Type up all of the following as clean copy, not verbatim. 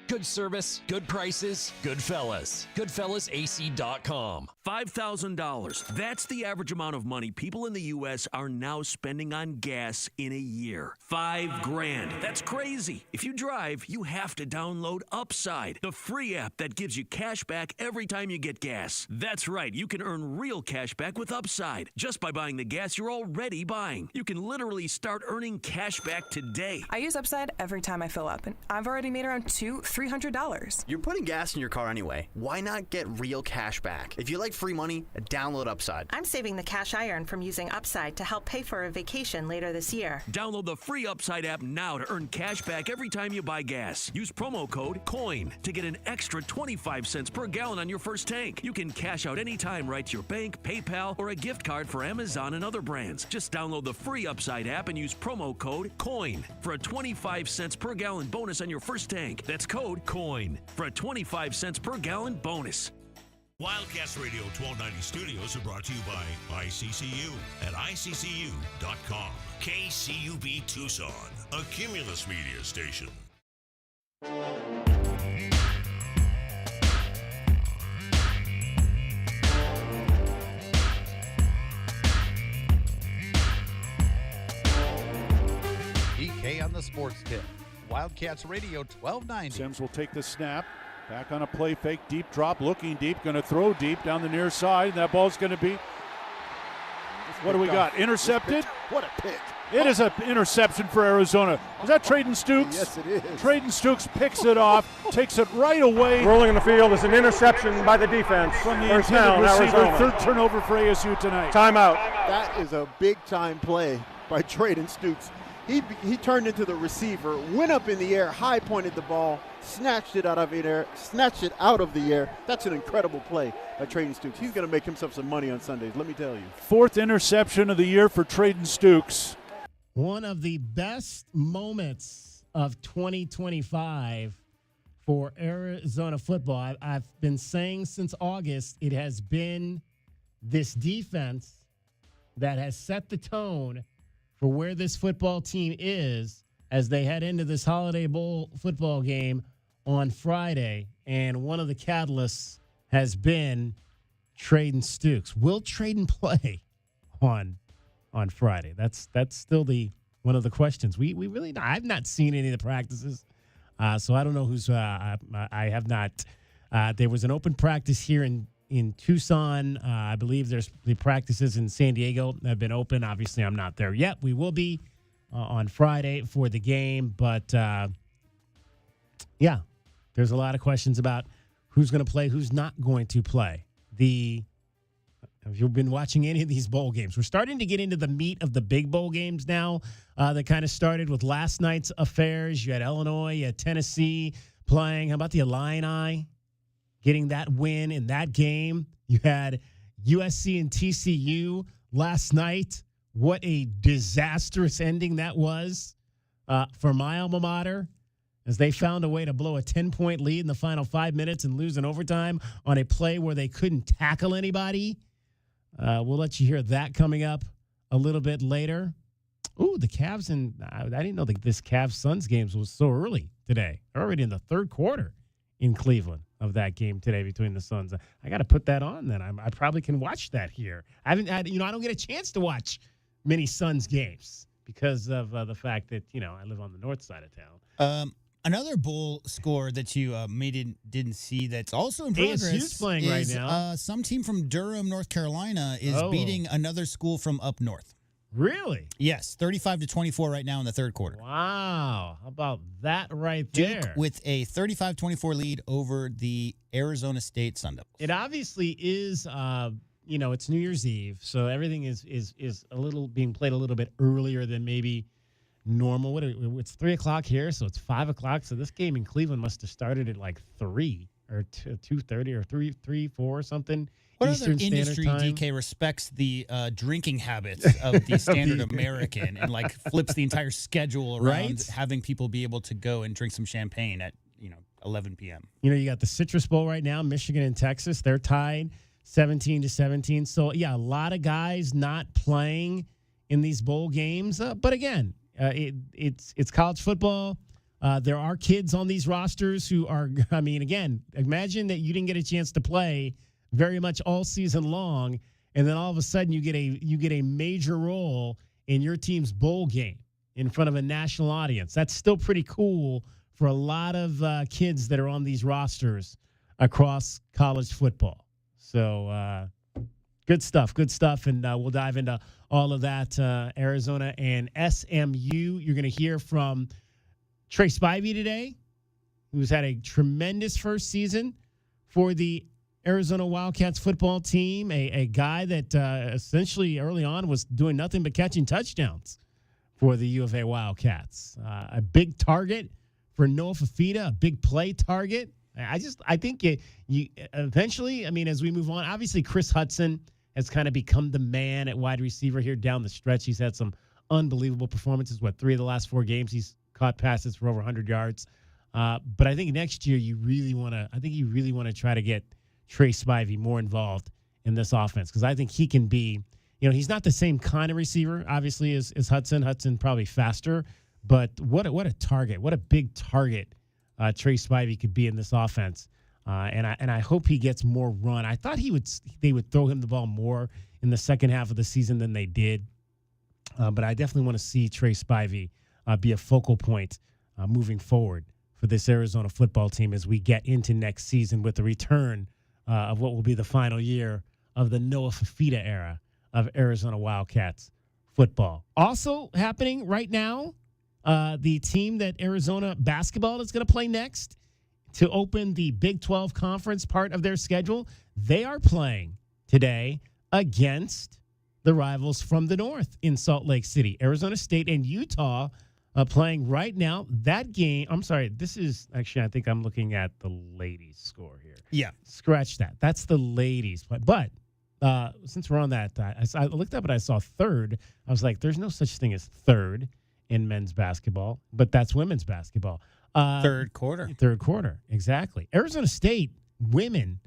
Good service, good prices, Goodfellas. GoodfellasAC.com. $5,000. That's the average amount of money people in the U.S. are now spending on gas in a year. $5,000. That's crazy. If you drive, you have to download Upside, the free app that gives you cash back every time you get gas. That's right. You can earn real cash back with Upside just by buying the gas you're already buying. You can literally start earning cash back today. I use Upside every time I fill up, and I've already made around $300. You're putting gas in your car anyway. Why not get real cash back? If you like free money, download Upside. I'm saving the cash I earn from using Upside to help pay for a vacation later this year. Download the free Upside app now to earn cash back every time you buy gas. Use promo code COIN to get an extra 25 cents per gallon on your first tank. You can cash out anytime right to your bank, PayPal, or a gift card for Amazon and other brands. Just download the free Upside app and use promo code COIN for a 25 cents per gallon bonus on your first tank. That's code COIN for a 25 cents per gallon bonus. Wildcats Radio 1290 studios are brought to you by ICCU at ICCU.com. KCUB Tucson, a Cumulus Media station. DK on the Sports Tip. Wildcats Radio 1290. Sims will take the snap. Back on a play fake, deep drop, looking deep, going to throw deep down the near side. That ball's going to be, what do we got? Intercepted? What a pick. It is an interception for Arizona. Was that Traden Stukes? Yes, it is. Traden Stukes picks it off, takes it right away. Rolling in the field is an interception by the defense. From the First intended down, receiver, Arizona. third turnover for ASU tonight. Timeout. That is a big-time play by Traden Stukes. He turned into the receiver, went up in the air, high pointed the ball, snatched it out of the air. That's an incredible play by Traden Stukes. He's going to make himself some money on Sundays, let me tell you. Fourth interception of the year for Traden Stukes. One of the best moments of 2025 for Arizona football. I've been saying since August, it has been this defense that has set the tone for where this football team is as they head into this Holiday Bowl football game on Friday. And one of the catalysts has been Traden Stukes. Will Traden play on Friday? That's still one of the questions. We really, I've not seen any of the practices, so I don't know who's. I have not. There was an open practice here in Tucson. I believe there's the practices in San Diego that have been open. Obviously, I'm not there yet. We will be on Friday for the game. But, yeah, there's a lot of questions about who's going to play, who's not going to play. If you've been watching any of these bowl games, we're starting to get into the meat of the big bowl games now that kind of started with last night's affairs. You had Illinois, you had Tennessee playing. How about the Illini getting that win in that game? You had USC and TCU last night. What a disastrous ending that was for my alma mater, as they found a way to blow a 10-point lead in the final 5 minutes and lose in overtime on a play where they couldn't tackle anybody. We'll let you hear that coming up a little bit later. Ooh, the Cavs, and I didn't know that this Cavs-Suns game was so early today. They're already in the third quarter in Cleveland of that game today between the Suns. I got to put that on then. I probably can watch that here. I don't get a chance to watch many Suns games because of the fact that, I live on the north side of town. Another bowl score that you maybe didn't see that's also in progress ASU's playing is, right now. Some team from Durham, North Carolina is beating another school from up north. Really? Yes, 35-24 right now in the third quarter. Wow. How about that right Duke there? with a 35-24 lead over the Arizona State Sun Devils. It obviously is, it's New Year's Eve, so everything is a little being played a little bit earlier than maybe normal. It's 3 o'clock here, so it's 5 o'clock. So this game in Cleveland must have started at like 3 or 2:30 or 3, 4 or something. What Eastern other industry, Standard Time. DK, respects the drinking habits of the standard American and flips the entire schedule around having people be able to go and drink some champagne at 11 p.m. You got the Citrus Bowl right now, Michigan and Texas. They're tied 17-17. So yeah, a lot of guys not playing in these bowl games. But again, it's college football. There are kids on these rosters who are, I mean, again, imagine that you didn't get a chance to play very much all season long, and then all of a sudden you get a major role in your team's bowl game in front of a national audience. That's still pretty cool for a lot of kids that are on these rosters across college football. So good stuff, and we'll dive into all of that. Arizona and SMU. You're going to hear from Trey Spivey today, who's had a tremendous first season for the Arizona Wildcats football team, a guy that essentially early on was doing nothing but catching touchdowns for the U of A Wildcats. A big target for Noah Fifita, a big play target. I think you eventually, I mean, as we move on, obviously Chris Hudson has kind of become the man at wide receiver here down the stretch. He's had some unbelievable performances. 3 of the last 4 games he's caught passes for over 100 yards. But I think next year you really want to try to get Trey Spivey more involved in this offense, because I think he can be, he's not the same kind of receiver, obviously, as Hudson. Hudson probably faster, but what a target, what a big target Trey Spivey could be in this offense. And I hope he gets more run. I thought they would throw him the ball more in the second half of the season than they did. But I definitely want to see Trey Spivey be a focal point moving forward for this Arizona football team as we get into next season with the return of what will be the final year of the Noah Fifita era of Arizona Wildcats football. Also happening right now, the team that Arizona basketball is going to play next to open the Big 12 conference part of their schedule, they are playing today against the rivals from the north in Salt Lake City. Arizona State and Utah playing right now. That game, I'm sorry, this is actually, I think I'm looking at the ladies' score here. Yeah. Scratch that. That's the ladies. But since we're on that, I looked up and I saw third. I was like, there's no such thing as third in men's basketball, but that's women's basketball. Third quarter, exactly. Arizona State women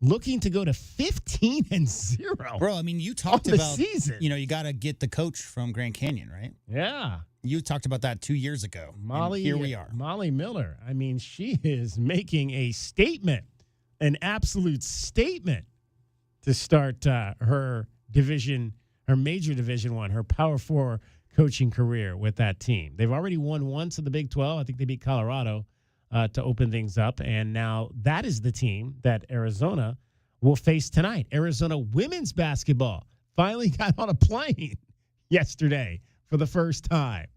looking to go to 15-0. Bro, I mean, you talked about the season. You got to get the coach from Grand Canyon, right? Yeah. You talked about that 2 years ago. Molly, here we are. Molly Miller. I mean, she is making a statement, an absolute statement to start her major Division I, her Power 4 coaching career with that team. They've already won once in the Big 12. I think they beat Colorado to open things up. And now that is the team that Arizona will face tonight. Arizona women's basketball finally got on a plane yesterday for the first time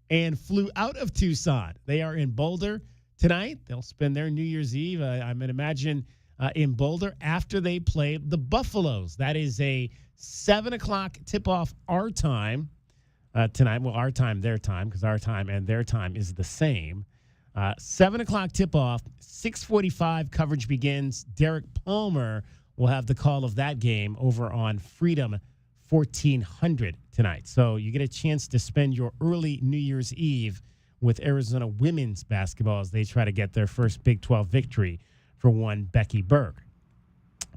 and flew out of Tucson. They are in Boulder tonight. They'll spend their New Year's Eve, I'm going to imagine, in Boulder after they play the Buffaloes. That is a 7 o'clock tip-off our time tonight. Well, our time, their time, because our time and their time is the same. 7 o'clock tip-off, 6:45 coverage begins. Derek Palmer will have the call of that game over on Freedom 1400 tonight. So you get a chance to spend your early New Year's Eve with Arizona women's basketball as they try to get their first Big 12 victory for one Becky Berg.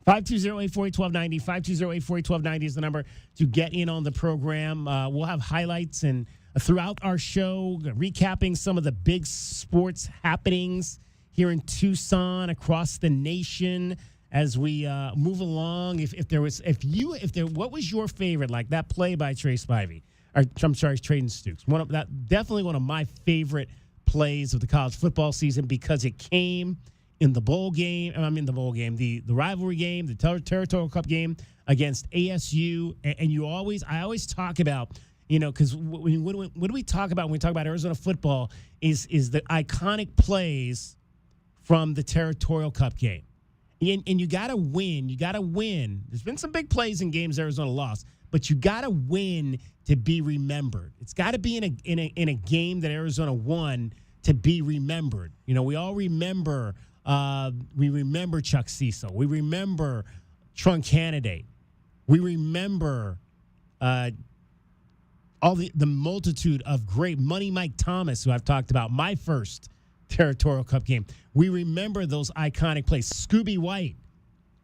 520-848-1290. 520-848-1290 is the number to get in on the program. We'll have highlights and throughout our show, recapping some of the big sports happenings here in Tucson, across the nation, as we move along. What was your favorite, like that play by Trey Spivey? Trayden Stukes. Definitely one of my favorite plays of the college football season because it came in the bowl game. The rivalry game, the Territorial Cup game against ASU. And I always talk about, because what do we talk about when we talk about Arizona football is the iconic plays from the Territorial Cup game. And you got to win. You got to win. There's been some big plays in games Arizona lost, but you got to win to be remembered. It's got to be in a game that Arizona won to be remembered. We all remember. We remember Chuck Cecil. We remember Trunk Candidate. We remember all the multitude of great Money Mike Thomas, who I've talked about, my first Territorial Cup game. We remember those iconic plays. Scooby White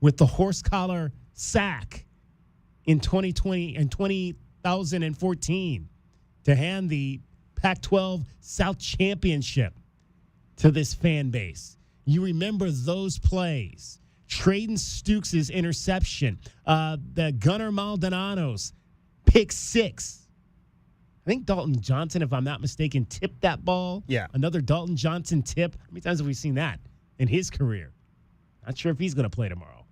with the horse collar sack in 2014 to hand the Pac-12 South Championship to this fan base. You remember those plays. Traden Stukes' interception. The Gunnar Maldonado's pick 6. I think Dalton Johnson, if I'm not mistaken, tipped that ball. Yeah. Another Dalton Johnson tip. How many times have we seen that in his career? Not sure if he's going to play tomorrow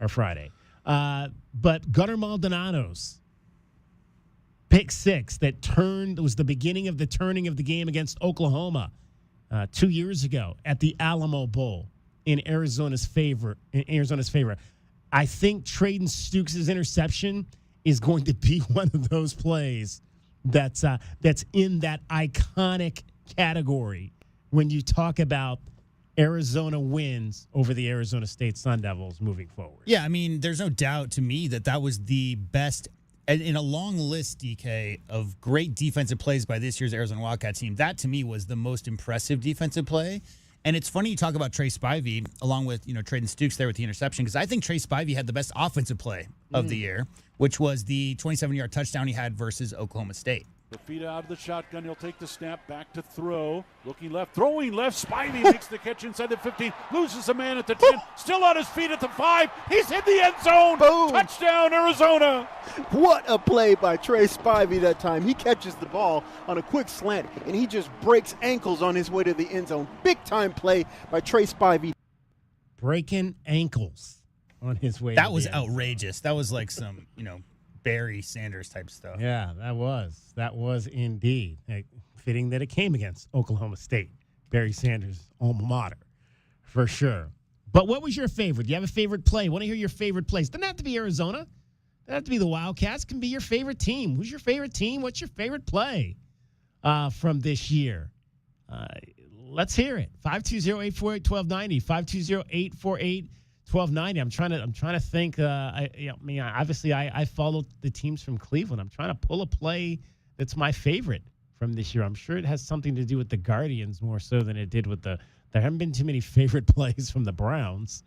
or Friday. But Gunnar Maldonado's pick 6 that was the beginning of the turning of the game against Oklahoma 2 years ago at the Alamo Bowl in Arizona's favor. I think Traden Stukes' interception is going to be one of those plays that's in that iconic category when you talk about Arizona wins over the Arizona State Sun Devils moving forward. Yeah, I mean, there's no doubt to me that was the best in a long list, DK, of great defensive plays by this year's Arizona Wildcat team. That, to me, was the most impressive defensive play. And it's funny you talk about Trey Spivey along with, Traden Stukes there with the interception, because I think Trey Spivey had the best offensive play of the year, which was the 27-yard touchdown he had versus Oklahoma State. The feet out of the shotgun. He'll take the snap, back to throw. Looking left, throwing left. Spivey makes the catch inside the 15. Loses a man at the 10. Still on his feet at the 5. He's hit the end zone. Boom. Touchdown, Arizona. What a play by Trey Spivey that time. He catches the ball on a quick slant, and he just breaks ankles on his way to the end zone. Big-time play by Trey Spivey. Breaking ankles on his way. That was outrageous. That was like some, Barry Sanders type stuff. Yeah, that was indeed fitting that it came against Oklahoma State, Barry Sanders' alma mater, for sure. But what was your favorite? Do you have a favorite play? Want to hear your favorite plays? Doesn't have to be Arizona. Doesn't have to be the Wildcats. It can be your favorite team. Who's your favorite team? What's your favorite play from this year? Let's hear it. 520-848-1290. 520-848-1290. I'm trying to think. Obviously, I follow the teams from Cleveland. I'm trying to pull a play that's my favorite from this year. I'm sure it has something to do with the Guardians more so than it did with there haven't been too many favorite plays from the Browns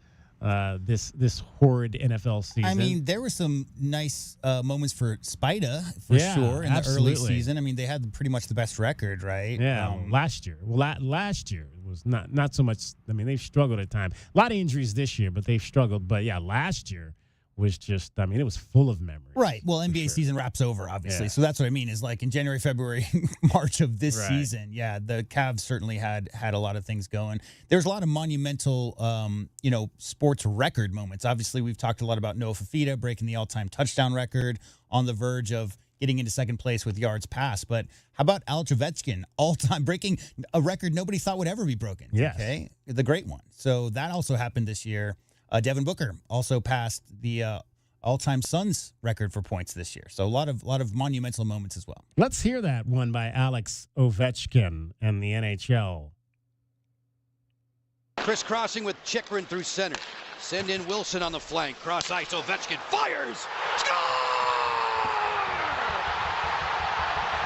this horrid NFL season. I mean, there were some nice moments for Spida for sure in the early season. I mean, they had pretty much the best record, right? Yeah, last year. Well, last year was not so much. I mean, they've struggled at times. A lot of injuries this year, but they've struggled. But yeah, last year was just, it was full of memories. Right. Well, NBA season wraps over, obviously. Yeah. So that's what I mean is like in January, February, March of this season, the Cavs certainly had a lot of things going. There's a lot of monumental, sports record moments. Obviously, we've talked a lot about Noah Fifita breaking the all-time touchdown record, on the verge of getting into second place with yards passed. But how about Alex Ovechkin, all-time breaking a record nobody thought would ever be broken? Yes. Okay, the great one. So that also happened this year. Devin Booker also passed the all-time Suns record for points this year. So a lot of monumental moments as well. Let's hear that one by Alex Ovechkin and the NHL. Crisscrossing with Chikrin through center. Send in Wilson on the flank. Cross ice. Ovechkin fires. Score!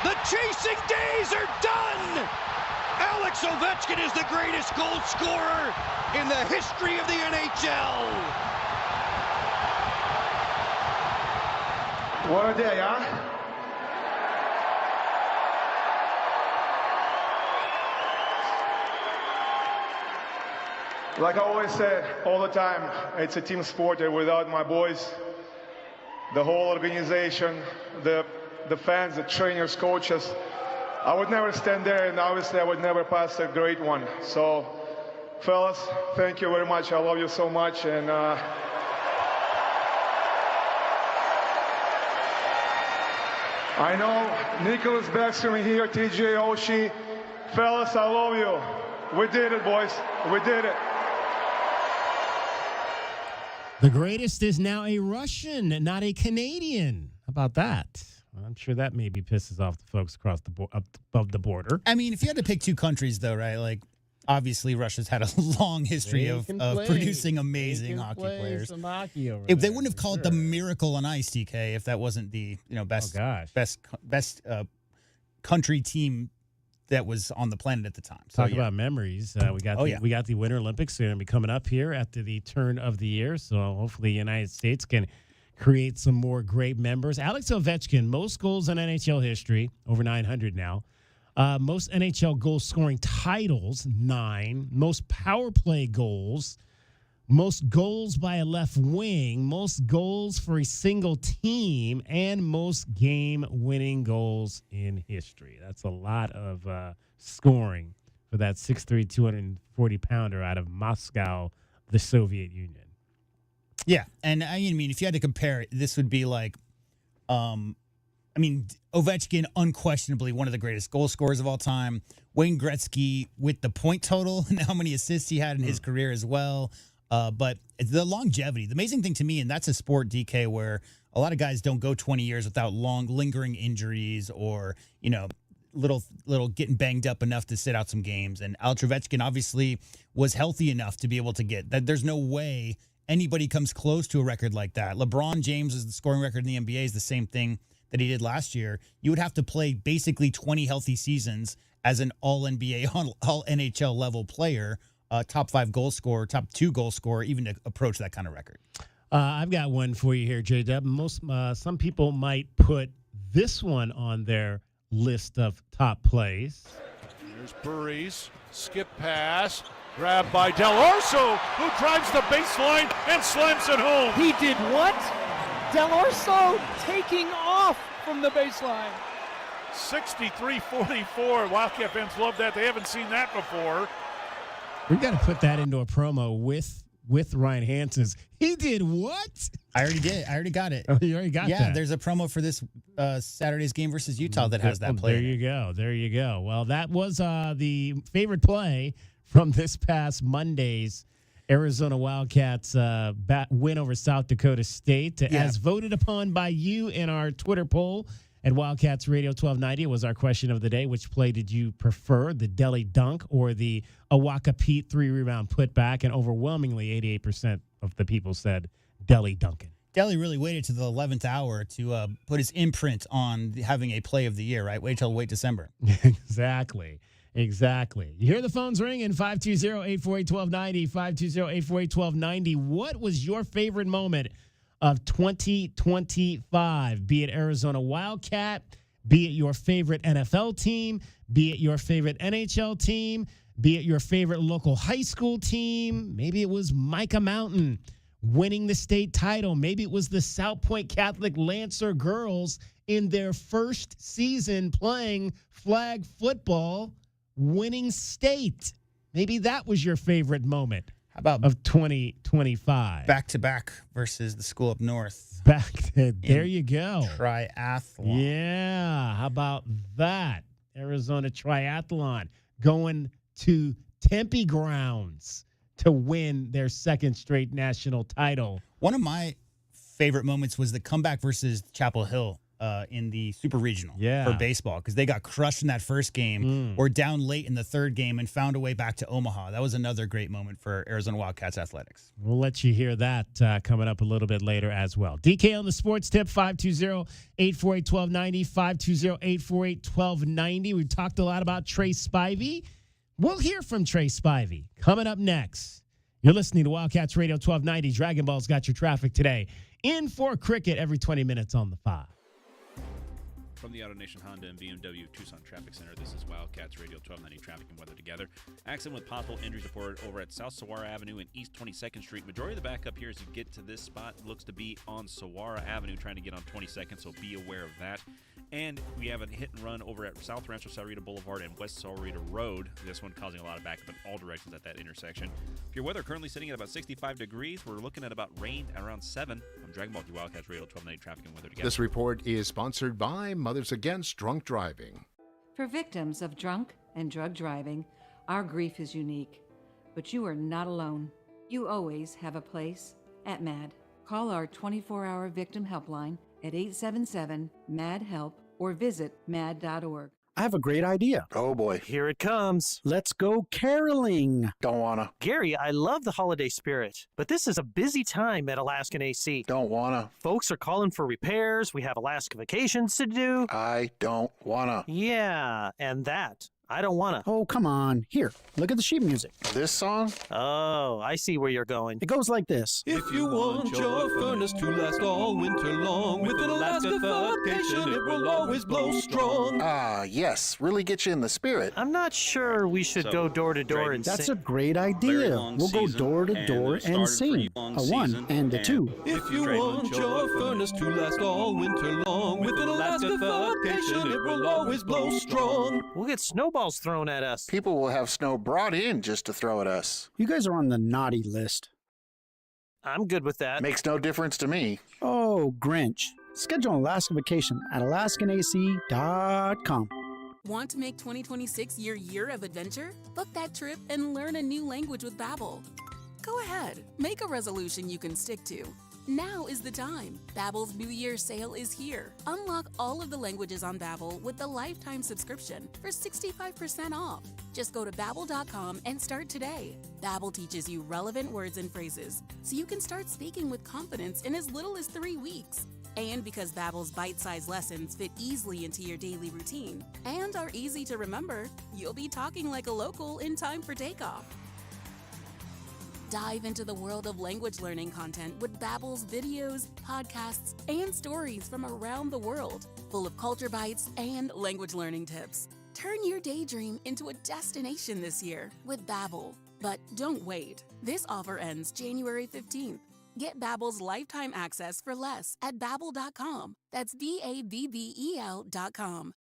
The chasing days are done! Alex Ovechkin is the greatest goal scorer in the history of the NHL. What a day, huh? Like I always say all the time, it's a team sport, and without my boys, the whole organization, the fans, the trainers, coaches, I would never stand there, and obviously I would never pass a great one. So, fellas, thank you very much. I love you so much, and I know Nicholas Backstrom here, TJ Oshie. Fellas, I love you. We did it, boys. We did it. The greatest is now a Russian, not a Canadian. How about that? I'm sure that maybe pisses off the folks across above the border. I mean, if you had to pick two countries, though, right? Like, obviously, Russia's had a long history of producing amazing hockey players. Some hockey over if they wouldn't have called it the Miracle on Ice, DK, if that wasn't the best country team that was on the planet at the time. So, Talk about memories. We got the Winter Olympics going to be coming up here after the turn of the year. So hopefully, the United States can create some more great members. Alex Ovechkin, most goals in NHL history, over 900 now. Most NHL goal scoring titles, 9. Most power play goals. Most goals by a left wing. Most goals for a single team. And most game-winning goals in history. That's a lot of scoring for that 6'3", 240-pounder out of Moscow, the Soviet Union. Yeah, and I mean, if you had to compare it, this would be like, Ovechkin, unquestionably one of the greatest goal scorers of all time. Wayne Gretzky with the point total and how many assists he had in his career as well. But the longevity, the amazing thing to me, and that's a sport, DK, where a lot of guys don't go 20 years without long, lingering injuries or, little getting banged up enough to sit out some games. And Alex Ovechkin obviously was healthy enough to be able to get that. There's no way anybody comes close to a record like that. LeBron James is the scoring record in the NBA is the same thing that he did last year. You would have to play basically 20 healthy seasons as an all-NBA, all-NHL level player, top 5 goal scorer, top 2 goal scorer, even to approach that kind of record. I've got one for you here, J-Dub. Some people might put this one on their list of top plays. There's Burries, skip pass, grabbed by Del Orso, who drives the baseline and slams it home. He did what? Del Orso taking off from the baseline. 63-44. Wildcat fans love that. They haven't seen that before. We got to put that into a promo with Ryan Hansen's. He did what? I already did. I already got it. Oh, you already got that? Yeah, there's a promo for this Saturday's game versus Utah that has that play. There you go. There you go. Well, that was the favorite play from this past Monday's Arizona Wildcats win over South Dakota State. As voted upon by you in our Twitter poll at Wildcats Radio 1290 was our question of the day. Which play did you prefer, the Delhi dunk or the Awaka Pete 3-rebound putback? And overwhelmingly, 88% of the people said Delhi dunking. Delhi really waited to the 11th hour to put his imprint on having a play of the year, right? Wait December. Exactly. You hear the phones ringing, 520-848-1290, 520-848-1290. What was your favorite moment of 2025? Be it Arizona Wildcat, be it your favorite NFL team, be it your favorite NHL team, be it your favorite local high school team. Maybe it was Micah Mountain winning the state title. Maybe it was the South Point Catholic Lancer girls in their first season playing flag football, winning state. Maybe that was your favorite moment. How about of 2025? Back-to-back versus the school up north. There you go. Triathlon. Yeah. How about that? Arizona Triathlon going to Tempe grounds to win their second straight national title. One of my favorite moments was the comeback versus Chapel Hill in the Super Regional for baseball, because they got crushed in that first game, or down late in the third game and found a way back to Omaha. That was another great moment for Arizona Wildcats athletics. We'll let you hear that coming up a little bit later as well. DK on the sports tip, 520-848-1290, 520-848-1290. We've talked a lot about Trey Spivey. We'll hear from Trey Spivey coming up next. You're listening to Wildcats Radio 1290. Dragon Ball's got your traffic today. In for cricket every 20 minutes on the 5. From the Auto Nation Honda and BMW Tucson Traffic Center, this is Wildcats Radio 1290 Traffic and Weather Together. Accident with possible injuries reported over at South Saguaro Avenue and East 22nd Street. Majority of the backup here as you get to this spot looks to be on Saguaro Avenue, trying to get on 22nd, so be aware of that. And we have a hit and run over at South Rancho Sahuarita Boulevard and West Sahuarita Road. This one causing a lot of backup in all directions at that intersection. For your weather, currently sitting at about 65 degrees. We're looking at about rain at around 7. I'm Dragon Ball, Wildcats Radio 1290 Traffic and Weather Together. This report is sponsored by Mothers Against Drunk Driving. For victims of drunk and drug driving, our grief is unique. But you are not alone. You always have a place at MAD. Call our 24-hour victim helpline at 877-MAD-HELP or visit mad.org. I have a great idea. Oh boy. Here it comes. Let's go caroling. Don't wanna. Gary, I love the holiday spirit, but this is a busy time at Alaskan AC. Don't wanna. Folks are calling for repairs. We have Alaska vacations to do. I don't wanna. Yeah, and that I don't want to. Oh, come on. Here, look at the sheet music. This song? Oh, I see where you're going. It goes like this. If you want your furnace to last all winter long, with an Alaska fabrication, it will always blow strong. Ah, yes. Really get you in the spirit. I'm not sure we should go door to door and That's sing. a great idea. We'll go door to door and sing. A 1 and a 2. If you want your furnace to last all winter long, with an Alaska fabrication, it will always blow strong. We'll get snowballs thrown at us. People will have snow brought in just to throw at us. You guys are on the naughty list. I'm good with that. Makes no difference to me. Oh, Grinch. Schedule an Alaska vacation at AlaskanAC.com. Want to make 2026 your year of adventure? Book that trip and learn a new language with Babbel. Go ahead, make a resolution you can stick to. Now is the time. Babbel's New Year sale is here. Unlock all of the languages on Babbel with the lifetime subscription for 65% off. Just go to Babbel.com and start today. Babbel teaches you relevant words and phrases, so you can start speaking with confidence in as little as 3 weeks. And because Babbel's bite-sized lessons fit easily into your daily routine and are easy to remember, you'll be talking like a local in time for takeoff. Dive into the world of language learning content with Babbel's videos, podcasts, and stories from around the world, full of culture bites and language learning tips. Turn your daydream into a destination this year with Babbel. But don't wait. This offer ends January 15th. Get Babbel's lifetime access for less at Babbel.com. That's Babbel.com.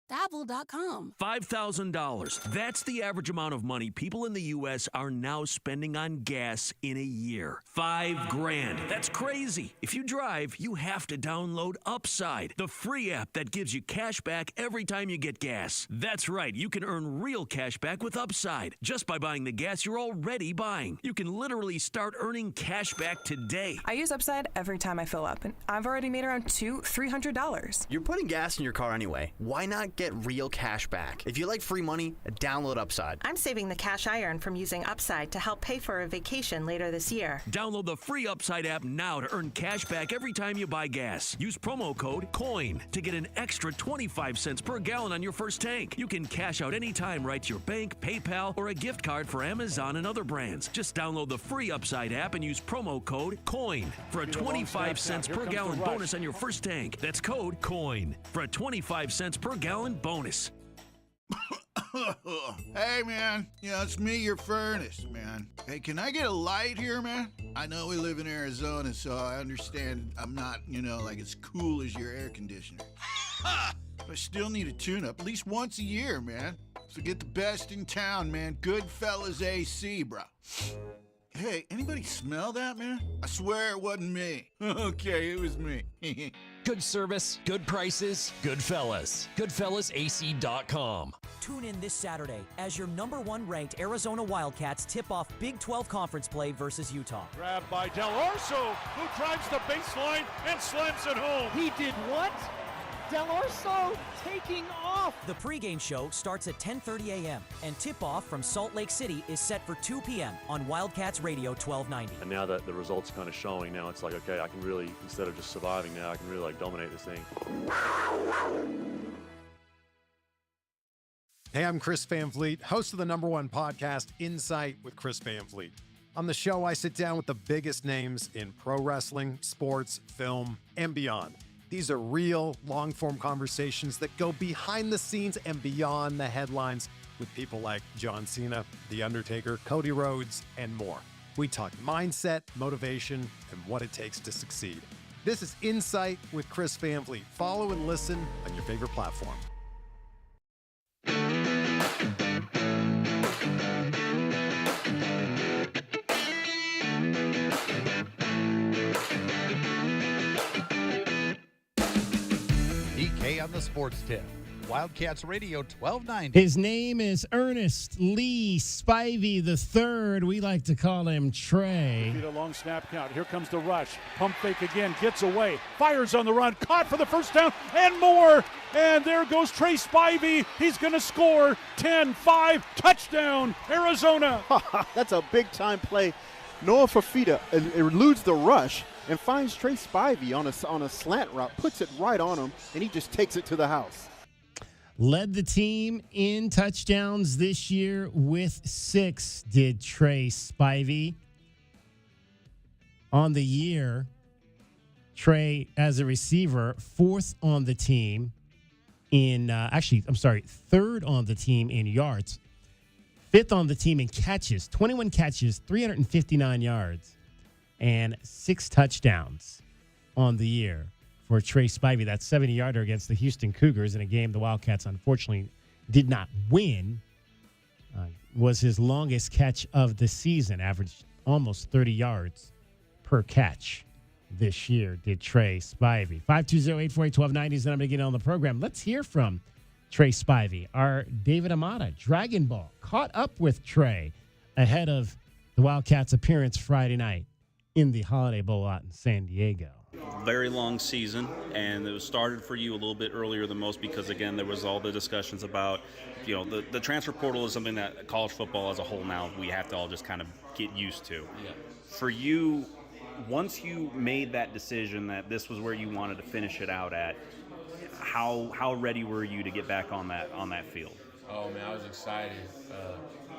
Babbel.com. $5,000. That's the average amount of money people in the U.S. are now spending on gas in a year. $5,000. That's crazy. If you drive, you have to download Upside, the free app that gives you cash back every time you get gas. That's right. You can earn real cash back with Upside just by buying the gas you're already buying. You can literally start earning cash back today. I use Upside every time I fill up, and I've already made around $200-$300. You're putting gas in your car anyway. Why not get real cash back? If you like free money, download Upside. I'm saving the cash I earn from using Upside to help pay for a vacation later this year. Download the free Upside app now to earn cash back every time you buy gas. Use promo code COIN to get an extra 25 cents per gallon on your first tank. You can cash out anytime right to your bank, PayPal, or a gift card for Amazon and other brands. Just download the free Upside app and use promo code COIN for a 25 cents per gallon bonus on your first tank. That's code COIN for a 25 cents per gallon bonus. Hey, man. Yeah, it's me, your furnace, man. Hey, can I get a light here, man? I know we live in Arizona, so I understand I'm not, like as cool as your air conditioner. But I still need a tune-up at least once a year, man. So get the best in town, man. Goodfellas AC, bro. Hey, anybody smell that, man? I swear it wasn't me. Okay, it was me. Good service, good prices, Goodfellas. GoodfellasAC.com. Tune in this Saturday as your #1 ranked Arizona Wildcats tip off Big 12 conference play versus Utah. Grabbed by Del Orso, who drives the baseline and slams it home. He did what? Del Orso taking off. The pregame show starts at 10:30 a.m. and tip-off from Salt Lake City is set for 2 p.m. on Wildcats Radio 1290. And now that the results kind of showing, now it's like, okay, I can really, instead of just surviving now, I can really dominate this thing. Hey, I'm Chris Van Vliet, host of the #1 podcast, Insight with Chris Van Vliet. On the show, I sit down with the biggest names in pro wrestling, sports, film, and beyond. These are real, long-form conversations that go behind the scenes and beyond the headlines with people like John Cena, The Undertaker, Cody Rhodes, and more. We talk mindset, motivation, and what it takes to succeed. This is Insight with Chris Van Vliet. Follow and listen on your favorite platform. DK on the Sports Tip. Wildcats Radio 1290. His name is Ernest Lee Spivey III. We like to call him Trey. Beat a long snap count. Here comes the rush. Pump fake again. Gets away. Fires on the run. Caught for the first down and more. And there goes Trey Spivey. He's going to score. 10-5. Touchdown, Arizona. That's a big-time play. Noah Fafita eludes the rush and finds Trey Spivey on a slant route, puts it right on him, and he just takes it to the house. Led the team in touchdowns this year with 6, did Trey Spivey. On the year, Trey, as a receiver, 4th on the team in, 3rd on the team in yards, 5th on the team in catches, 21 catches, 359 yards, and 6 touchdowns on the year for Trey Spivey. That 70-yarder against the Houston Cougars in a game the Wildcats unfortunately did not win was his longest catch of the season, averaged almost 30 yards per catch this year, did Trey Spivey. 520-848-1290 is the number to get on the program. Let's hear from Trey Spivey. Our David Amata, Dragon Ball, caught up with Trey ahead of the Wildcats' appearance Friday night in the Holiday Bowl out in San Diego. Very long season, and it was started for you a little bit earlier than most because, again, there was all the discussions about, the transfer portal is something that college football as a whole now we have to all just kind of get used to. Yeah. For you, once you made that decision that this was where you wanted to finish it out at, how ready were you to get back on that field? Oh man, I was excited.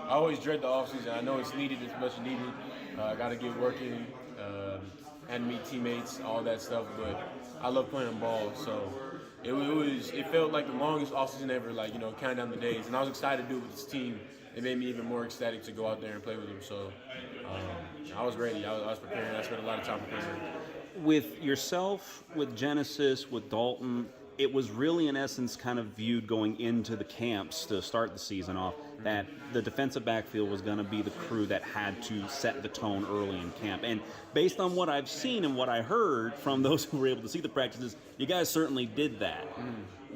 I always dread the offseason. I know it's needed, it's much needed. I got to get working, and meet teammates, all that stuff. But I love playing ball, so it felt like the longest offseason ever. Counting down the days, and I was excited to do it with this team. It made me even more ecstatic to go out there and play with them. So I was ready. I was preparing. I spent a lot of time preparing. With yourself, with Genesis, with Dalton, it was really in essence kind of viewed going into the camps to start the season off that the defensive backfield was going to be the crew that had to set the tone early in camp. And based on what I've seen and what I heard from those who were able to see the practices, you guys certainly did that.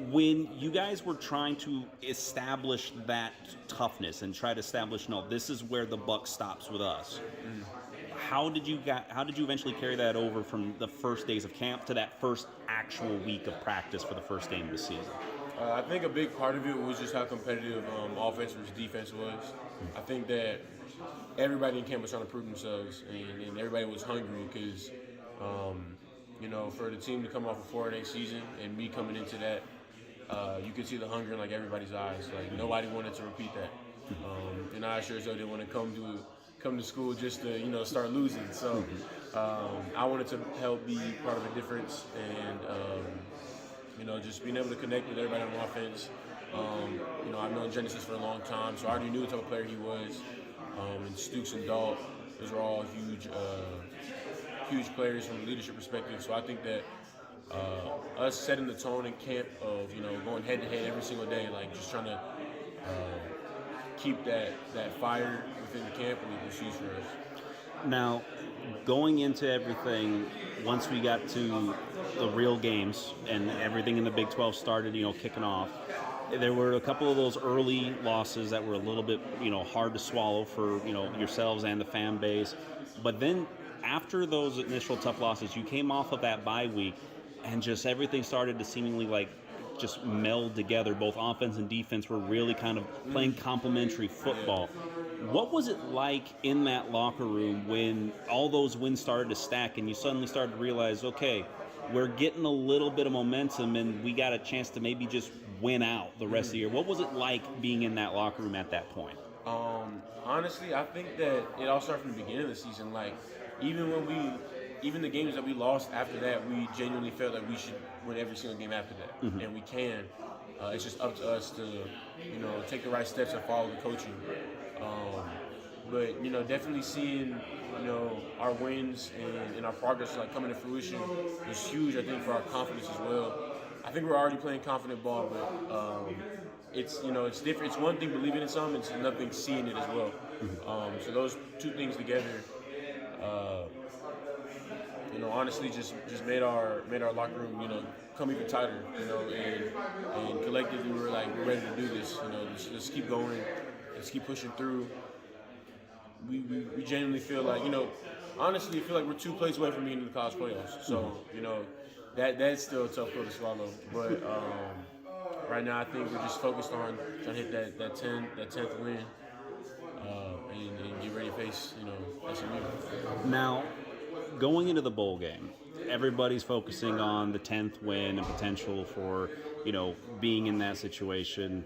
When you guys were trying to establish that toughness and try to establish, no, this is where the buck stops with us, how did you eventually carry that over from the first days of camp to that first actual week of practice for the first game of the season? I think a big part of it was just how competitive offense versus defense was. I think that everybody in camp was trying to prove themselves, and everybody was hungry because, for the team to come off a 4-8 season and me coming into that, you could see the hunger in everybody's eyes. Nobody wanted to repeat that, and I sure as though didn't want to come to school just to start losing. So I wanted to help be part of a difference, and just being able to connect with everybody on offense. I've known Genesis for a long time, so I already knew what type of player he was. And Stooks and Dalt, those are all huge players from a leadership perspective. So I think that us setting the tone in camp of going head to head every single day, just trying to keep that fire within the camp, was huge for us. Now, going into everything, once we got to the real games and everything in the Big 12 started, kicking off, there were a couple of those early losses that were a little bit, hard to swallow for, yourselves and the fan base. But then after those initial tough losses, you came off of that bye week and just everything started to seemingly just meld together. Both offense and defense were really kind of playing complementary football. What was it like in that locker room when all those wins started to stack and you suddenly started to realize, okay, we're getting a little bit of momentum and we got a chance to maybe just win out the rest of the year? What was it like being in that locker room at that point? Honestly, I think that it all started from the beginning of the season. Even the games that we lost after that, we genuinely felt like we should win every single game after that, and we can. It's just up to us to, take the right steps and follow the coaching. But definitely seeing, our wins and our progress coming to fruition is huge. I think for our confidence as well. I think we're already playing confident ball, but it's it's different. It's one thing believing in something; it's another thing seeing it as well. So those two things together, honestly, just made our locker room, come even tighter, and collectively we're ready to do this. Let's keep going, let's keep pushing through. We genuinely feel honestly, I feel like we're 2 plays away from being in the college playoffs. So that's still a tough pill to swallow. But right now, I think we're just focused on trying to hit that 10th win, and get ready to face SMU. Now, going into the bowl game, everybody's focusing on the 10th win and potential for, being in that situation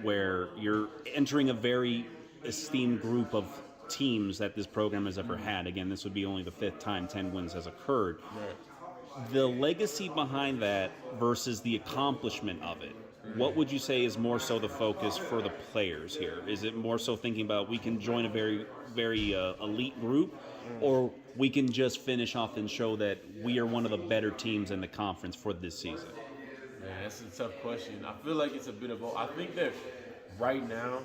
where you're entering a very esteemed group of teams that this program has ever had. Again, this would be only the 5th time 10 wins has occurred. Right. The legacy behind that versus the accomplishment of it, what would you say is more so the focus for the players here? Is it more so thinking about we can join a very, very elite group, or we can just finish off and show that we are one of the better teams in the conference for this season? Man, that's a tough question. I feel like it's a bit of both. I think that right now,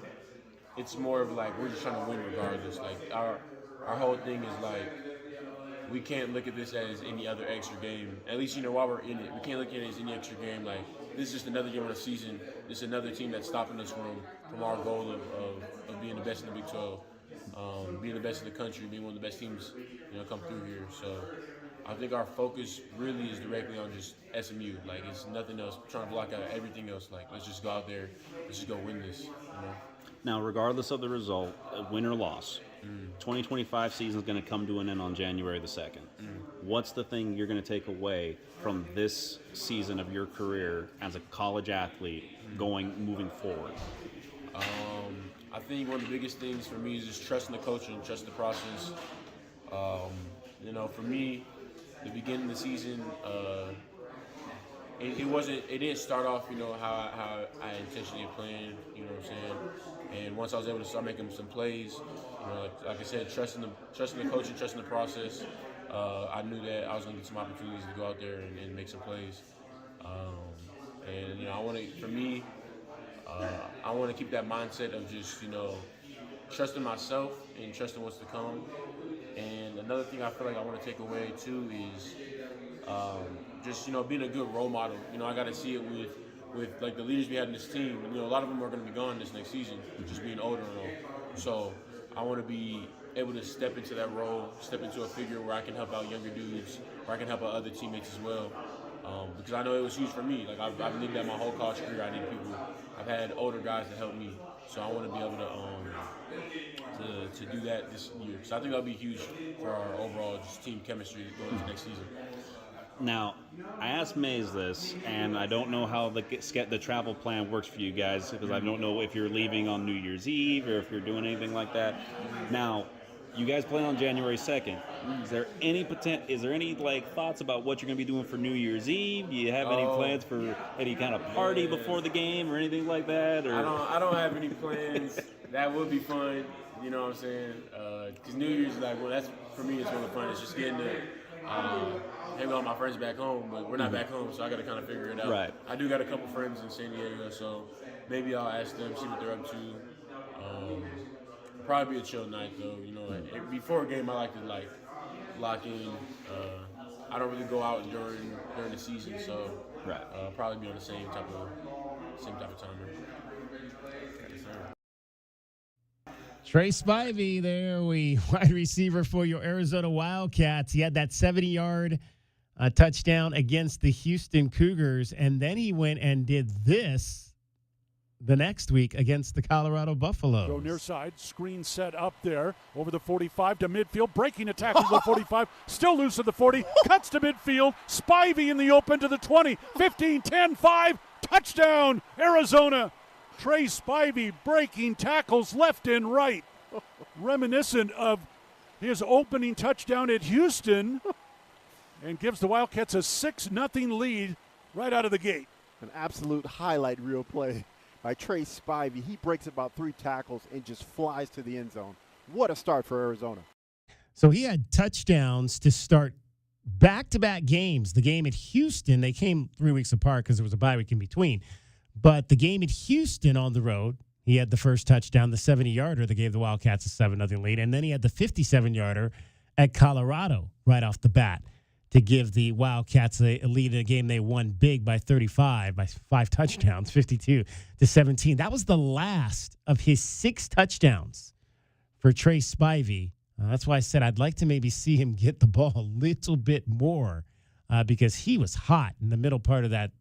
it's more of like we're just trying to win regardless. Like our whole thing is like we can't look at this as any other extra game. At least while we're in it, we can't look at it as any extra game. Like this is just another game of the season. This is another team that's stopping us from our goal of being the best in the Big 12, being the best in the country, being one of the best teams come through here. So I think our focus really is directly on just SMU. Like it's nothing else. We're trying to block out everything else. Like let's just go out there, let's just go win this. Now, regardless of the result, win or loss, 2025 season is going to come to an end on January the 2nd. What's the thing you're going to take away from this season of your career as a college athlete moving forward? I think one of the biggest things for me is just trusting the coach and trusting the process. For me, the beginning of the season, it didn't start off, how I intentionally planned, you know what I'm saying? And once I was able to start making some plays, like I said, trusting the coach and trusting the process, I knew that I was going to get some opportunities to go out there and make some plays. I want to keep that mindset of just, trusting myself and trusting what's to come. And another thing I feel like I want to take away too is just being a good role model. I got to see it with like the leaders we had in this team. A lot of them are going to be gone this next season, just being older and all. So I want to be able to step into that role, step into a figure where I can help out younger dudes, where I can help out other teammates as well. Because I know it was huge for me. Like I've needed that my whole college career. I need people. I've had older guys to help me, so I want to be able to do that this year. So I think that'll be huge for our overall just team chemistry going into next season. Now, I asked Mays this, and I don't know how the travel plan works for you guys, because I don't know if you're leaving on New Year's Eve or if you're doing anything like that. Now, you guys play on January 2nd. Is there any thoughts about what you're going to be doing for New Year's Eve? Do you have any plans for any kind of party before the game or anything like that? Or? I don't have any plans. That would be fun. You know what I'm saying? Because New Year's is that's for me. It's one of the fun. It's just getting to hang out with my friends back home, but we're not back home, so I got to kind of figure it out. Right. I do got a couple friends in San Diego, so maybe I'll ask them, see what they're up to. Probably be a chill night though. Before a game, I like to lock in. I don't really go out during the season, so probably be on the same type of timer. Trey Spivey there, wide receiver for your Arizona Wildcats. He had that 70-yard touchdown against the Houston Cougars, and then he went and did this the next week against the Colorado Buffaloes. Go near side, screen set up there, over the 45 to midfield, breaking a tackle to the 45, still loose at the 40, cuts to midfield, Spivey in the open to the 20, 15, 10, 5, touchdown, Arizona. Trey Spivey breaking tackles left and right, reminiscent of his opening touchdown at Houston, and gives the Wildcats a 6-0 lead right out of the gate. An absolute highlight reel play by Trey Spivey. He breaks about 3 tackles and just flies to the end zone. What a start for Arizona. So he had touchdowns to start back-to-back games. The game at Houston, they came 3 weeks apart because there was a bye week in between. But the game at Houston on the road, he had the first touchdown, the 70-yarder that gave the Wildcats a 7-0 lead. And then he had the 57-yarder at Colorado right off the bat to give the Wildcats a lead in a game they won big by 35, by 5 touchdowns, 52-17. That was the last of his 6 touchdowns for Trey Spivey. That's why I said I'd like to maybe see him get the ball a little bit more because he was hot in the middle part of that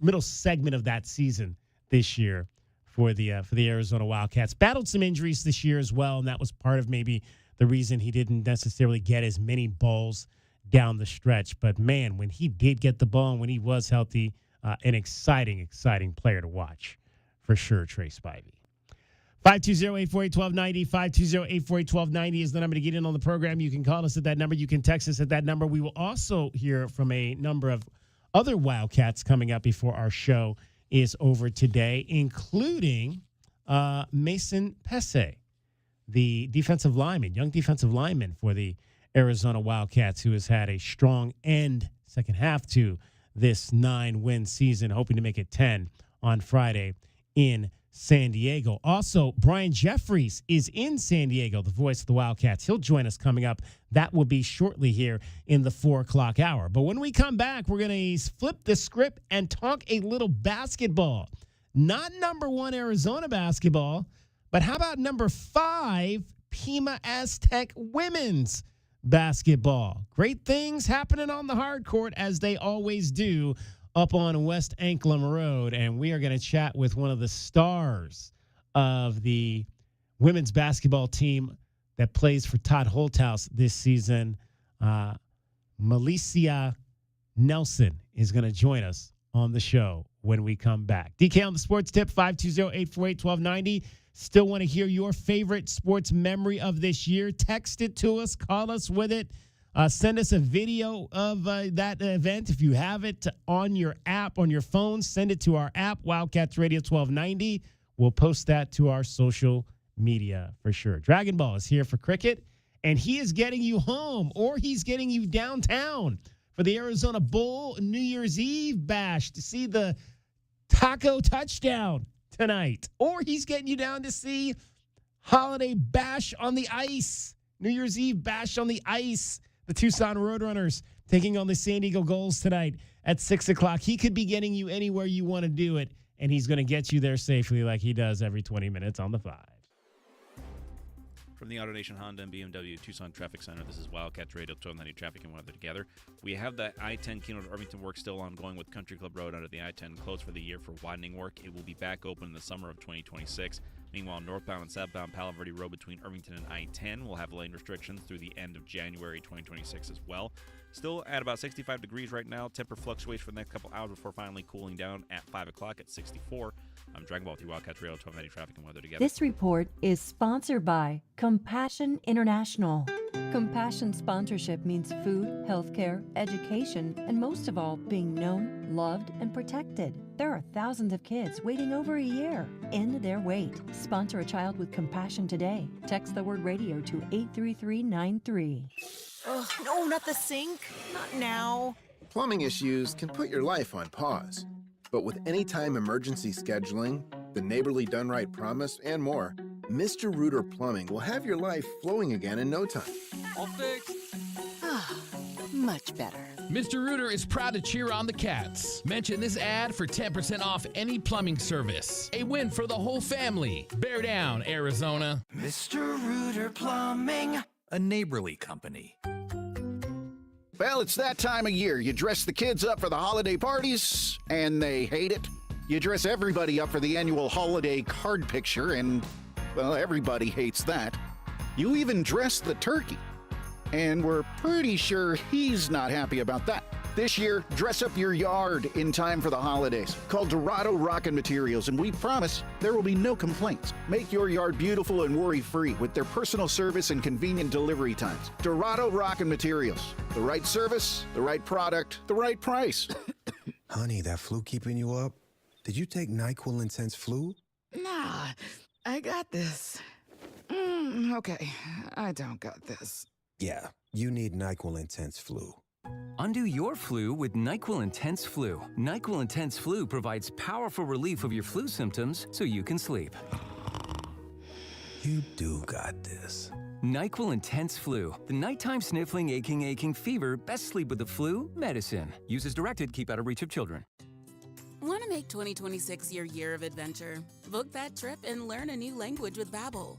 middle segment of that season this year for the Arizona Wildcats. Battled some injuries this year as well, and that was part of maybe the reason he didn't necessarily get as many balls down the stretch. But, man, when he did get the ball and when he was healthy, an exciting player to watch for sure, Trey Spivey. 520-848-1290, 520-848-1290 is the number to get in on the program. You can call us at that number. You can text us at that number. We will also hear from a number of other Wildcats coming up before our show is over today, including Mason Pesse, the defensive lineman, young defensive lineman for the Arizona Wildcats, who has had a strong end second half to this 9-win season, hoping to make it 10 on Friday in San Diego. Also, Brian Jeffries is in San Diego, the voice of the Wildcats. He'll join us coming up. That will be shortly here in the 4 o'clock hour. But when we come back, we're going to flip the script and talk a little basketball. Not number 1 Arizona basketball, but how about number 5 Pima Aztec women's basketball? Great things happening on the hard court, as they always do, up on West Anklam Road, and we are going to chat with one of the stars of the women's basketball team that plays for Todd Holthouse this season. Malicia Nelson is going to join us on the show when we come back. DK on the Sports Tip, 520-848-1290. Still want to hear your favorite sports memory of this year. Text it to us. Call us with it. Send us a video of that event. If you have it on your app, on your phone, send it to our app, Wildcats Radio 1290. We'll post that to our social media for sure. Dragon Ball is here for cricket, and he is getting you home, or he's getting you downtown for the Arizona Bowl New Year's Eve bash to see the taco touchdown tonight, or he's getting you down to see Holiday Bash on the Ice, New Year's Eve Bash on the Ice. The Tucson Roadrunners taking on the San Diego Gulls tonight at 6 o'clock. He could be getting you anywhere you want to do it, and he's going to get you there safely like he does every 20 minutes on the 5. From the AutoNation Honda and BMW Tucson Traffic Center, this is Wildcats Radio 1290 Traffic and Weather Together. We have the I-10 Keno to Irvington work still ongoing with Country Club Road under the I-10 closed for the year for widening work. It will be back open in the summer of 2026. Meanwhile, northbound and southbound Palo Verde Road between Irvington and I-10 will have lane restrictions through the end of January 2026 as well. Still at about 65 degrees right now. Temper fluctuates for the next couple hours before finally cooling down at 5 o'clock at 64. I'm Dragon Ball with you, Wildcats Radio 1290 Traffic and Weather Together. This report is sponsored by Compassion International. Compassion sponsorship means food, healthcare, education, and most of all, being known, loved, and protected. There are thousands of kids waiting over a year. End their wait. Sponsor a child with compassion today. Text the word radio to 83393. Ugh, no, not the sink. Not now. Plumbing issues can put your life on pause. But with anytime emergency scheduling, the Neighborly Done Right promise, and more, Mr. Rooter Plumbing will have your life flowing again in no time. All fixed. Much better. Mr. Rooter is proud to cheer on the Cats. Mention this ad for 10% off any plumbing service. A win for the whole family. Bear down, Arizona. Mr. Rooter Plumbing, a neighborly company. Well, it's that time of year. You dress the kids up for the holiday parties, and they hate it. You dress everybody up for the annual holiday card picture, and, well, everybody hates that. You even dress the turkey, and we're pretty sure he's not happy about that. This year, dress up your yard in time for the holidays. Call Dorado Rockin' Materials, and we promise there will be no complaints. Make your yard beautiful and worry-free with their personal service and convenient delivery times. Dorado Rockin' Materials. The right service, the right product, the right price. Honey, that flu keeping you up? Did you take NyQuil Intense Flu? Nah, I got this. Okay, I don't got this. Yeah, you need NyQuil Intense Flu. Undo your flu with NyQuil Intense Flu. NyQuil Intense Flu provides powerful relief of your flu symptoms so you can sleep. You do got this. NyQuil Intense Flu. The nighttime sniffling, aching fever. Best sleep with the flu medicine. Use as directed. Keep out of reach of children. Want to make 2026 your year of adventure? Book that trip and learn a new language with Babbel.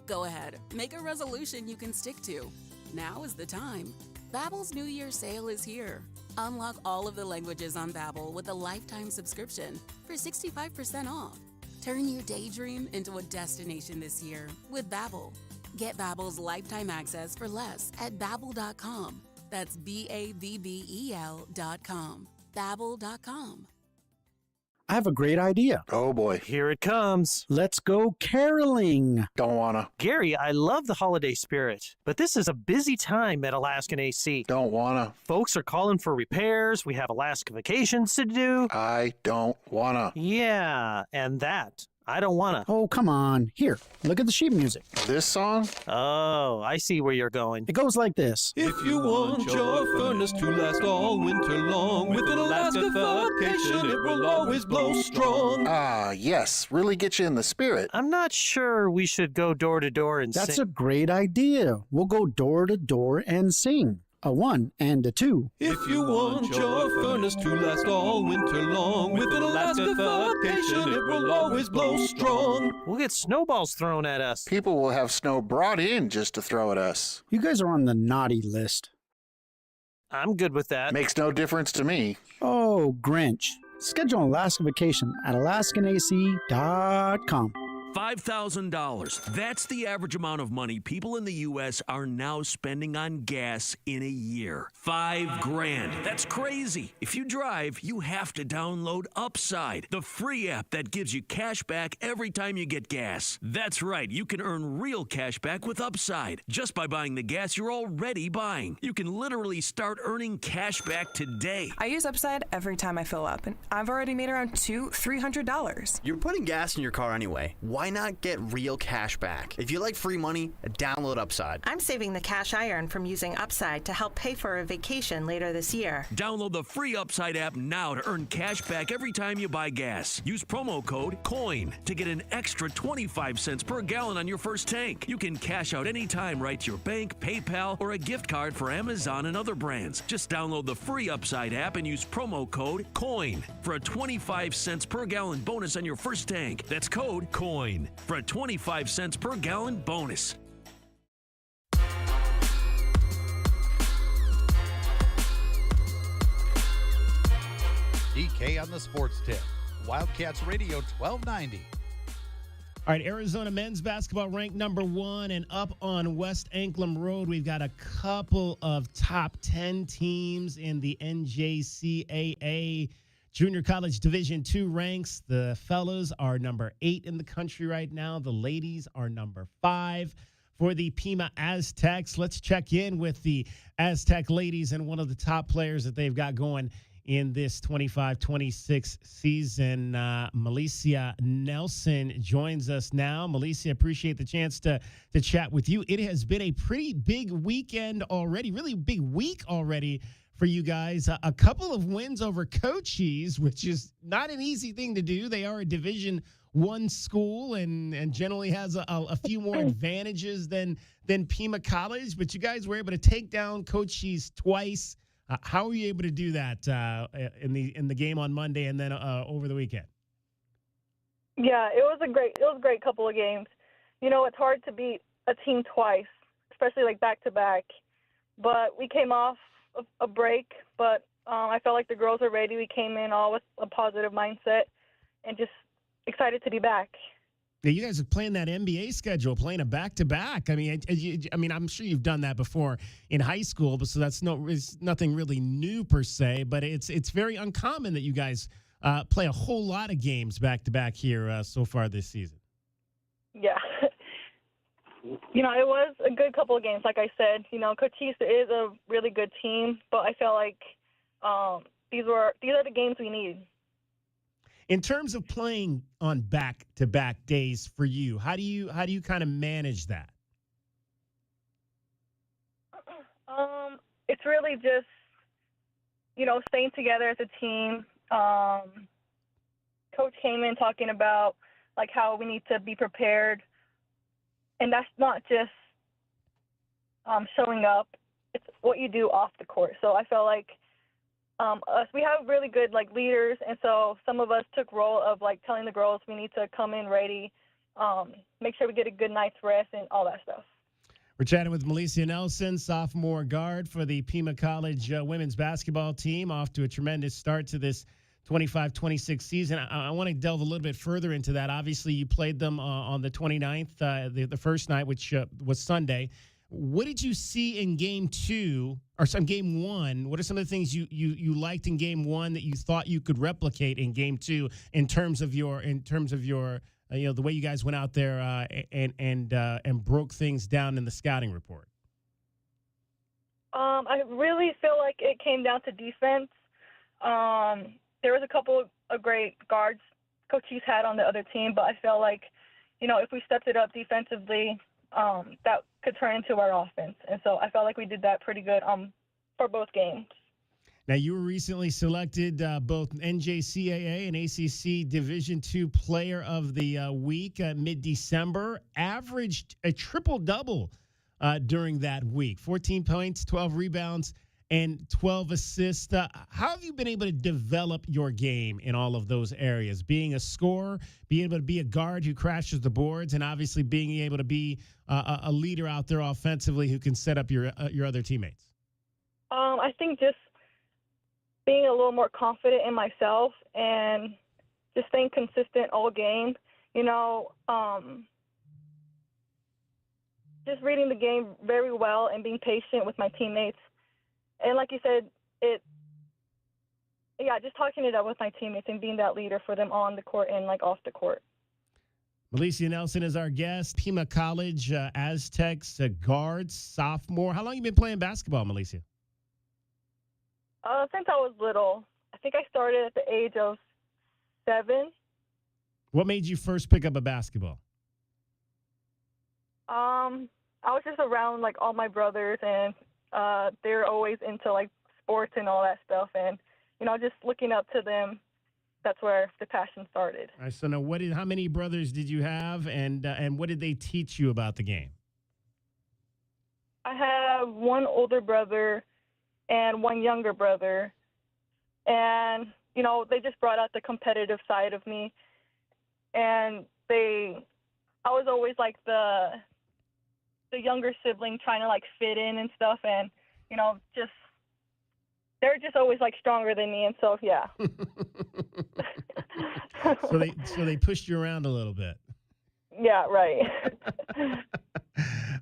Go ahead. Make a resolution you can stick to. Now is the time. Babbel's New Year sale is here. Unlock all of the languages on Babbel with a lifetime subscription for 65% off. Turn your daydream into a destination this year with Babbel. Get Babbel's lifetime access for less at Babbel.com. That's BABBEL.com. Babbel.com. I have a great idea. Oh boy. Here it comes. Let's go caroling. Don't wanna. Gary, I love the holiday spirit, but this is a busy time at Alaskan AC. Don't wanna. Folks are calling for repairs. We have Alaska vacations to do. I don't wanna. Yeah, and that. I don't wanna. Oh, come on. Here, look at the sheet music. This song? Oh, I see where you're going. It goes like this. If you want your furnace to last all winter long, with an Alaska vacation, it will always blow strong. Ah, yes. Really get you in the spirit. I'm not sure we should go door to door and That's sing. a great idea. We'll go door to door and sing. A 1 and a 2. If you want your furnace to last all winter long, with an Alaska vacation, it will always blow strong. We'll get snowballs thrown at us. People will have snow brought in just to throw at us. You guys are on the naughty list. I'm good with that. Makes no difference to me. Oh, Grinch. Schedule an Alaska vacation at AlaskanAC.com. $5,000. That's the average amount of money people in the U.S. are now spending on gas in a year. $5,000. That's crazy. If you drive, you have to download Upside, the free app that gives you cash back every time you get gas. That's right. You can earn real cash back with Upside just by buying the gas you're already buying. You can literally start earning cash back today. I use Upside every time I fill up, and I've already made around $200-$300. You're putting gas in your car anyway. Why not get real cash back? If you like free money, download Upside. I'm saving the cash I earn from using Upside to help pay for a vacation later this year. Download the free Upside app now to earn cash back every time you buy gas. Use promo code COIN to get an extra 25 cents per gallon on your first tank. You can cash out anytime right to your bank, PayPal, or a gift card for Amazon and other brands. Just download the free Upside app and use promo code COIN for a 25 cents per gallon bonus on your first tank. That's code COIN for a 25 cents per gallon bonus. DK on the Sports Tip. Wildcats Radio 1290. All right, Arizona men's basketball ranked number 1 and up on West Anklam Road. We've got a couple of top 10 teams in the NJCAA Junior College Division II ranks. The fellas are number 8 in the country right now. The ladies are number 5 for the Pima Aztecs. Let's check in with the Aztec ladies and one of the top players that they've got going in this 25-26 season. Malicia Nelson joins us now. Malicia, appreciate the chance to chat with you. It has been a pretty big weekend already, really big week already for you guys. A couple of wins over Cochise, which is not an easy thing to do. They are a Division I school and generally has a few more advantages than Pima College, but you guys were able to take down Cochise twice. How were you able to do that in the game on Monday and then over the weekend? Yeah, it was a great couple of games. You know, it's hard to beat a team twice, especially like back to back. But we came off a break, but I felt like the girls are ready. We came in all with a positive mindset and just excited to be back. Yeah, you guys are playing that NBA schedule, playing a back-to-back. I mean, I'm sure you've done that before in high school, but so that's nothing really new per se. But it's very uncommon that you guys play a whole lot of games back-to-back here so far this season. Yeah. You know, it was a good couple of games. Like I said, you know, Cochise is a really good team, but I felt like these are the games we need. In terms of playing on back-to-back days for you, how do you kind of manage that? It's really just, you know, staying together as a team. Coach came in talking about like how we need to be prepared, and that's not just showing up. It's what you do off the court. So I felt like we have really good like leaders, and so some of us took role of like telling the girls we need to come in ready, make sure we get a good night's rest and all that stuff. We're chatting with Malicia Nelson, sophomore guard for the Pima College women's basketball team, off to a tremendous start to this 25-26 season. I want to delve a little bit further into that. Obviously, you played them on the 29th, the first night, which was Sunday. What did you see in game two or some game one? What are some of the things you liked in game one that you thought you could replicate in game two in terms of your the way you guys went out there and broke things down in the scouting report? I really feel like it came down to defense. There was a couple of great guards Coach Hughes had on the other team, but I felt like, if we stepped it up defensively, that could turn into our offense. And so I felt like we did that pretty good for both games. Now, you were recently selected both NJCAA and ACC Division II Player of the Week mid-December, averaged a triple-double during that week, 14 points, 12 rebounds, and 12 assists. How have you been able to develop your game in all of those areas? Being a scorer, being able to be a guard who crashes the boards, and obviously being able to be a leader out there offensively who can set up your other teammates? I think just being a little more confident in myself and just staying consistent all game. Just reading the game very well and being patient with my teammates. And like you said, just talking it out with my teammates and being that leader for them on the court and off the court. Malicia Nelson is our guest. Pima College Aztecs guard, sophomore. How long have you been playing basketball, Malicia? Since I was little. I think I started at the age of 7. What made you first pick up a basketball? I was just around all my brothers, and they're always into sports and all that stuff, and just looking up to them. That's where the passion started. All right, so now how many brothers did you have, and what did they teach you about the game? I have one older brother and one younger brother, and they just brought out the competitive side of me, and I was always the younger sibling trying to fit in and stuff, and they're just always stronger than me, and so yeah. So they pushed you around a little bit. Yeah, right.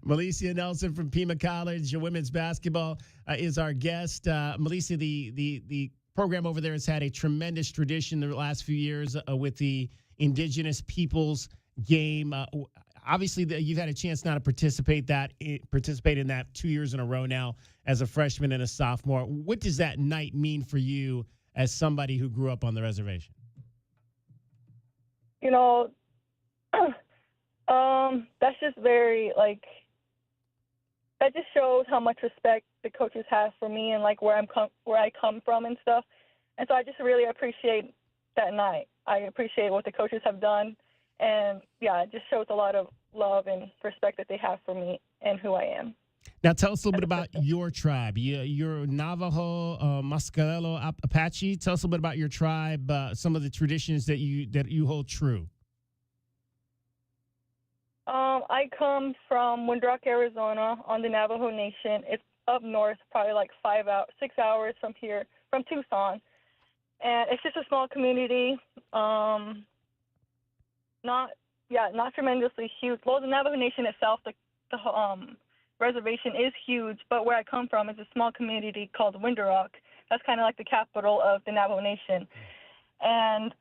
Malicia Nelson from Pima College women's basketball is our guest. Malicia, the program over there has had a tremendous tradition the last few years with the Indigenous Peoples game. Obviously, you've had a chance now to participate in that 2 years in a row now as a freshman and a sophomore. What does that night mean for you as somebody who grew up on the reservation? That's just very that just shows how much respect the coaches have for me and where I come from and stuff. And so I just really appreciate that night. I appreciate what the coaches have done. And, yeah, it just shows a lot of love and respect that they have for me and who I am. Now, tell us a little bit about your tribe. You're Navajo, Mascarello, Apache. Tell us a little bit about your tribe, some of the traditions that you hold true. I come from Windrock, Arizona, on the Navajo Nation. It's up north, probably 6 hours from here, from Tucson. And it's just a small community. Not tremendously huge. Well, the Navajo Nation itself, the reservation is huge, but where I come from is a small community called Windrock. That's kind of the capital of the Navajo Nation. And,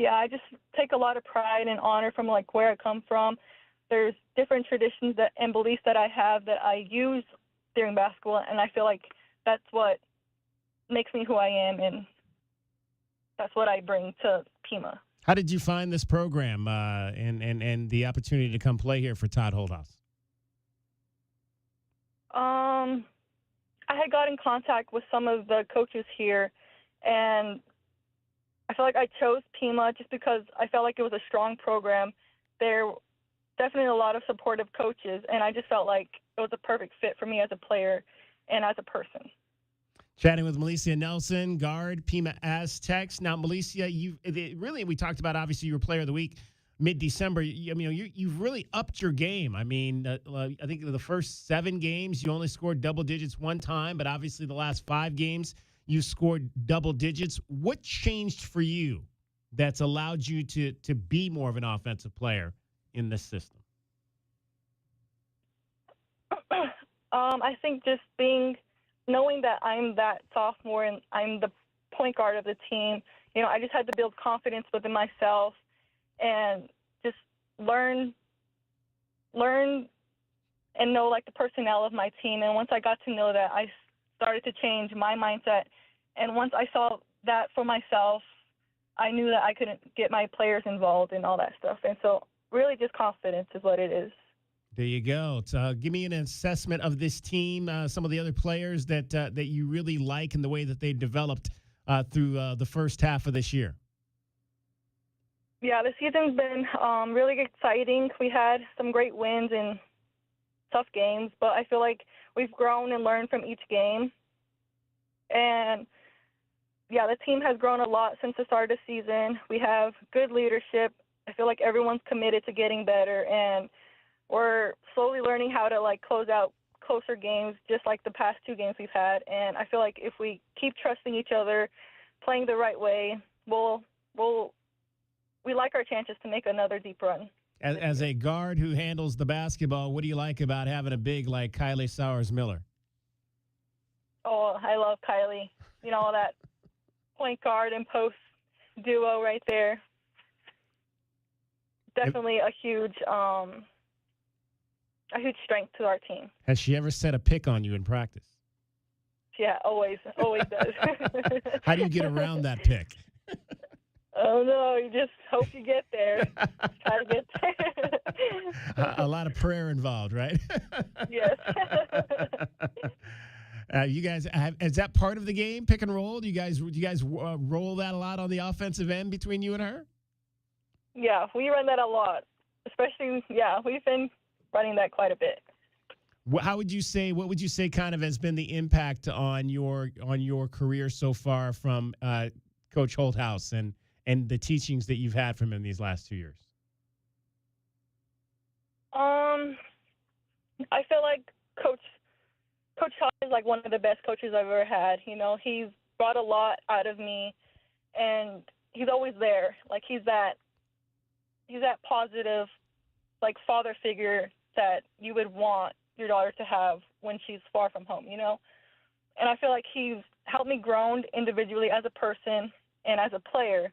I just take a lot of pride and honor from where I come from. There's different traditions and beliefs that I have that I use during basketball, and I feel like that's what makes me who I am, and that's what I bring to Pima. How did you find this program and the opportunity to come play here for Todd Holdhouse? I had got in contact with some of the coaches here, and I feel like I chose Pima just because I felt like it was a strong program. There were definitely a lot of supportive coaches, and I just felt like it was a perfect fit for me as a player and as a person. Chatting with Malicia Nelson, guard, Pima Aztecs. Now, Malicia, we talked about, obviously, you were Player of the Week mid-December. You've really upped your game. I mean, I think the first 7 games, you only scored double digits one time, but obviously the last 5 games, you scored double digits. What changed for you that's allowed you to be more of an offensive player in this system? I think just knowing that I'm that sophomore and I'm the point guard of the team, I just had to build confidence within myself and just learn and know like the personnel of my team. And once I got to know that, I started to change my mindset. And once I saw that for myself, I knew that I couldn't get my players involved in all that stuff. And so really just confidence is what it is. There you go. So, give me an assessment of this team, some of the other players that you really like and the way that they developed through the first half of this year. Yeah, the season's been really exciting. We had some great wins and tough games, but I feel like we've grown and learned from each game. And, yeah, the team has grown a lot since the start of the season. We have good leadership. I feel like everyone's committed to getting better, and we're slowly learning how to, like, close out closer games just like the past two games we've had. And I feel like if we keep trusting each other, playing the right way, we like our chances to make another deep run. As a guard who handles the basketball, what do you like about having a big like Kylie Sowers-Miller? Oh, I love Kylie. That point guard and post duo right there. Definitely a huge strength to our team. Has she ever set a pick on you in practice? Yeah, always does. How do you get around that pick? Oh, no, you just hope you get there. Try to get there. A lot of prayer involved, right? Yes. You guys, is that part of the game, pick and roll? Do you guys roll that a lot on the offensive end between you and her? Yeah, we run that a lot. Especially, we've been running that quite a bit. What would you say kind of has been the impact on your career so far from Coach Holthouse and the teachings that you've had from him these last 2 years? I feel like Coach Todd is like one of the best coaches I've ever had. He's brought a lot out of me, and he's always there. Like he's that positive, like father figure that you would want your daughter to have when she's far from home. And I feel like he's helped me grow individually as a person and as a player.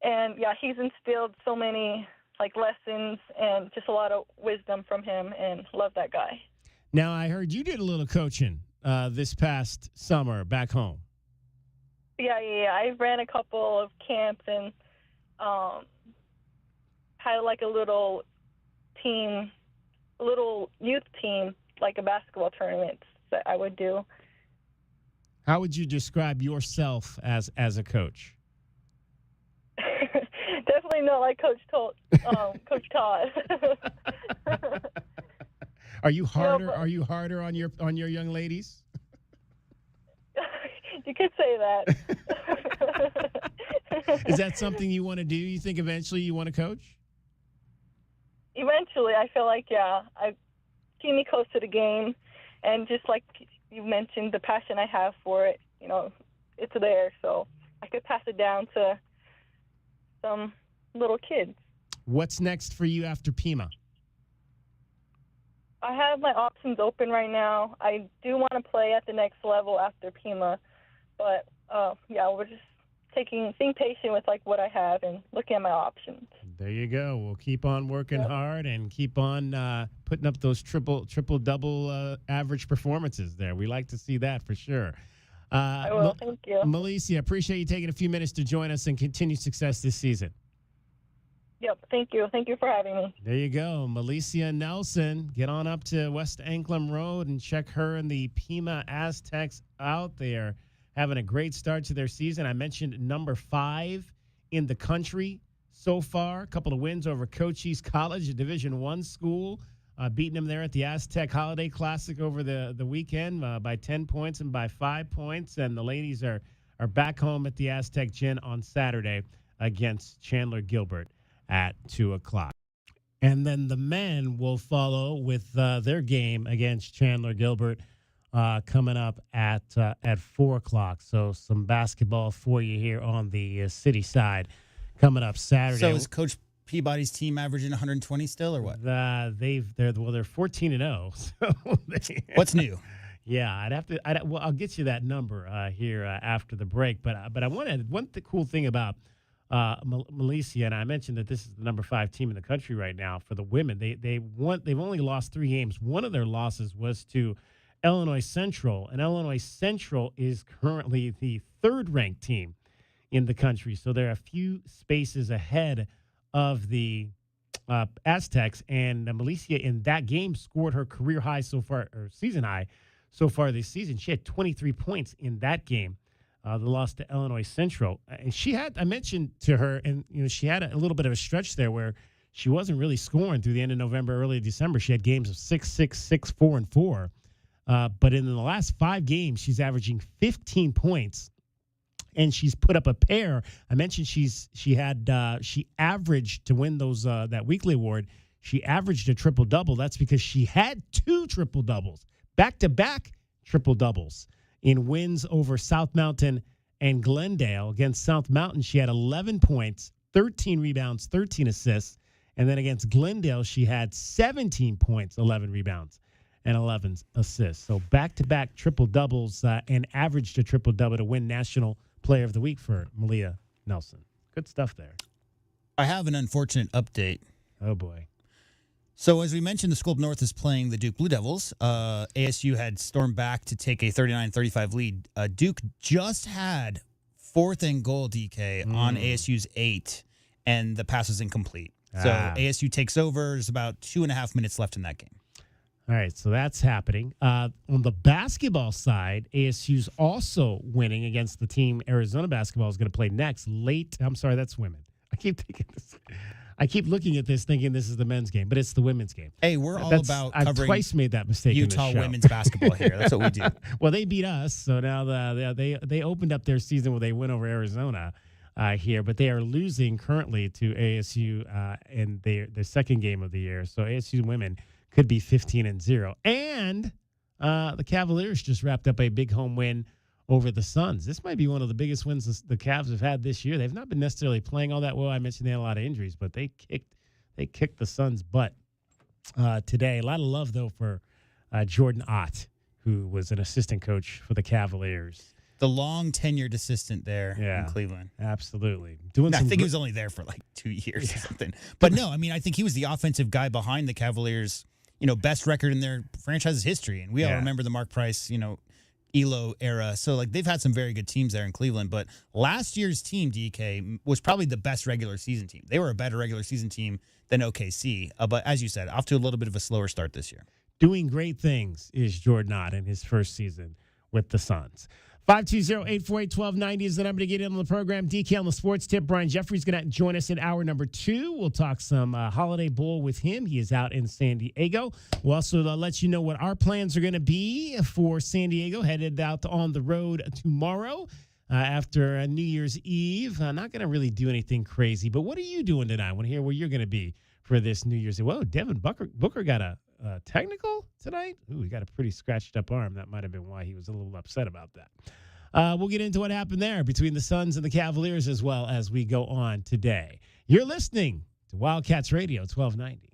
And yeah, he's instilled so many like lessons and just a lot of wisdom from him, and love that guy. Now, I heard you did a little coaching this past summer back home. Yeah. I ran a couple of camps and had like a little youth team, like a basketball tournament that I would do. How would you describe yourself as a coach? Definitely not like Coach Todd. Are you harder? Are you harder on your young ladies? You could say that. Is that something you want to do? You think eventually you want to coach? Eventually, I feel like I keep me close to the game, and just like you mentioned, the passion I have for it, it's there, so I could pass it down to some little kids. What's next for you after Pima? I have my options open right now. I do want to play at the next level after Pima, but we're just being patient with like what I have and looking at my options. There you go. We'll keep on working hard and keep on putting up those triple double average performances there. We like to see that for sure. I will. Thank you. Melissa, appreciate you taking a few minutes to join us, and continue success this season. Yep. Thank you. Thank you for having me. There you go. Melissa Nelson. Get on up to West Anklam Road and check her and the Pima Aztecs out there. Having a great start to their season. I mentioned number 5 in the country so far. A couple of wins over Cochise College, a Division I school, beating them there at the Aztec Holiday Classic over the weekend by 10 points and by 5 points. And the ladies are back home at the Aztec Gym on Saturday against Chandler Gilbert at 2 o'clock. And then the men will follow with their game against Chandler Gilbert coming up at 4 o'clock. So some basketball for you here on the city side coming up Saturday. So is Coach Peabody's team averaging 120 still, or what? They're 14-0. So What's new? Yeah, I'll get you that number here after the break. But I wanted cool thing about Milicia, and I mentioned that this is the number 5 team in the country right now for the women. They've only lost 3 games. One of their losses was to Illinois Central, and Illinois Central is currently the 3rd ranked team in the country. So they're a few spaces ahead of the Aztecs, and Milicia in that game scored her career high so far, or season high so far this season. She had 23 points in that game. The loss to Illinois Central. And I mentioned to her, and she had a little bit of a stretch there where she wasn't really scoring through the end of November, early December. She had games of 6-6, 6-4, and 4. But in the last 5 games, she's averaging 15 points, and she's put up a pair. I mentioned she averaged to win those that weekly award. She averaged a triple-double. That's because she had 2 triple-doubles, back-to-back triple-doubles in wins over South Mountain and Glendale. Against South Mountain, she had 11 points, 13 rebounds, 13 assists. And then against Glendale, she had 17 points, 11 rebounds, and 11 assists. So back-to-back triple-doubles and averaged a triple-double to win National Player of the Week for Malia Nelson. Good stuff there. I have an unfortunate update. Oh, boy. So, as we mentioned, the School of North is playing the Duke Blue Devils. ASU had stormed back to take a 39-35 lead. Duke just had 4th and goal, DK, on ASU's 8, and the pass was incomplete. So, ASU takes over. There's about 2.5 minutes left in that game. All right, so that's happening. On the basketball side, ASU's also winning against the team Arizona basketball is going to play next. I'm sorry, that's women. I keep looking at this thinking this is the men's game, but it's the women's game. Hey, we're all about I've covering twice made that mistake Utah in this show. women's basketball here. That's what we do. Well, they beat us, so now they opened up their season where they win over Arizona here, but they are losing currently to ASU in their second game of the year. So ASU women could be 15-0. And the Cavaliers just wrapped up a big home win over the Suns. This might be one of the biggest wins the Cavs have had this year. They've not been necessarily playing all that well. I mentioned they had a lot of injuries, but they kicked the Suns' butt today. A lot of love, though, for Jordan Ott, who was an assistant coach for the Cavaliers. The long-tenured assistant there in Cleveland. Absolutely. I think he was only there for like 2 years or something. But no, I mean, I think he was the offensive guy behind the Cavaliers, best record in their franchise's history. And we all remember the Mark Price, Elo era. So, they've had some very good teams there in Cleveland. But last year's team, DK, was probably the best regular season team. They were a better regular season team than OKC. But as you said, off to a little bit of a slower start this year. Doing great things is Jordan Ott in his first season with the Suns. 520-848-1290 is the number to get in on the program. DK on the Sports Tip. Brian Jeffrey's going to join us in hour number 2. We'll talk some Holiday Bowl with him. He is out in San Diego. We'll also let you know what our plans are going to be for San Diego, headed out on the road tomorrow after New Year's Eve. Not going to really do anything crazy, but what are you doing tonight? I want to hear where you're going to be for this New Year's Eve. Whoa, Devin Booker got a technical tonight? Ooh, he got a pretty scratched up arm. That might have been why he was a little upset about that. We'll get into what happened there between the Suns and the Cavaliers as well as we go on today. You're listening to Wildcats Radio 1290.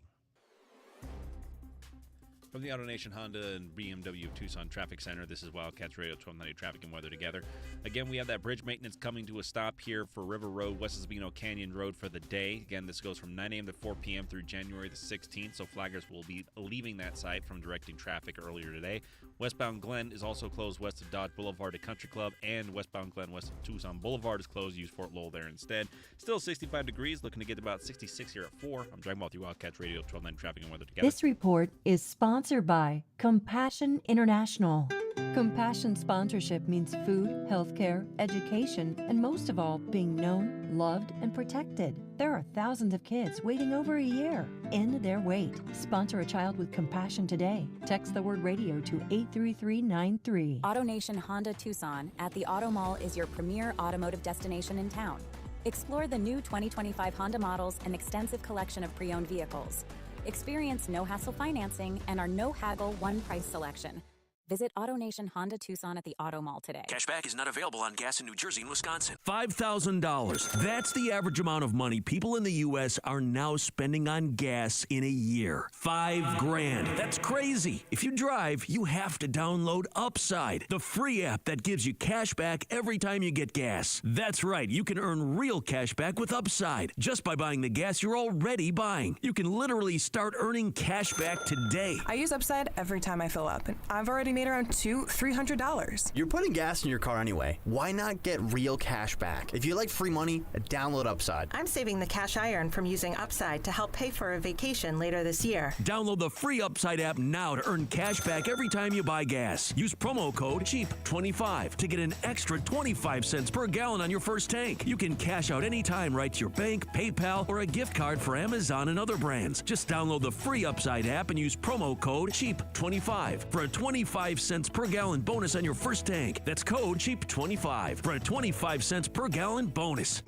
From the AutoNation Honda and BMW of Tucson Traffic Center, this is Wildcats Radio 1290 Traffic and Weather Together. Again, we have that bridge maintenance coming to a stop here for River Road, West Sabino Canyon Road for the day. Again, this goes from 9 a.m. to 4 p.m. through January the 16th, so flaggers will be leaving that site from directing traffic earlier today. Westbound Glen is also closed west of Dodge Boulevard to Country Club, and westbound Glen west of Tucson Boulevard is closed. Use Fort Lowell there instead. Still 65 degrees, looking to get about 66 here at 4. I'm Dragon Ball through Wildcats Radio 1290 Traffic and Weather Together. This report is sponsored by Compassion International. Compassion sponsorship means food, healthcare, education, and most of all, being known, loved, and protected. There are thousands of kids waiting over a year. End their wait. Sponsor a child with compassion today. Text the word radio to 83393. AutoNation Honda Tucson at the Auto Mall is your premier automotive destination in town. Explore the new 2025 Honda models and extensive collection of pre-owned vehicles. Experience no-hassle financing and our no-haggle one-price selection. Visit AutoNation Honda Tucson at the Auto Mall today. Cashback is not available on gas in New Jersey and Wisconsin. $5,000. That's the average amount of money people in the U.S. are now spending on gas in a year. $5,000. That's crazy. If you drive, you have to download Upside, the free app that gives you cash back every time you get gas. That's right. You can earn real cash back with Upside just by buying the gas you're already buying. You can literally start earning cash back today. I use Upside every time I fill up, and I've already made around $300. You're putting gas in your car anyway. Why not get real cash back? If you like free money, download Upside. I'm saving the cash I earn from using Upside to help pay for a vacation later this year. Download the free Upside app now to earn cash back every time you buy gas. Use promo code CHEAP25 to get an extra 25 cents per gallon on your first tank. You can cash out anytime right to your bank, PayPal, or a gift card for Amazon and other brands. Just download the free Upside app and use promo code CHEAP25 for a 25 cents per gallon bonus on your first tank. That's code CHEAP25 for a 25 cents per gallon bonus.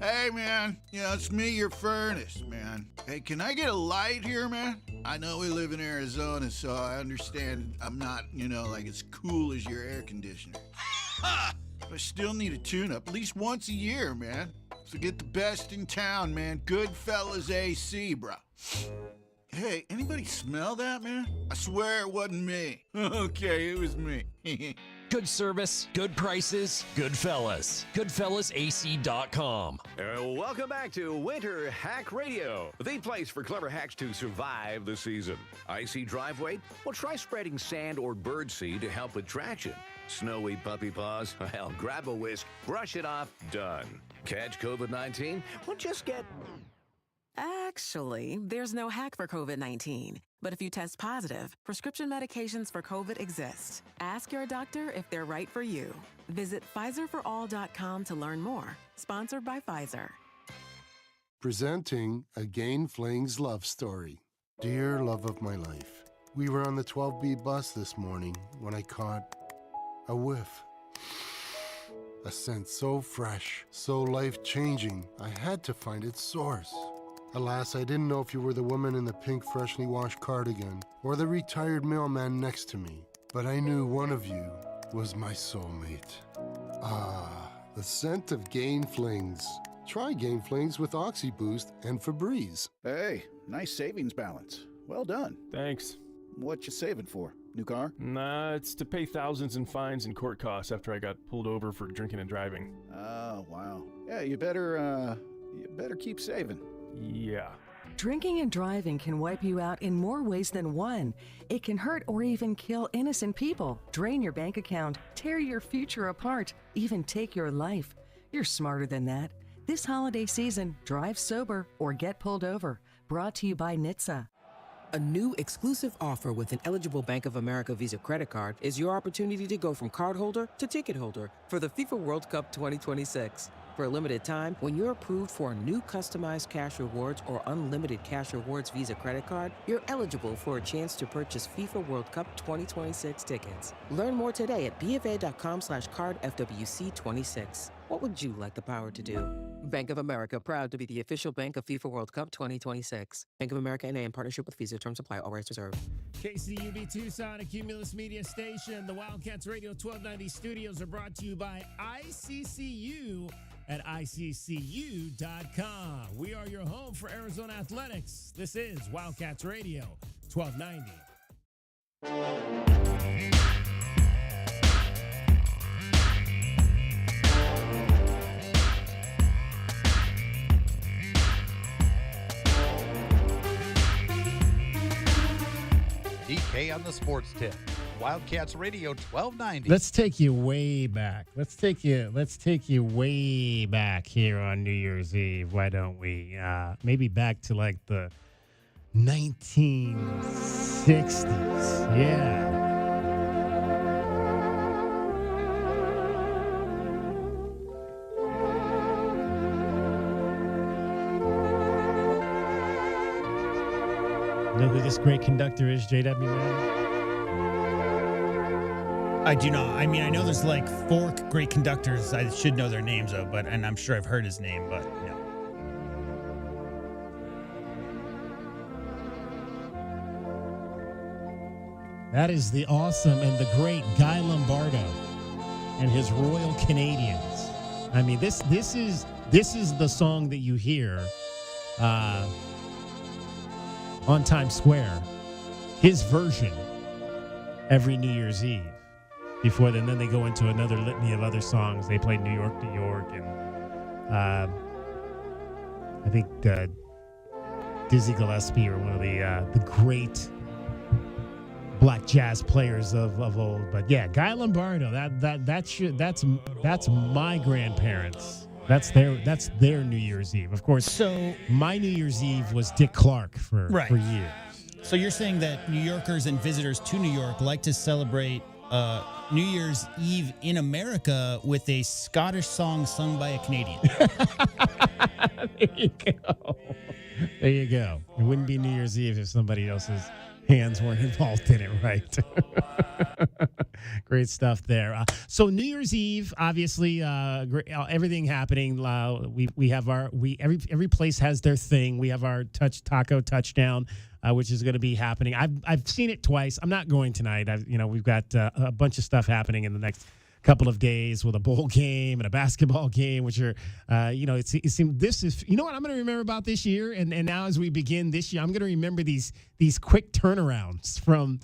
Hey, man. Yeah, it's me, your furnace, man. Hey, can I get a light here, man? I know we live in Arizona, so I understand I'm not, like as cool as your air conditioner. But I still need a tune-up at least once a year, man. So get the best in town, man. Goodfellas AC, bro. Hey, anybody smell that, man? I swear it wasn't me. Okay, it was me. Good service, good prices, Goodfellas. GoodfellasAC.com. Welcome back to Winter Hack Radio, the place for clever hacks to survive the season. Icy driveway? Well, try spreading sand or birdseed to help with traction. Snowy puppy paws? Well, grab a whisk, brush it off, done. Catch COVID-19? Well, just get... Actually, there's no hack for COVID-19. But if you test positive, prescription medications for COVID exist. Ask your doctor if they're right for you. Visit PfizerForAll.com to learn more. Sponsored by Pfizer. Presenting a Gain Flings love story. Dear love of my life, we were on the 12B bus this morning when I caught a whiff. A scent so fresh, so life-changing, I had to find its source. Alas, I didn't know if you were the woman in the pink freshly washed cardigan or the retired mailman next to me, but I knew one of you was my soulmate. Ah, the scent of Gain Flings. Try Gain Flings with OxyBoost and Febreze. Hey, nice savings balance. Well done. Thanks. What you saving for? New car? Nah, it's to pay thousands in fines and court costs after I got pulled over for drinking and driving. Oh, wow. Yeah, you better keep saving. Yeah. Drinking and driving can wipe you out in more ways than one. It can hurt or even kill innocent people, drain your bank account, tear your future apart, even take your life. You're smarter than that. This holiday season, drive sober or get pulled over. Brought to you by NHTSA. A new exclusive offer with an eligible Bank of America Visa credit card is your opportunity to go from cardholder to ticket holder for the FIFA World Cup 2026. For a limited time, when you're approved for a new customized cash rewards or unlimited cash rewards Visa credit card, you're eligible for a chance to purchase FIFA World Cup 2026 tickets. Learn more today at BofA.com/cardFWC26. What would you like the power to do? Bank of America, proud to be the official bank of FIFA World Cup 2026. Bank of America N.A. in partnership with Visa. Terms apply. All rights reserved. KCUB Tucson, a Cumulus Media Station. The Wildcats Radio 1290 studios are brought to you by ICCU at ICCU.com. We are your home for Arizona athletics. This is Wildcats Radio 1290. DK on the sports tip. Wildcats Radio 1290. Let's take you way back. Let's take you way back here on New Year's Eve. Why don't we? Maybe back to like the 1960s. Yeah. Know who this great conductor is, JW, man? I do not. I mean, I know there's like 4 great conductors I should know their names of, and I'm sure I've heard his name, but no. That is the awesome and the great Guy Lombardo and his Royal Canadians. I mean, this is the song that you hear on Times Square. His version every New Year's Eve. Before then they go into another litany of other songs. They play New York, New York, and I think Dizzy Gillespie, or one of the great black jazz players of old. But yeah, Guy Lombardo, that's my grandparents. That's their New Year's Eve. Of course, So my New Year's Eve was Dick Clark for years. So you're saying that New Yorkers and visitors to New York like to celebrate New Year's Eve in America with a Scottish song sung by a Canadian. There you go. There you go. It wouldn't be New Year's Eve if somebody else's hands weren't involved in it, right? Great stuff there. So New Year's Eve, obviously, everything happening. We have every place has their thing. We have our taco touchdown, which is going to be happening. I've seen it twice. I'm not going tonight. We've got a bunch of stuff happening in the next couple of days with a bowl game and a basketball game, which are, it seems this is, you know what I'm going to remember about this year, and now as we begin this year, I'm going to remember these quick turnarounds from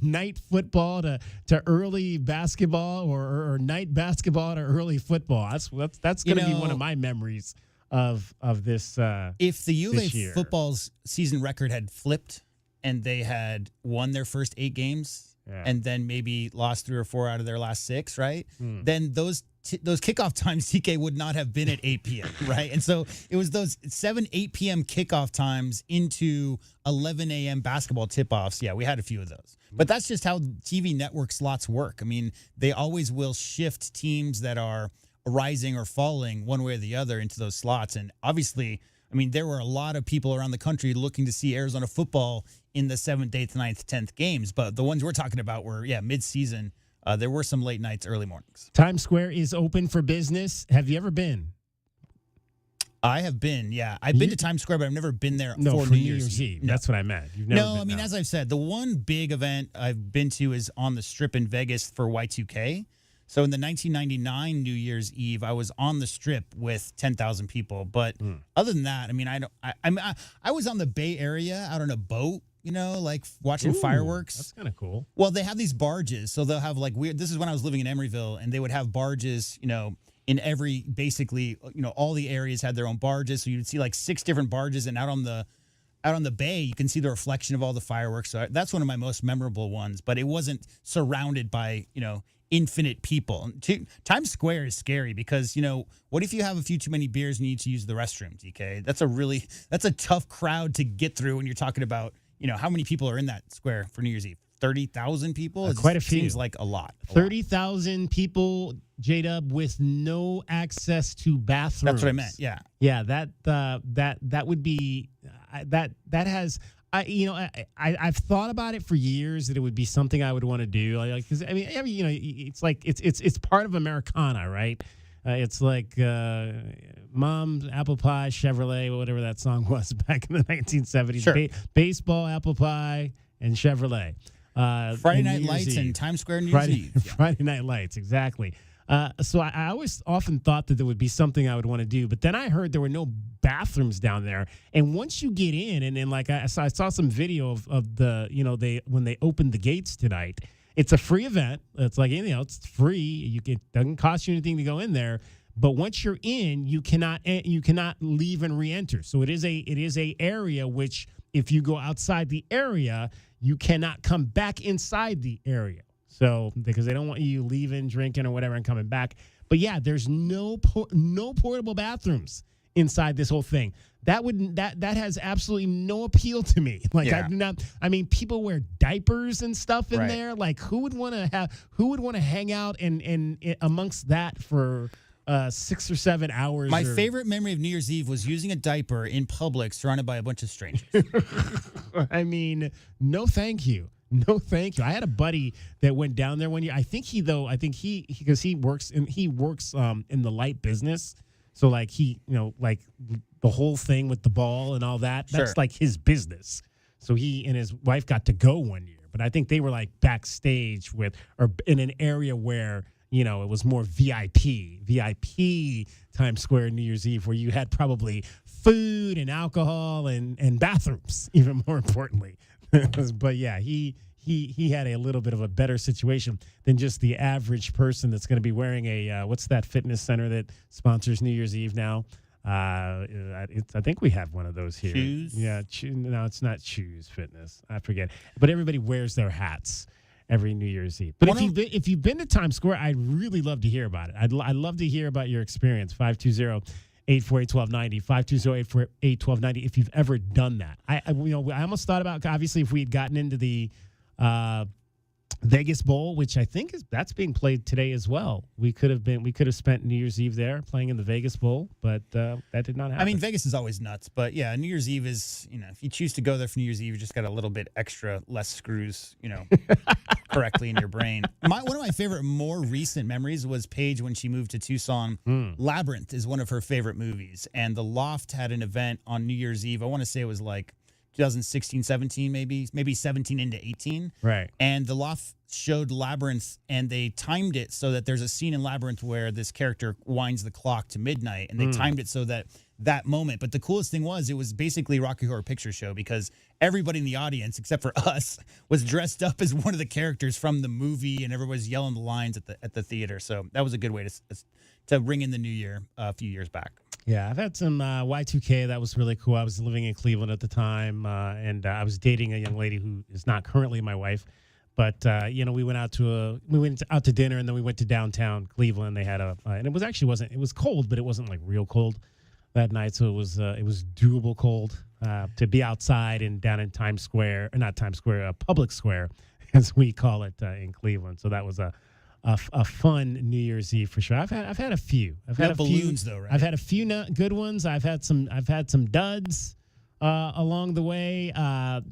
night football to early basketball or night basketball to early football. That's going to be one of my memories of this. If the U of this A year. football's season record had flipped and they had won their first 8 games. Yeah. And then maybe lost 3 or 4 out of their last 6, right? Then those kickoff times, TK, would not have been at 8 p.m., right? And so it was those 8 p.m. kickoff times into 11 a.m. basketball tip-offs. Yeah, we had a few of those. But that's just how TV network slots work. I mean, they always will shift teams that are rising or falling one way or the other into those slots. And obviously, I mean, there were a lot of people around the country looking to see Arizona football in the 7th, 8th, 9th, 10th games. But the ones we're talking about were, mid-season. There were some late nights, early mornings. Times Square is open for business. Have you ever been? I have been, yeah. I've been to Times Square, but I've never been there No, for for New Year's Eve. No. That's what I meant. You've never No, been, I mean, no. as I've said, the one big event I've been to is on the Strip in Vegas for Y2K. So in the 1999 New Year's Eve, I was on the Strip with 10,000 people. But other than that, I mean, I was on the Bay Area out on a boat, like watching fireworks. That's kind of cool. Well, they have these barges, so they'll have this is when I was living in Emeryville, and they would have barges, in every, basically, all the areas had their own barges. So you'd see like 6 different barges, and out on the bay, you can see the reflection of all the fireworks. So that's one of my most memorable ones, but it wasn't surrounded by, infinite people. Times Square is scary because, what if you have a few too many beers and you need to use the restroom, DK? That's a tough crowd to get through when you're talking about, how many people are in that square for New Year's Eve? 30,000 people? Quite a few. Seems like a lot. 30,000 people, J-Dub, with no access to bathrooms. That's what I meant, yeah. Yeah, that would be, that has... I've thought about it for years that it would be something I would want to do. Because it's like it's part of Americana, right? It's like Mom's Apple Pie, Chevrolet, whatever that song was back in the 1970s. Sure. Baseball, apple pie, and Chevrolet. Friday Night Lights and Times Square New Year's Eve. Yeah. Friday Night Lights, exactly. So I always often thought that there would be something I would want to do, but then I heard there were no bathrooms down there. And once you get in, and then like I saw some video of the when they opened the gates tonight. It's a free event. It's like anything else. It's free. It doesn't cost you anything to go in there. But once you're in, you cannot leave and re-enter. So it is a area which, if you go outside the area, you cannot come back inside the area. So because they don't want you leaving, drinking, or whatever, and coming back. But yeah, there's no portable bathrooms inside this whole thing. That has absolutely no appeal to me. Like Yeah. I do not. I mean, people wear diapers and stuff in Right. there. Like who would want to hang out and amongst that for 6 or 7 hours? My favorite memory of New Year's Eve was using a diaper in public surrounded by a bunch of strangers. I mean, no, thank you. No, thank you. I had a buddy that went down there one year. I think he because he works in the light business. So like like the whole thing with the ball and all that, that's Sure. like his business. So he and his wife got to go one year. but I think they were like backstage or in an area where, you know, it was more VIP Times Square New Year's Eve, where you had probably food and alcohol and bathrooms, even more importantly. But yeah, he had a little bit of a better situation than just the average person that's going to be wearing a what's that fitness center that sponsors New Year's Eve now? I think we have one of those here. Choose? Yeah, no, it's not Choose Fitness. I forget. But everybody wears their hats every New Year's Eve. But if you've been to Times Square, I'd really love to hear about it. I'd love to hear about your experience. 520-848-1290, 520-848-1290. If you've ever done that, I almost thought about, obviously, if we had gotten into the Vegas Bowl, which I think that's being played today as well. We could have spent New Year's Eve there playing in the Vegas Bowl, but that did not happen. I mean, Vegas is always nuts, but yeah, New Year's Eve is, if you choose to go there for New Year's Eve, you just got a little bit extra, less screws, correctly in your brain. One of my favorite, more recent memories was Paige when she moved to Tucson. Labyrinth is one of her favorite movies, and the Loft had an event on New Year's Eve. I want to say it was like 2016, 17, maybe 17 into 18. Right. And the Loft showed Labyrinth, and they timed it so that there's a scene in Labyrinth where this character winds the clock to midnight, and they timed it so that moment. But the coolest thing was, it was basically Rocky Horror Picture Show, because everybody in the audience, except for us, was dressed up as one of the characters from the movie, and everybody's yelling the lines at the theater. So that was a good way to ring in the new year a few years back. Yeah, I've had some Y2K. That was really cool. I was living in Cleveland at the time, and I was dating a young lady who is not currently my wife. But we went out to dinner, and then we went to downtown Cleveland. They had and it was it was cold, but it wasn't like real cold that night. So it was doable cold to be outside and down in Times Square, or not Times Square, Public Square, as we call it in Cleveland. So that was a fun New Year's Eve for sure. I've had a few. I've had balloons though, right? I've had a few good ones. I've had some duds along the way.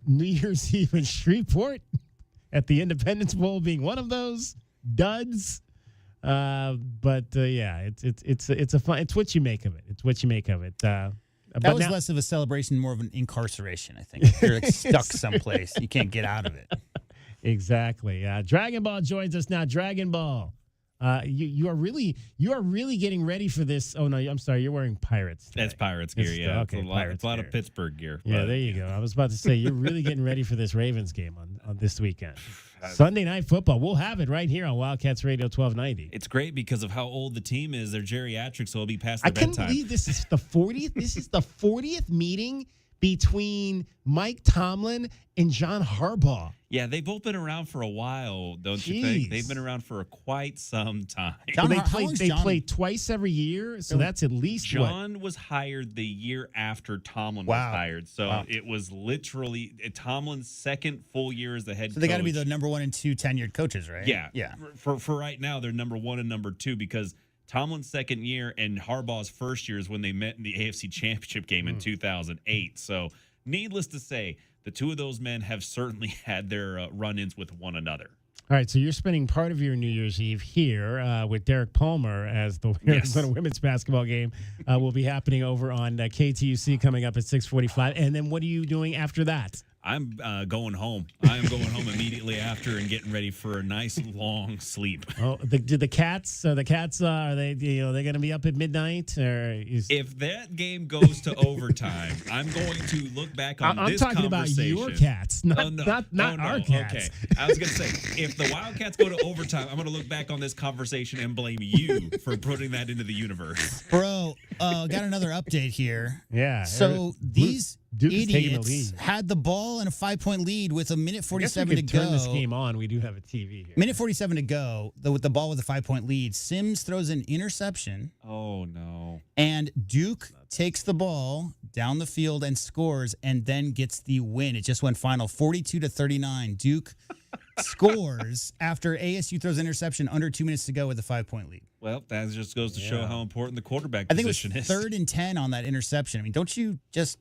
New Year's Eve in Shreveport at the Independence Bowl being one of those duds. But it's a fun. It's what you make of it. It's what you make of it. That was less of a celebration, more of an incarceration, I think. You're like stuck someplace. You can't get out of it. Exactly. Dragon Ball joins us now. Dragon Ball, you are really getting ready for this. Oh no, I'm sorry. You're wearing Pirates today. That's Pirates gear. Yeah, okay. It's a lot of Pittsburgh gear. Yeah, there you go. I was about to say you're really getting ready for this Ravens game on this weekend. Sunday Night Football. We'll have it right here on Wildcats Radio 1290. It's great because of how old the team is. They're geriatric, so it'll be past their bedtime. I can't believe this is the 40th. This is the 40th meeting between Mike Tomlin and John Harbaugh. Yeah, they've both been around for a while, don't you think? They've been around for quite some time. They play twice every year, so that's at least John was hired the year after Tomlin was hired. So it was literally Tomlin's second full year as the head coach. So they got to be the number 1 and 2 tenured coaches, right? Yeah. For right now, they're number 1 and number 2 because Tomlin's second year and Harbaugh's first year is when they met in the AFC Championship game in 2008. So needless to say, the two of those men have certainly had their run-ins with one another. All right, so you're spending part of your New Year's Eve here with Derek Palmer as the Arizona women's basketball game will be happening over on KTUC coming up at 6:45. And then what are you doing after that? I'm going home. I am going home immediately after and getting ready for a nice long sleep. Oh, the Cats? Are they they're going to be up at midnight? If that game goes to overtime, I'm going to look back on this conversation. I'm talking about your Cats, not our Cats. Okay, I was going to say, if the Wildcats go to overtime, I'm going to look back on this conversation and blame you for putting that into the universe. Bro, got another update here. Yeah. So these idiots had the ball in a 5-point lead with a minute 47 to go. Turn this game on. We do have a TV here. Minute 47 to go. With the ball with a 5-point lead, Sims throws an interception. Oh no! And Duke takes the ball down the field and scores, and then gets the win. It just went final 42-39. Duke scores after ASU throws an interception under 2 minutes to go with a 5-point lead. Well, that just goes to show how important the quarterback I think position it was is. 3rd and 10 on that interception. I mean, don't you just?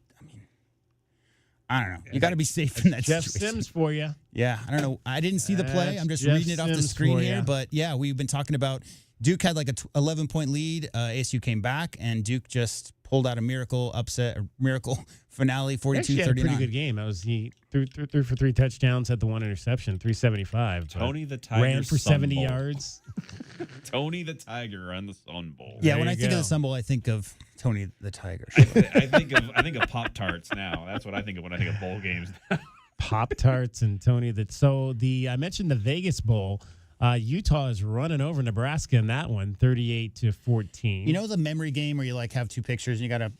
I don't know. You got to be safe in that Jeff situation. Sims for you. Yeah, I don't know. I didn't see the play. I'm just reading it off the screen here. But yeah, we've been talking about Duke had like a 11-point lead. ASU came back, and Duke just pulled out a miracle finale, 42-39. Actually had a pretty good game. He threw for 3 touchdowns, had the 1 interception, 375. Tony the Tiger ran for Sun 70 Bowl. yards. Tony the Tiger on the Sun Bowl. Yeah, when I think of the Sun Bowl, I think of Tony the Tiger. I think of Pop-Tarts now. That's what I think of when I think of bowl games. Pop-Tarts and Tony. I mentioned the Vegas Bowl. Utah is running over Nebraska in that one, 38-14. You know the memory game where you like have 2 pictures and you gotta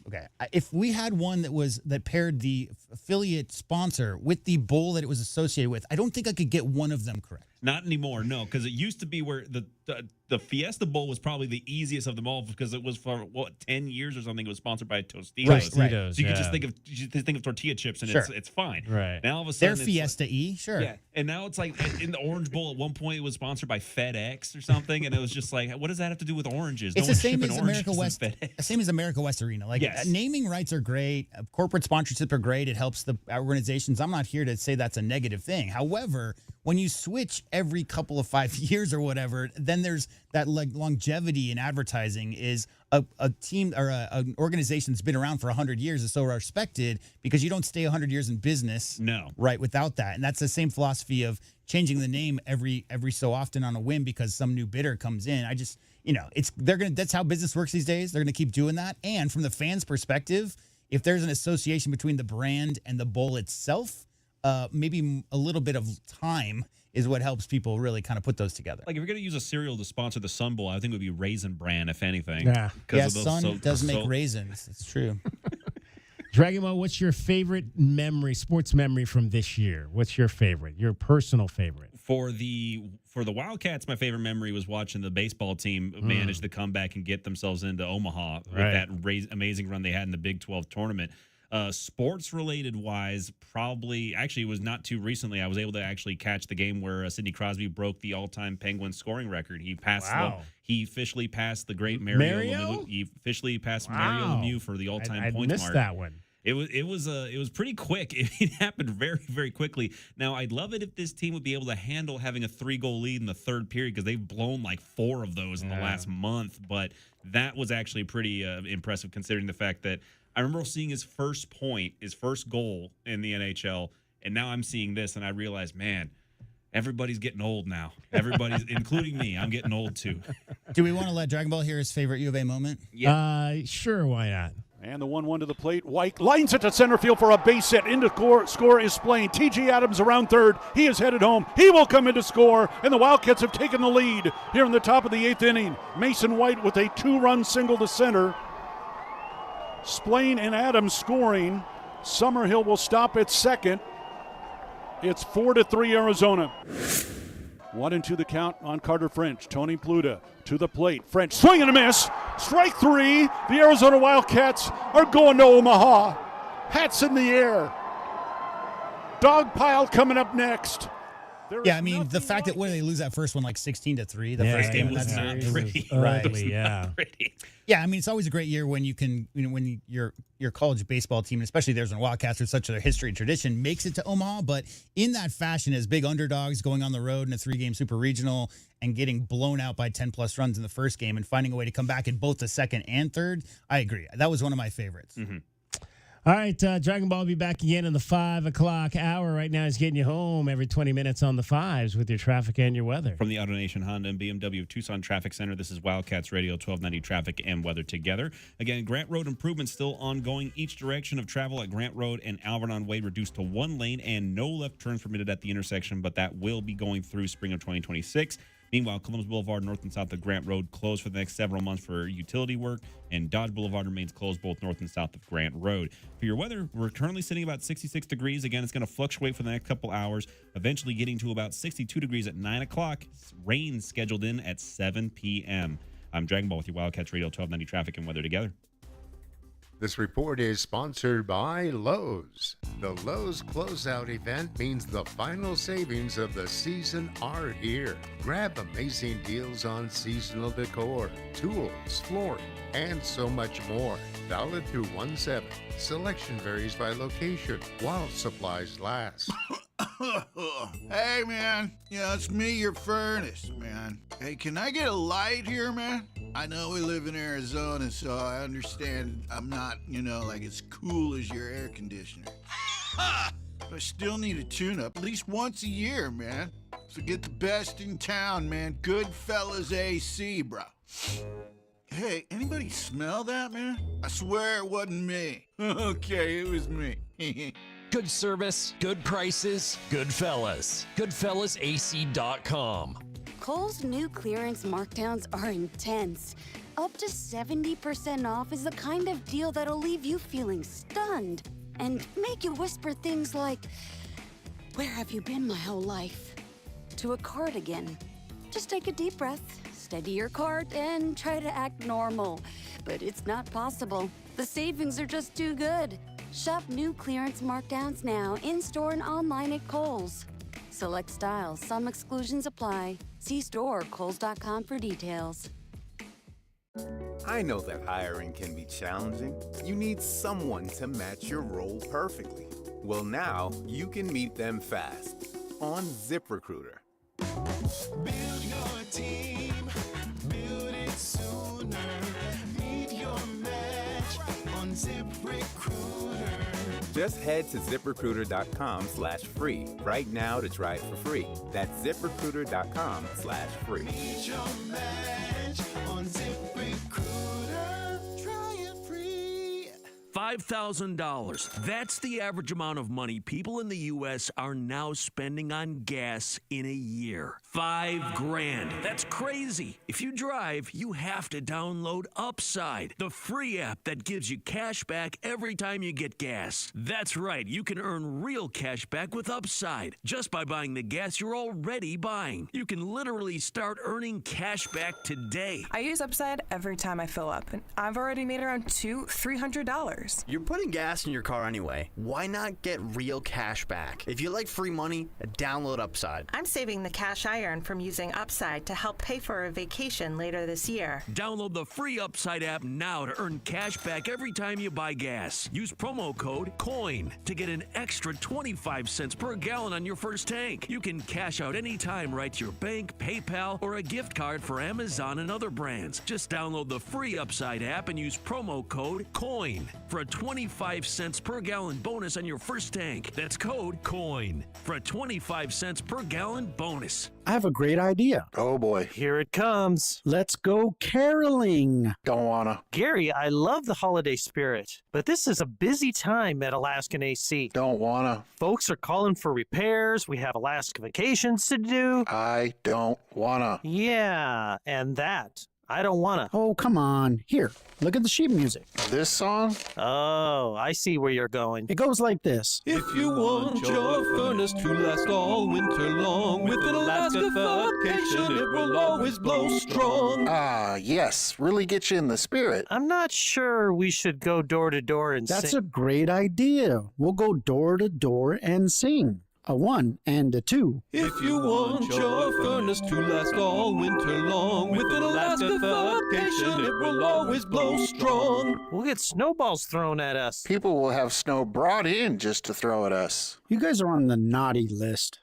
if we had one that paired the affiliate sponsor with the bowl that it was associated with, I don't think I could get one of them correct. Not anymore, no, because it used to be where the Fiesta Bowl was probably the easiest of them all because it was for 10 years or something. It was sponsored by Tostitos. Right. So you could just think of tortilla chips and it's fine. Right. Now all of a sudden They're Fiesta E, sure. Yeah, and now it's like in the Orange Bowl at one point it was sponsored by FedEx or something, and it was just like, what does that have to do with oranges? It's No the one's same shipping as oranges America in West. FedEx. Same as America West Arena. Like Yes. naming rights are great. Corporate sponsorships are great. It helps the organizations. I'm not here to say that's a negative thing. However, when you switch every couple of 5 years or whatever, then there's that longevity in advertising. Is a team or an organization that's been around for 100 years is so respected because you don't stay 100 years in business. No. Right, without that. And that's the same philosophy of changing the name every so often on a whim because some new bidder comes in. I just, that's how business works these days. They're going to keep doing that. And from the fans' perspective, if there's an association between the brand and the bowl itself, maybe a little bit of time is what helps people really kind of put those together. Like if you're going to use a cereal to sponsor the Sun Bowl, I think it would be Raisin Bran, if anything. Yeah. Sun does make raisins. It's true. Dragon Ball, what's your favorite sports memory from this year? What's your favorite, your personal favorite? For the Wildcats, my favorite memory was watching the baseball team manage to come back and get themselves into Omaha with that amazing run they had in the Big 12 tournament. Sports-related wise, actually, it was not too recently. I was able to actually catch the game where Sidney Crosby broke the all-time Penguins scoring record. He passed. He officially passed the great Mario Lemieux. He officially passed Mario Lemieux for the all-time points missed mark. That one. It was pretty quick. It happened very, very quickly. Now, I'd love it if this team would be able to handle having a 3-goal lead in the third period because they've blown like 4 of those in the last month. But that was actually pretty impressive considering the fact that I remember seeing his first goal in the NHL, and now I'm seeing this, and I realize, man, everybody's getting old now. Everybody's, including me. I'm getting old too. Do we want to let Dragon Ball hear his favorite U of A moment? Yeah. Sure, why not? And the 1-1 to the plate. White lines it to center field for a base hit. Into score is Splain. T.J. Adams around third. He is headed home. He will come in to score, and the Wildcats have taken the lead here in the top of the 8th inning. Mason White with a 2-run single to center. Splain and Adams scoring. Summerhill will stop at second. It's 4-3 Arizona. 1-2 the count on Carter French. Tony Pluta to the plate. French swing and a miss. Strike 3. The Arizona Wildcats are going to Omaha. Hats in the air. Dog pile coming up next. Yeah, I mean, the fact that when they lose that first one like 16-3, the first game was not pretty. Ugly, yeah. Yeah, I mean, it's always a great year when you can, when your college baseball team, especially theirs, when Wildcats are such a history and tradition, makes it to Omaha. But in that fashion, as big underdogs going on the road in a 3-game super regional and getting blown out by 10-plus runs in the first game and finding a way to come back in both the second and third, I agree. That was one of my favorites. Mm-hmm. All right, Dragon Ball will be back again in the 5 o'clock hour. Right now, he's getting you home every 20 minutes on the 5s with your traffic and your weather. From the AutoNation Honda and BMW of Tucson Traffic Center, this is Wildcats Radio 1290 Traffic and Weather together. Again, Grant Road improvements still ongoing. Each direction of travel at Grant Road and Alvernon Way reduced to 1 lane and no left turns permitted at the intersection, but that will be going through spring of 2026. Meanwhile, Columbus Boulevard, north and south of Grant Road, closed for the next several months for utility work, and Dodge Boulevard remains closed both north and south of Grant Road. For your weather, we're currently sitting about 66 degrees. Again, it's going to fluctuate for the next couple hours, eventually getting to about 62 degrees at 9 o'clock. Rain scheduled in at 7 p.m. I'm Dragon Ball with your Wildcats Radio 1290 Traffic and Weather together. This report is sponsored by Lowe's. The Lowe's Closeout event means the final savings of the season are here. Grab amazing deals on seasonal decor, tools, flooring, and so much more. Valid through 1/7. Selection varies by location while supplies last. Hey, man. Yeah, it's me, your furnace, man. Hey, can I get a light here, man? I know we live in Arizona, so I understand I'm not, like as cool as your air conditioner. But I still need a tune-up at least once a year, man. So get the best in town, man. Goodfellas AC, bro. Hey, anybody smell that, man? I swear it wasn't me. Okay, it was me. Good service, good prices, good fellas. GoodfellasAC.com. Kohl's new clearance markdowns are intense. Up to 70% off is the kind of deal that'll leave you feeling stunned and make you whisper things like, "Where have you been my whole life?" to a cardigan. Just take a deep breath, steady your cart, and try to act normal. But it's not possible. The savings are just too good. Shop new clearance markdowns now, in-store and online at Kohl's. Select styles, some exclusions apply. See store or kohls.com for details. I know that hiring can be challenging. You need someone to match your role perfectly. Well, now you can meet them fast on ZipRecruiter. Build your team, build it sooner. Meet your match on ZipRecruiter. Just head to ZipRecruiter.com/free right now to try it for free. That's ZipRecruiter.com/free. Meet your match on ZipRecruiter. Try it free. $5,000. That's the average amount of money people in the U.S. are now spending on gas in a year. $5,000. That's crazy. If you drive, you have to download Upside, the free app that gives you cash back every time you get gas. That's right. You can earn real cash back with Upside just by buying the gas you're already buying. You can literally start earning cash back today. I use Upside every time I fill up, and I've already made around $200-300. You're putting gas in your car anyway. Why not get real cash back? If you like free money, download Upside. I'm saving the cash I earn from using Upside to help pay for a vacation later this year. Download the free Upside app now to earn cash back every time you buy gas. Use promo code COIN to get an extra 25 cents per gallon on your first tank. You can cash out anytime right to your bank, PayPal, or a gift card for Amazon and other brands. Just download the free Upside app and use promo code COIN for a 25 cents per gallon bonus on your first tank. That's code COIN for a 25 cents per gallon bonus. I have a great idea. Oh boy. Here it comes. Let's go caroling. Don't wanna. Gary, I love the holiday spirit, but this is a busy time at Alaskan AC. Don't wanna. Folks are calling for repairs. We have Alaska vacations to do. I don't wanna. Yeah, and that. I don't wanna. Oh, come on. Here, look at the sheet music. This song? Oh, I see where you're going. It goes like this. If you want your furnace to last all winter long, with an Alaska vacation, it will always blow strong. Ah, yes. Really get you in the spirit. I'm not sure we should go door to door and That's sing. a great idea. We'll go door to door and sing. A 1 and a 2. If you want your furnace to last all winter long, with an Alaska vacation, it will always blow strong. We'll get snowballs thrown at us. People will have snow brought in just to throw at us. You guys are on the naughty list.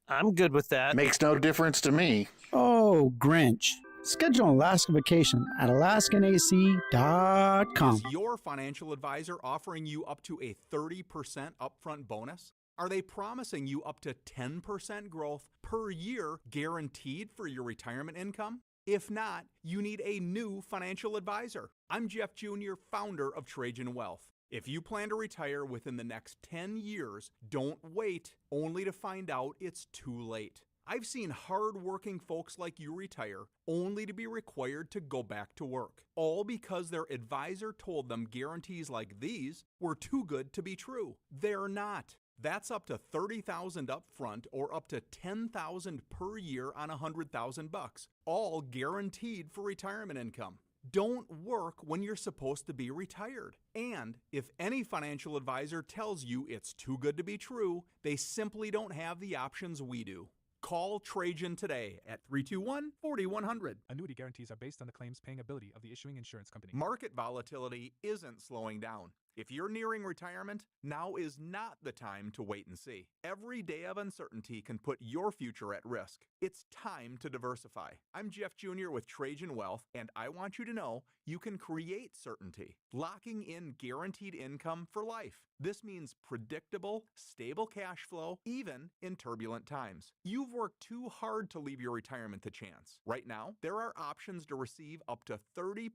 I'm good with that. Makes no difference to me. Oh, Grinch. Schedule an Alaska vacation at AlaskanAC.com. Is your financial advisor offering you up to a 30% upfront bonus? Are they promising you up to 10% growth per year guaranteed for your retirement income? If not, you need a new financial advisor. I'm Jeff Jr., founder of Trajan Wealth. If you plan to retire within the next 10 years, don't wait only to find out it's too late. I've seen hard-working folks like you retire only to be required to go back to work, all because their advisor told them guarantees like these were too good to be true. They're not. That's up to $30,000 up front or up to $10,000 per year on $100,000, all guaranteed for retirement income. Don't work when you're supposed to be retired. And if any financial advisor tells you it's too good to be true, they simply don't have the options we do. Call Trajan today at 321-4100. Annuity guarantees are based on the claims paying ability of the issuing insurance company. Market volatility isn't slowing down. If you're nearing retirement, now is not the time to wait and see. Every day of uncertainty can put your future at risk. It's time to diversify. I'm Jeff Jr. with Trajan Wealth, and I want you to know you can create certainty, locking in guaranteed income for life. This means predictable, stable cash flow, even in turbulent times. You've worked too hard to leave your retirement to chance. Right now, there are options to receive up to 30%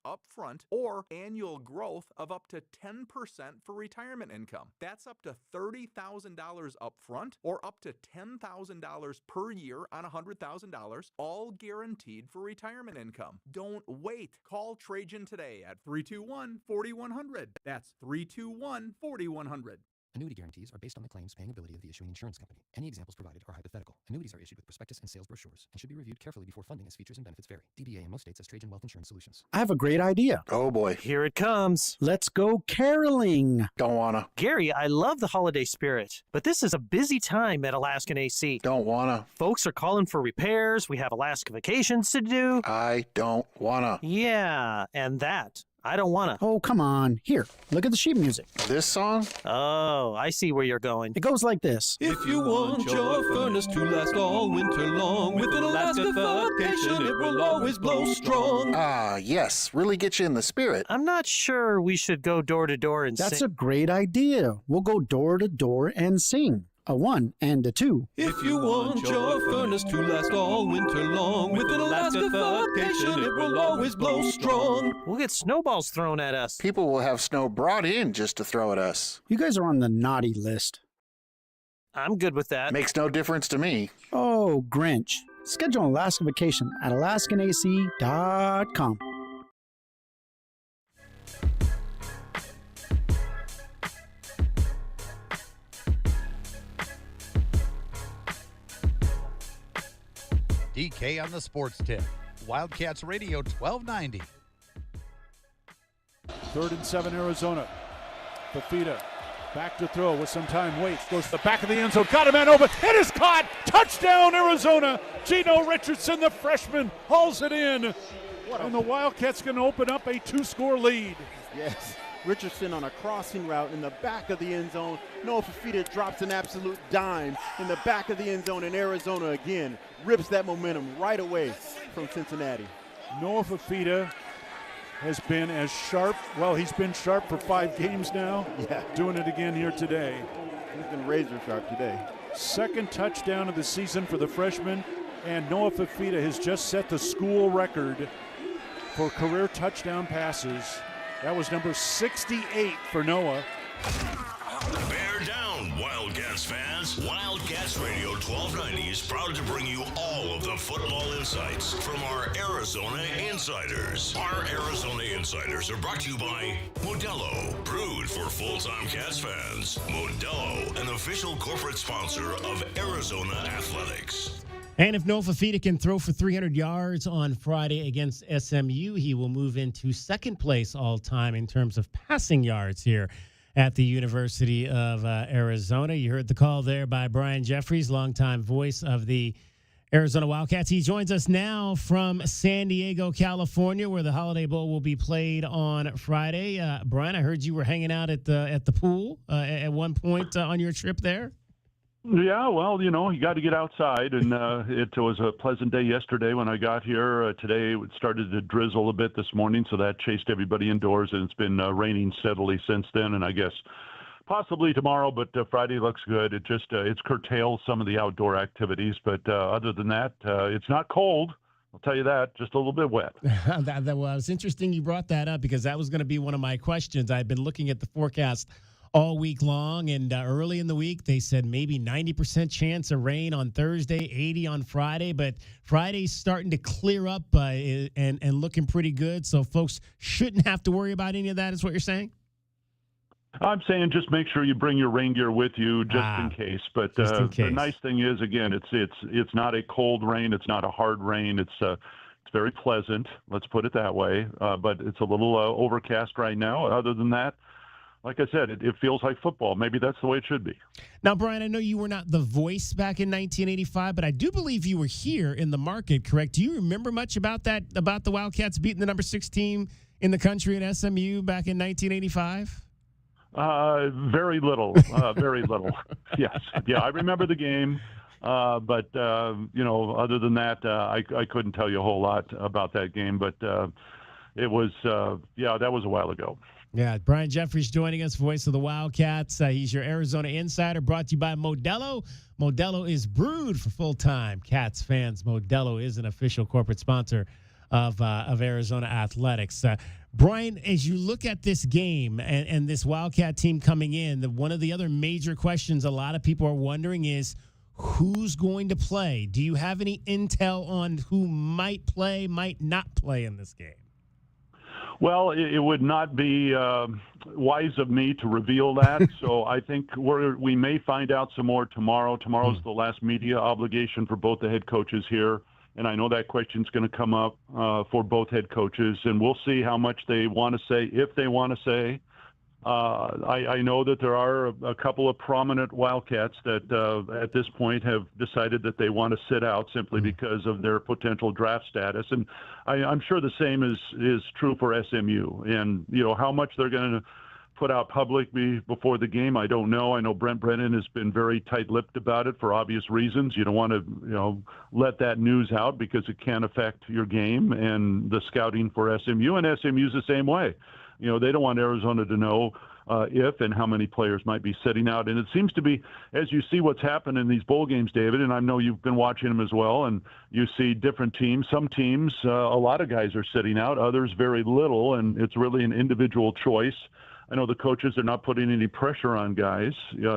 upfront or annual growth of up to 10% for retirement income. That's up to $30,000 upfront or up to $10,000 per year on $100,000, all guaranteed for retirement income. Don't wait. Call Trajan today at 321-4100. That's 321-4100. Annuity guarantees are based on the claims paying ability of the issuing insurance company. Any examples provided are hypothetical. Annuities are issued with prospectus and sales brochures and should be reviewed carefully before funding as features and benefits vary. DBA in most states has Trajan Wealth Insurance Solutions. I have a great idea. Oh boy. Here it comes. Let's go caroling. Don't wanna. Gary, I love the holiday spirit, but this is a busy time at Alaskan AC. Don't wanna. Folks are calling for repairs. We have Alaska vacations to do. I don't wanna. Yeah, and that. I don't wanna. Oh, come on. Here, look at the sheet music. This song? Oh, I see where you're going. It goes like this. If you want your furnace to last all winter long, with an Alaska vacation, it will always blow strong. Ah, yes. Really get you in the spirit. I'm not sure we should go door to door and That's sing. a great idea. We'll go door to door and sing. A 1 and a 2. If you want your furnace to last all winter long, with an Alaska vacation, it will always blow strong. We'll get snowballs thrown at us. People will have snow brought in just to throw at us. You guys are on the naughty list. I'm good with that. Makes no difference to me. Oh, Grinch. Schedule an Alaska vacation at alaskanac.com. DK on the sports tip. Wildcats Radio 1290. 3rd and 7, Arizona. Fafita back to throw with some time. Waits, goes to the back of the end zone. Got a man open. It is caught. Touchdown, Arizona. Geno Richardson, the freshman, hauls it in. And the Wildcats can open up a 2-score lead. Yes. Richardson on a crossing route in the back of the end zone. Noah Fafita drops an absolute dime in the back of the end zone, and Arizona again rips that momentum right away from Cincinnati. Noah Fafita has been as sharp. Well, he's been sharp for 5 games now. Yeah. Doing it again here today. He's been razor sharp today. 2nd touchdown of the season for the freshman, and Noah Fafita has just set the school record for career touchdown passes. That was number 68 for Noah. Bear down, Wildcats fans. Wildcats Radio 1290 is proud to bring you all of the football insights from our Arizona insiders. Our Arizona insiders are brought to you by Modelo, brewed for full-time Cats fans. Modelo, an official corporate sponsor of Arizona Athletics. And if Noah Fafita can throw for 300 yards on Friday against SMU, he will move into 2nd place all-time in terms of passing yards here at the University of Arizona. You heard the call there by Brian Jeffries, longtime voice of the Arizona Wildcats. He joins us now from San Diego, California, where the Holiday Bowl will be played on Friday. Brian, I heard you were hanging out at the pool at one point on your trip there. Yeah, well, you got to get outside, and it was a pleasant day yesterday when I got here. Today it started to drizzle a bit this morning, so that chased everybody indoors, and it's been raining steadily since then, and I guess possibly tomorrow, but Friday looks good. It just it's curtailed some of the outdoor activities, but other than that, it's not cold. I'll tell you that, just a little bit wet. Well, it's interesting you brought that up because that was going to be one of my questions. I've been looking at the forecast all week long, and early in the week they said maybe 90% chance of rain on Thursday, 80 on Friday, but Friday's starting to clear up and looking pretty good, so folks shouldn't have to worry about any of that, is what you're saying? I'm saying just make sure you bring your rain gear with you just in case. But the nice thing is, again, it's not a cold rain, it's not a hard rain, it's very pleasant, let's put it that way, but it's a little overcast right now. Other than that, like I said, it feels like football. Maybe that's the way it should be. Now, Brian, I know you were not the voice back in 1985, but I do believe you were here in the market, correct? Do you remember much about that, about the Wildcats beating the number 6 team in the country at SMU back in 1985? Very little. Very little. Yes. Yeah, I remember the game. But other than that, I couldn't tell you a whole lot about that game. But it was, that was a while ago. Yeah, Brian Jeffries joining us, voice of the Wildcats. He's your Arizona Insider, brought to you by Modelo. Modelo is brewed for full-time Cats fans. Modelo is an official corporate sponsor of Arizona Athletics. Brian, as you look at this game and this Wildcat team coming in, one of the other major questions a lot of people are wondering is, who's going to play? Do you have any intel on who might play, might not play in this game? Well, it would not be wise of me to reveal that. So I think we may find out some more tomorrow. Tomorrow's the last media obligation for both the head coaches here. And I know that question's going to come up for both head coaches. And we'll see how much they want to say, if they want to say. I know that there are a couple of prominent Wildcats that at this point have decided that they want to sit out simply because of their potential draft status. And I'm sure the same is true for SMU. And, how much they're going to put out publicly before the game, I don't know. I know Brent Brennan has been very tight-lipped about it for obvious reasons. You don't want to, let that news out because it can affect your game and the scouting for SMU. And SMU's the same way. They don't want Arizona to know if and how many players might be sitting out. And it seems to be, as you see what's happened in these bowl games, David, and I know you've been watching them as well, and you see different teams. Some teams, a lot of guys are sitting out, others very little, and it's really an individual choice. I know the coaches are not putting any pressure on guys.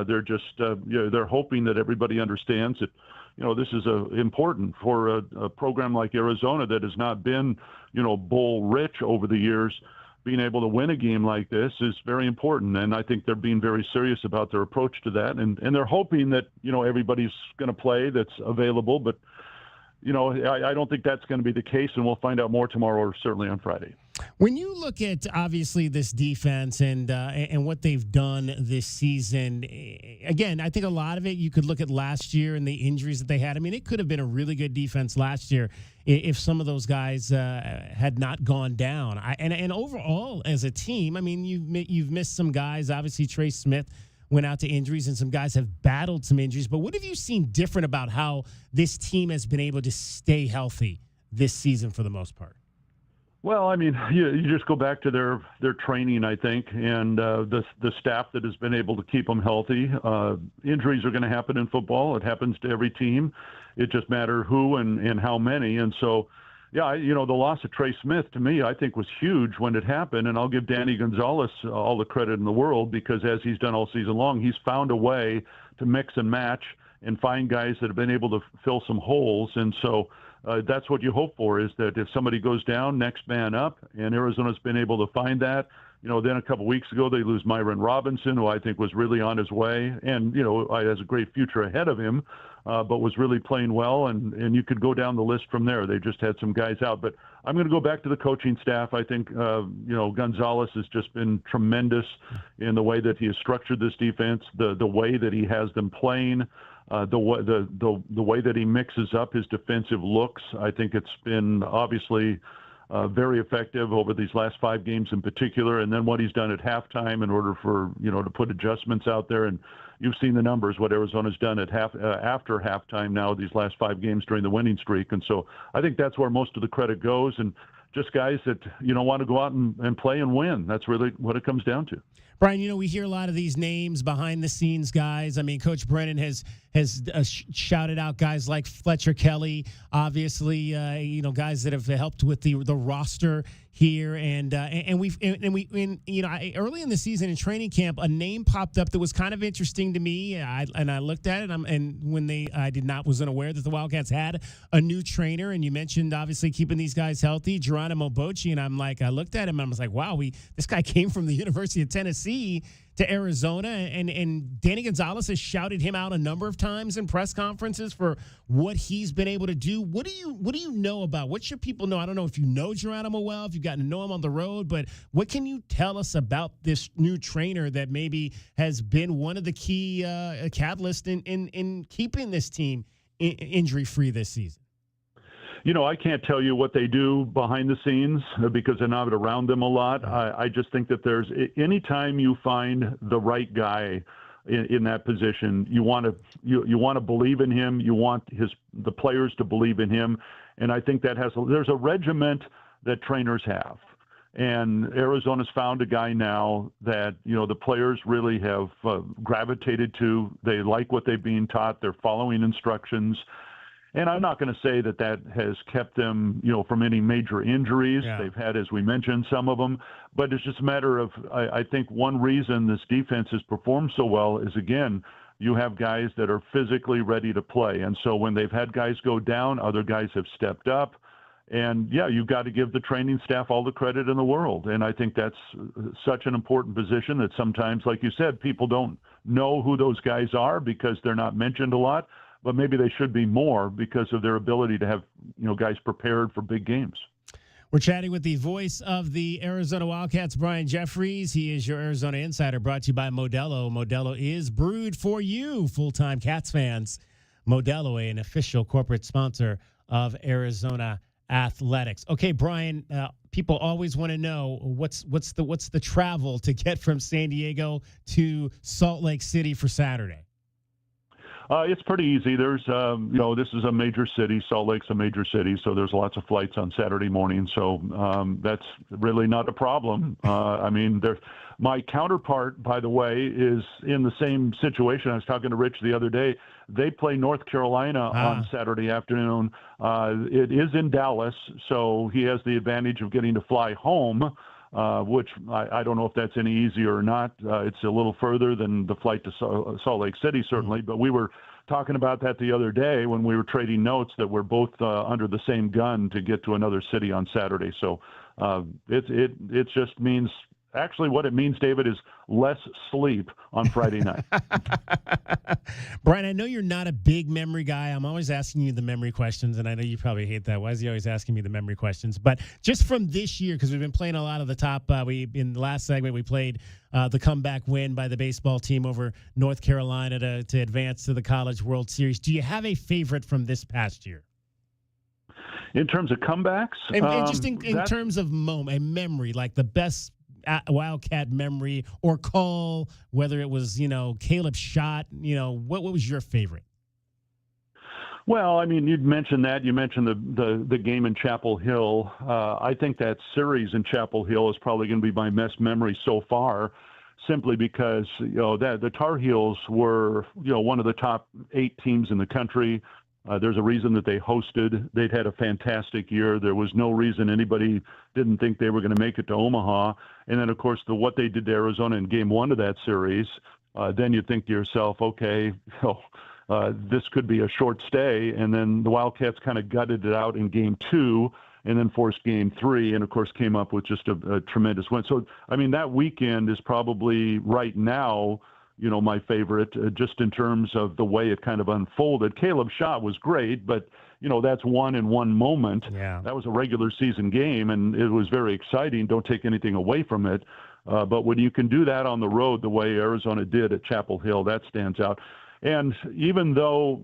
They're just they're hoping that everybody understands that this is important for a program like Arizona that has not been bowl rich over the years. Being able to win a game like this is very important, and I think they're being very serious about their approach to that. And they're hoping that everybody's going to play that's available, but I don't think that's going to be the case, and we'll find out more tomorrow or certainly on Friday. When you look at obviously this defense and what they've done this season, again, I think a lot of it you could look at last year and the injuries that they had. I mean, it could have been a really good defense last year if some of those guys had not gone down. And overall, as a team, I mean, you've missed some guys. Obviously, Trey Smith went out to injuries, and some guys have battled some injuries. But what have you seen different about how this team has been able to stay healthy this season for the most part? Well, I mean, you just go back to their training, I think, and the staff that has been able to keep them healthy. Injuries are going to happen in football. It happens to every team. It just matters who and how many. And so, the loss of Trey Smith, to me, I think was huge when it happened. And I'll give Danny Gonzalez all the credit in the world because, as he's done all season long, he's found a way to mix and match and find guys that have been able to fill some holes. And so that's what you hope for, is that if somebody goes down, next man up, and Arizona's been able to find that. Then a couple weeks ago, they lose Myron Robinson, who I think was really on his way and, has a great future ahead of him, but was really playing well. And you could go down the list from there. They just had some guys out. But I'm going to go back to the coaching staff. I think, Gonzalez has just been tremendous in the way that he has structured this defense, the way that he has them playing. The way that he mixes up his defensive looks, I think it's been obviously very effective over these last 5 games in particular. And then what he's done at halftime in order for, to put adjustments out there. And you've seen the numbers, what Arizona's done at after halftime now, these last 5 games during the winning streak. And so I think that's where most of the credit goes. And just guys that, want to go out and play and win. That's really what it comes down to. Brian, we hear a lot of these names, behind-the-scenes guys. I mean, Coach Brennan has shouted out guys like Fletcher Kelly, obviously, guys that have helped with the roster here, and early in the season in training camp, a name popped up that was kind of interesting to me. I looked at it, I wasn't aware that the Wildcats had a new trainer, and you mentioned obviously keeping these guys healthy, Geronimo Bochy, and I looked at him and I was like, wow, this guy came from the University of Tennessee to Arizona, and Danny Gonzalez has shouted him out a number of times in press conferences for what he's been able to do. What do you know about? What should people know? I don't know if you know Geronimo well, if you've gotten to know him on the road, but what can you tell us about this new trainer that maybe has been one of the key catalysts in keeping this team injury-free this season? I can't tell you what they do behind the scenes because I'm not around them a lot. I just think that anytime you find the right guy in that position, you want to believe in him. You want the players to believe in him, and I think there's a regiment that trainers have, and Arizona's found a guy now that the players really have gravitated to. They like what they're being taught. They're following instructions. And I'm not going to say that has kept them, from any major injuries. Yeah. They've had, as we mentioned, some of them. But it's just a matter of, I think one reason this defense has performed so well is, again, you have guys that are physically ready to play. And so when they've had guys go down, other guys have stepped up. And, yeah, you've got to give the training staff all the credit in the world. And I think that's such an important position that sometimes, like you said, people don't know who those guys are because they're not mentioned a lot. But maybe they should be more because of their ability to have, guys prepared for big games. We're chatting with the voice of the Arizona Wildcats, Brian Jeffries. He is your Arizona Insider, brought to you by Modelo. Modelo is brewed for you, full-time Cats fans. Modelo, an official corporate sponsor of Arizona Athletics. Okay, Brian, people always want to know what's the travel to get from San Diego to Salt Lake City for Saturday. It's pretty easy. There's, this is a major city. Salt Lake's a major city, so there's lots of flights on Saturday morning. So that's really not a problem. My counterpart, by the way, is in the same situation. I was talking to Rich the other day. They play North Carolina on Saturday afternoon. It is in Dallas, so he has the advantage of getting to fly home. Which I don't know if that's any easier or not. It's a little further than the flight to Salt Lake City, certainly. But we were talking about that the other day when we were trading notes that we're both under the same gun to get to another city on Saturday. So it just means – actually what it means, David, is less sleep on Friday night. Brian, I know you're not a big memory guy. I'm always asking you the memory questions, and I know you probably hate that. Why is he always asking me the memory questions? But just from this year, because we've been playing a lot of the top, in the last segment, we played the comeback win by the baseball team over North Carolina to advance to the College World Series. Do you have a favorite from this past year? In terms of comebacks? And just in terms of a memory, like the best Wildcat memory or call, whether it was, Caleb's shot, what was your favorite? Well, I mean, you'd mentioned that. You mentioned the game in Chapel Hill. I think that series in Chapel Hill is probably going to be my best memory so far, simply because, the Tar Heels were, one of the top 8 teams in the country. There's a reason that they hosted. They'd had a fantastic year. There was no reason anybody didn't think they were going to make it to Omaha. And then, of course, what they did to Arizona in Game 1 of that series, then you think to yourself, okay, this could be a short stay. And then the Wildcats kind of gutted it out in Game 2 and then forced Game 3 and, of course, came up with just a tremendous win. So, I mean, that weekend is probably right now my favorite, just in terms of the way it kind of unfolded. Caleb's shot was great, but, that's one in one moment. Yeah. That was a regular season game, and it was very exciting. Don't take anything away from it. But when you can do that on the road the way Arizona did at Chapel Hill, that stands out. And even though,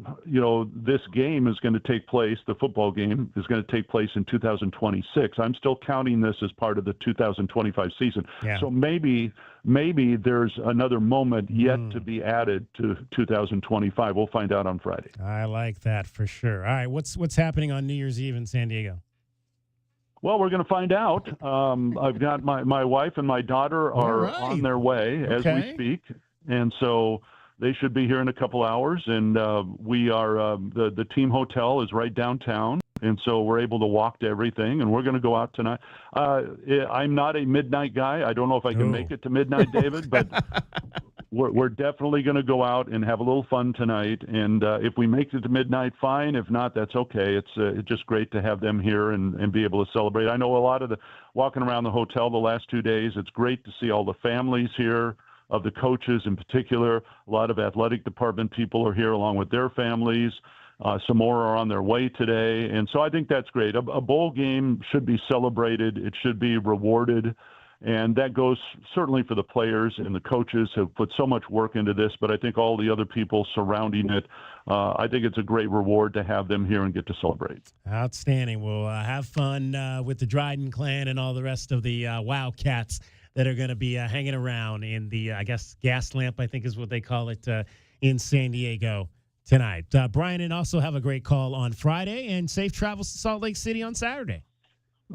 this game is going to take place, the football game is going to take place in 2026, I'm still counting this as part of the 2025 season. Yeah. So maybe there's another moment yet to be added to 2025. We'll find out on Friday. I like that for sure. All right, what's happening on New Year's Eve in San Diego? Well, we're going to find out. I've got my wife and my daughter are on their way as we speak. And so they should be here in a couple hours, and we are the team hotel is right downtown, and so we're able to walk to everything, and we're going to go out tonight. I'm not a midnight guy. I don't know if I can make it to midnight, David, but we're definitely going to go out and have a little fun tonight, and if we make it to midnight, fine. If not, that's okay. It's just great to have them here and be able to celebrate. I know a lot of walking around the hotel the last 2 days, it's great to see all the families here, of the coaches in particular. A lot of athletic department people are here along with their families. Some more are on their way today. And so I think that's great. A bowl game should be celebrated. It should be rewarded. And that goes certainly for the players, and the coaches have put so much work into this, but I think all the other people surrounding it, I think it's a great reward to have them here and get to celebrate. Outstanding. We'll have fun with the Dryden clan and all the rest of the Wildcats that are going to be hanging around in the, I guess, gas lamp, I think is what they call it, in San Diego tonight. Brian, and also have a great call on Friday, and safe travels to Salt Lake City on Saturday.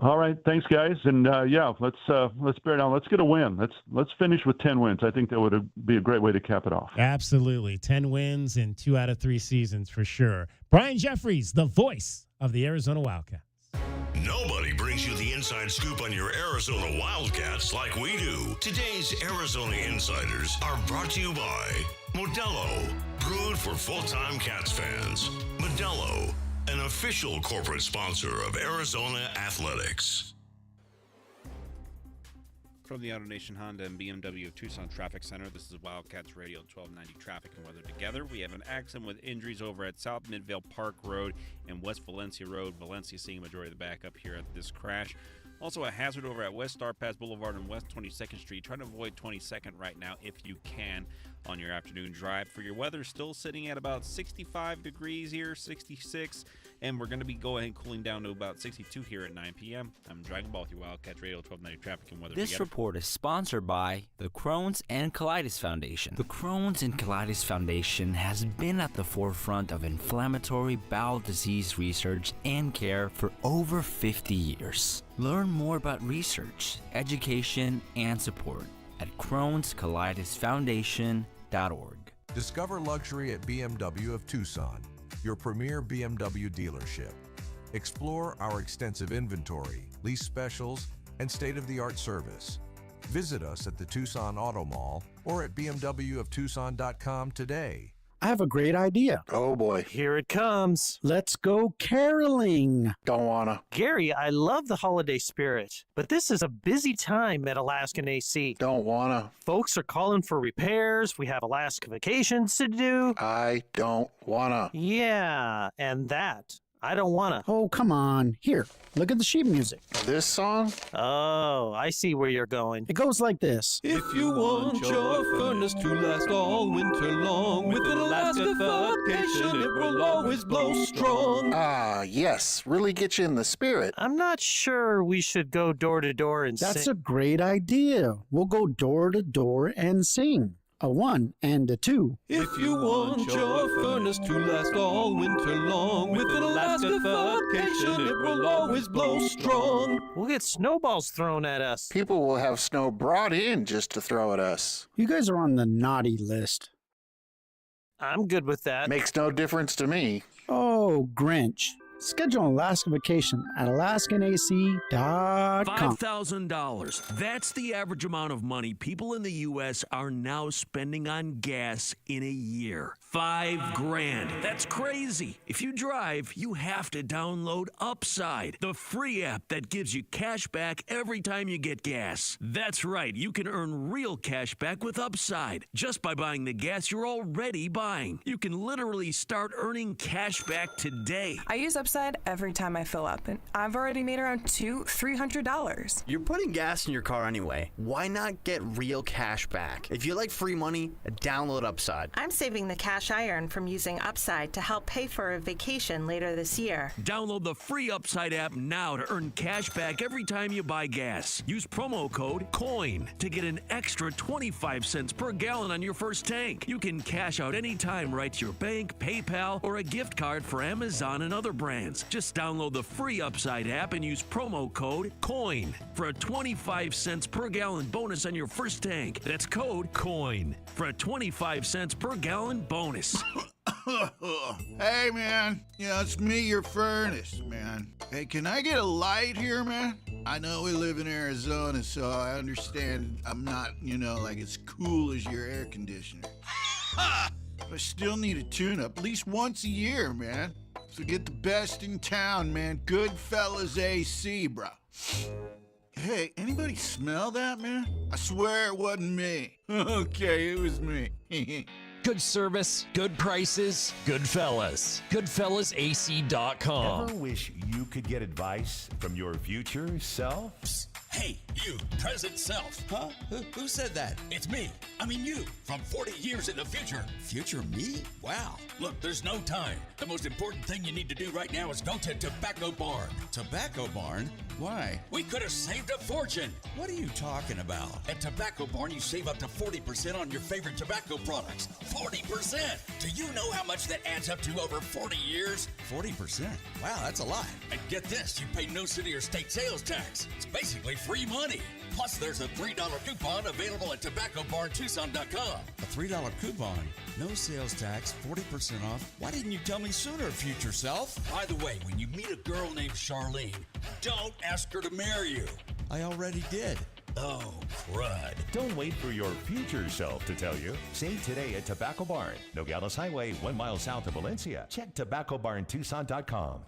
All right, thanks, guys, and let's bear down. Let's get a win. Let's finish with 10 wins. I think that would be a great way to cap it off. Absolutely, 10 wins in 2 out of 3 seasons for sure. Brian Jeffries, the voice of the Arizona Wildcats. Nobody brings you the inside scoop on your Arizona Wildcats like we do. Today's Arizona Insiders are brought to you by Modelo, brewed for full-time Cats fans. Modelo, an official corporate sponsor of Arizona Athletics. From the AutoNation Honda and BMW of Tucson Traffic Center, this is Wildcats Radio 1290 Traffic and Weather Together. We have an accident with injuries over at South Midvale Park Road and West Valencia Road. Valencia seeing a majority of the backup here at this crash. Also a hazard over at West Star Pass Boulevard and West 22nd Street. Try to avoid 22nd right now if you can on your afternoon drive. For your weather, still sitting at about 65 degrees here, 66, and we're going to be going and cooling down to about 62 here at 9 p.m. I'm Dragon Ball with your Wildcats Radio 1290 Traffic and Weather This Together. report is sponsored by the Crohn's and Colitis Foundation. The Crohn's and Colitis Foundation has been at the forefront of inflammatory bowel disease research and care for over 50 years. Learn more about research, education, and support at Crohn'sColitisFoundation.org. Discover luxury at BMW of Tucson, your premier BMW dealership. Explore our extensive inventory, lease specials, and state-of-the-art service. Visit us at the Tucson Auto Mall or at bmwoftucson.com today. I have a great idea. Oh boy. Here it comes. Let's go caroling. Don't wanna. Gary, I love the holiday spirit, but this is a busy time at Alaskan AC. Don't wanna. Folks are calling for repairs. We have Alaska vacations to do. I don't wanna. Yeah, and that. I don't wanna. Oh, come on. Here, look at the sheet music. This song? Oh, I see where you're going. It goes like this. If you want your furnace to last all winter long, with an Alaska vacation, it will always blow strong. Ah, yes. Really get you in the spirit. I'm not sure we should go door to door and That's sing. a great idea. We'll go door to door and sing. A 1 and a 2. If you want your furnace to last all winter long, with an Alaska vacation, it will always blow strong. We'll get snowballs thrown at us. People will have snow brought in just to throw at us. You guys are on the naughty list. I'm good with that. Makes no difference to me. Oh, Grinch. Schedule an Alaska vacation at AlaskanAC.com. $5,000. That's the average amount of money people in the U.S. are now spending on gas in a year. $5,000. That's crazy. If you drive, you have to download Upside, the free app that gives you cash back every time you get gas. That's right. You can earn real cash back with Upside just by buying the gas you're already buying. You can literally start earning cash back today. I use Upside every time I fill up, and I've already made around $200-$300. You're putting gas in your car anyway. Why not get real cash back? If you like free money, download Upside. I'm saving the cash I earn from using Upside to help pay for a vacation later this year. Download the free Upside app now to earn cash back every time you buy gas. Use promo code COIN to get an extra 25 cents per gallon on your first tank. You can cash out anytime right to your bank, PayPal, or a gift card for Amazon and other brands. Just download the free Upside app and use promo code COIN for a 25 cents per gallon bonus on your first tank. That's code COIN for a 25 cents per gallon bonus. Hey, man. It's me, your furnace, man. Hey, can I get a light here, man? I know we live in Arizona, so I understand I'm not, like as cool as your air conditioner. I still need a tune-up at least once a year, man. So get the best in town, man. Goodfellas AC, bro. Hey, anybody smell that, man? I swear it wasn't me. Okay, it was me. Good service, good prices, Goodfellas. GoodfellasAC.com. Ever wish you could get advice from your future self? Hey, you, present self. Huh? Who said that? It's me. I mean you, from 40 years in the future. Future me? Wow. Look, there's no time. The most important thing you need to do right now is go to Tobacco Barn. Tobacco Barn? Why? We could have saved a fortune. What are you talking about? At Tobacco Barn, you save up to 40% on your favorite tobacco products. 40%! Do you know how much that adds up to over 40 years? 40%? Wow, that's a lot. And get this, you pay no city or state sales tax. It's basically free money. Plus, there's a $3 coupon available at TobaccoBarnTucson.com. A $3 coupon? No sales tax, 40% off. Why didn't you tell me sooner, future self? By the way, when you meet a girl named Charlene, don't ask her to marry you. I already did. Oh, crud. Don't wait for your future self to tell you. Save today at Tobacco Barn, Nogales Highway, 1 mile south of Valencia. Check TobaccoBarnTucson.com.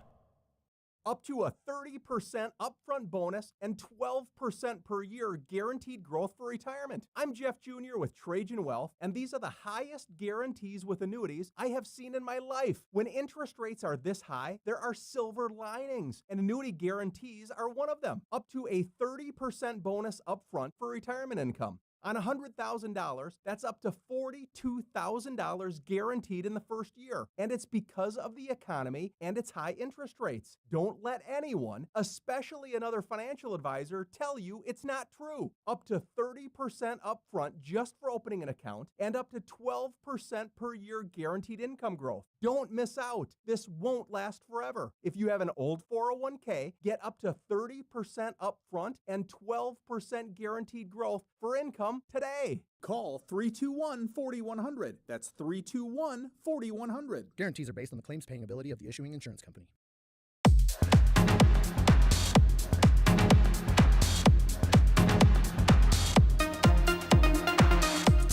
Up to a 30% upfront bonus and 12% per year guaranteed growth for retirement. I'm Jeff Jr. with Trajan Wealth, and these are the highest guarantees with annuities I have seen in my life. When interest rates are this high, there are silver linings, and annuity guarantees are one of them. Up to a 30% bonus upfront for retirement income. On $100,000, that's up to $42,000 guaranteed in the first year. And it's because of the economy and its high interest rates. Don't let anyone, especially another financial advisor, tell you it's not true. Up to 30% upfront just for opening an account and up to 12% per year guaranteed income growth. Don't miss out. This won't last forever. If you have an old 401k, get up to 30% upfront and 12% guaranteed growth for income today. Call 321-4100. That's 321-4100. Guarantees are based on the claims paying ability of the issuing insurance company.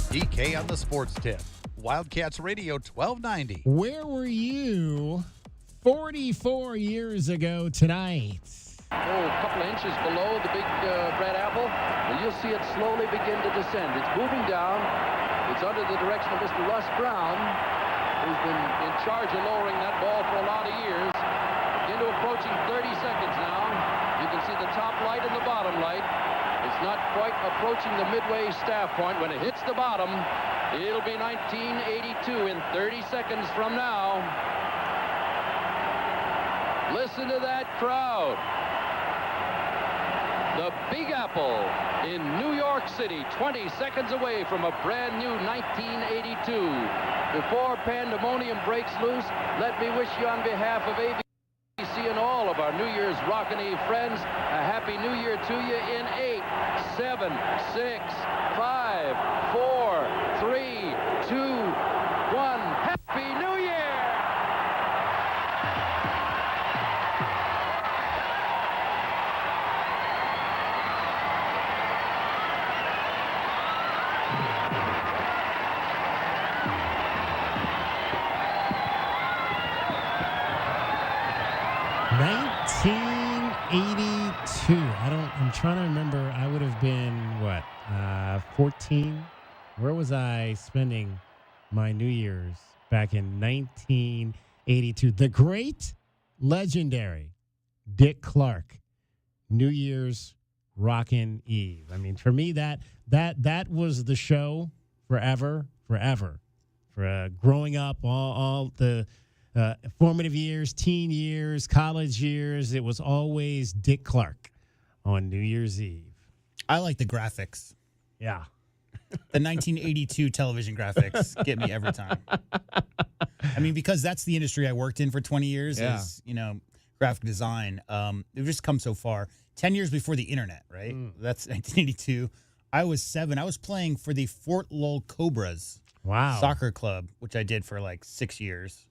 DK on the sports tip. Wildcats Radio 1290. Where were you 44 years ago tonight? A couple of inches below the big red apple, and you'll see it slowly begin to descend. It's moving down. It's under the direction of Mr. Russ Brown, who's been in charge of lowering that ball for a lot of years. Into approaching 30 seconds now. You can see the top light and the bottom light. It's not quite approaching the midway staff point. When it hits the bottom, it'll be 1982 in 30 seconds from now. Listen to that crowd. The Big Apple in New York City, 20 seconds away from a brand new 1982. Before pandemonium breaks loose, let me wish you on behalf of ABC and all of our New Year's Rockin' Eve friends a Happy New Year to you in 8, 7, 6, 5, 4, 3, 2, 1. Happy New Year! I'm trying to remember. I would have been, 14? Where was I spending my New Year's back in 1982? The great, legendary Dick Clark, New Year's Rockin' Eve. I mean, for me, that was the show forever. For growing up, all the formative years, teen years, college years. It was always Dick Clark on New Year's Eve. I like the graphics. Yeah. The 1982 television graphics get me every time. I mean, because that's the industry I worked in for 20 years is, graphic design. We've just come so far. 10 years before the internet, right? That's 1982. I was 7. I was playing for the Fort Lowell Cobras soccer club, which I did for like 6 years.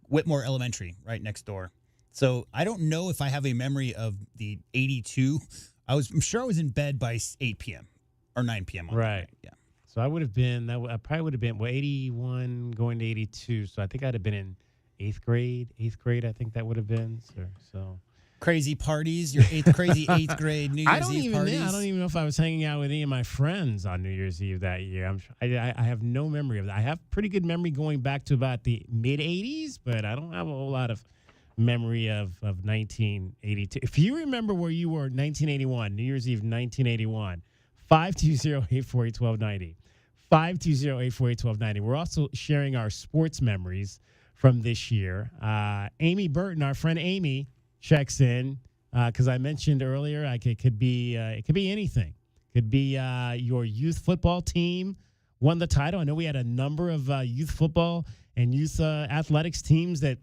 Whitmore Elementary, right next door. So I don't know if I have a memory of the 82. I'm sure I was in bed by 8 p.m. or 9 p.m. on right. Night. Yeah. So I would have been, I probably would have been, 81 going to 82. So I think I'd have been in 8th grade. 8th grade, I think that would have been. So crazy parties, your crazy 8th grade New Year's Eve parties. I don't even know if I was hanging out with any of my friends on New Year's Eve that year. I have no memory of that. I have pretty good memory going back to about the mid 80s, but I don't have a whole lot of memory of 1982. If you remember where you were in 1981, New Year's Eve 1981, 520-848-1290. 520-848-1290. We're also sharing our sports memories from this year. Amy Burton, our friend Amy, checks in because I mentioned earlier it could be anything. Could be your youth football team won the title. I know we had a number of youth football and youth athletics teams that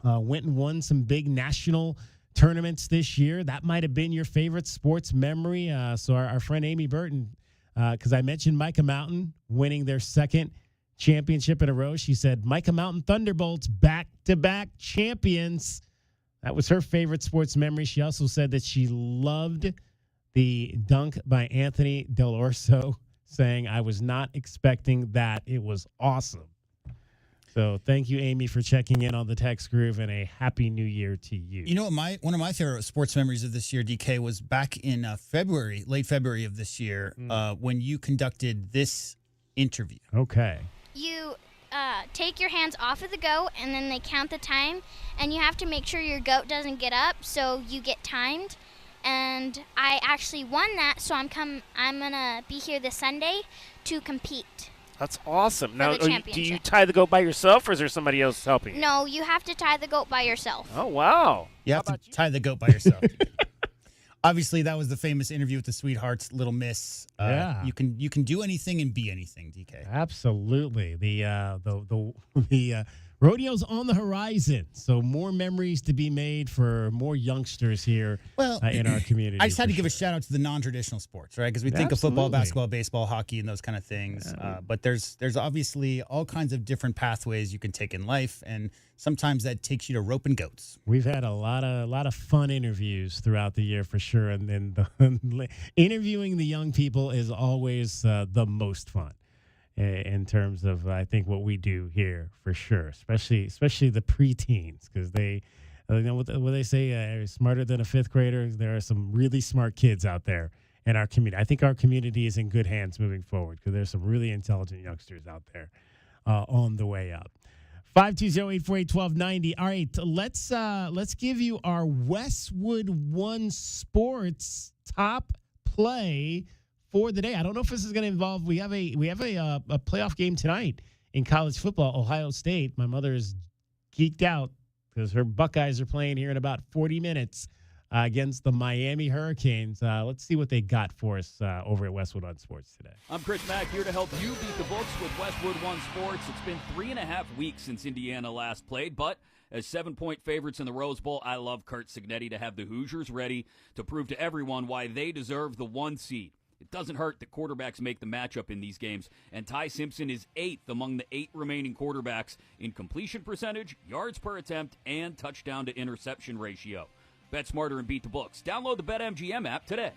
went and won some big national tournaments this year. That might have been your favorite sports memory. So our friend Amy Burton, because I mentioned Micah Mountain winning their second championship in a row. She said, Micah Mountain Thunderbolts back-to-back champions. That was her favorite sports memory. She also said that she loved the dunk by Anthony Del Orso, saying, I was not expecting that. It was awesome. So thank you, Amy, for checking in on the Text Groove, and a happy new year to you. You know what? One of my favorite sports memories of this year, DK, was back in late February of this year, when you conducted this interview. Okay. You take your hands off of the goat, and then they count the time, and you have to make sure your goat doesn't get up, so you get timed. And I actually won that, so I'm gonna be here this Sunday to compete. That's awesome. Now, the do you tie the goat by yourself, or is there somebody else helping you? No, you have to tie the goat by yourself. Oh, wow. You have to tie the goat by yourself. Obviously, that was the famous interview with the Sweethearts, Little Miss. Yeah. You can do anything and be anything, DK. Absolutely. The rodeo's on the horizon, so more memories to be made for more youngsters here in our community. I just had to give a shout out to the non-traditional sports, right? Because we think of football, basketball, baseball, hockey, and those kind of things. But there's obviously all kinds of different pathways you can take in life, and sometimes that takes you to roping goats. We've had a lot of fun interviews throughout the year for sure, and then interviewing the young people is always the most fun. In terms of, I think, what we do here for sure, especially the preteens, because they, you know what they say, smarter than a fifth grader. There are some really smart kids out there in our community. I think our community is in good hands moving forward because there's some really intelligent youngsters out there on the way up. 520-848-1290. All right, let's give you our Westwood One Sports top play for the day. I don't know if this is going to involve. We have a playoff game tonight in college football. Ohio State. My mother is geeked out because her Buckeyes are playing here in about 40 minutes against the Miami Hurricanes. Let's see what they got for us over at Westwood One Sports today. I'm Chris Mack, here to help you beat the books with Westwood One Sports. It's been 3.5 weeks since Indiana last played, but as 7-point favorites in the Rose Bowl, I love Curt Cignetti to have the Hoosiers ready to prove to everyone why they deserve the 1 seed. It doesn't hurt that quarterbacks make the matchup in these games, and Ty Simpson is 8th among the 8 remaining quarterbacks in completion percentage, yards per attempt, and touchdown to interception ratio. Bet smarter and beat the books. Download the BetMGM app today.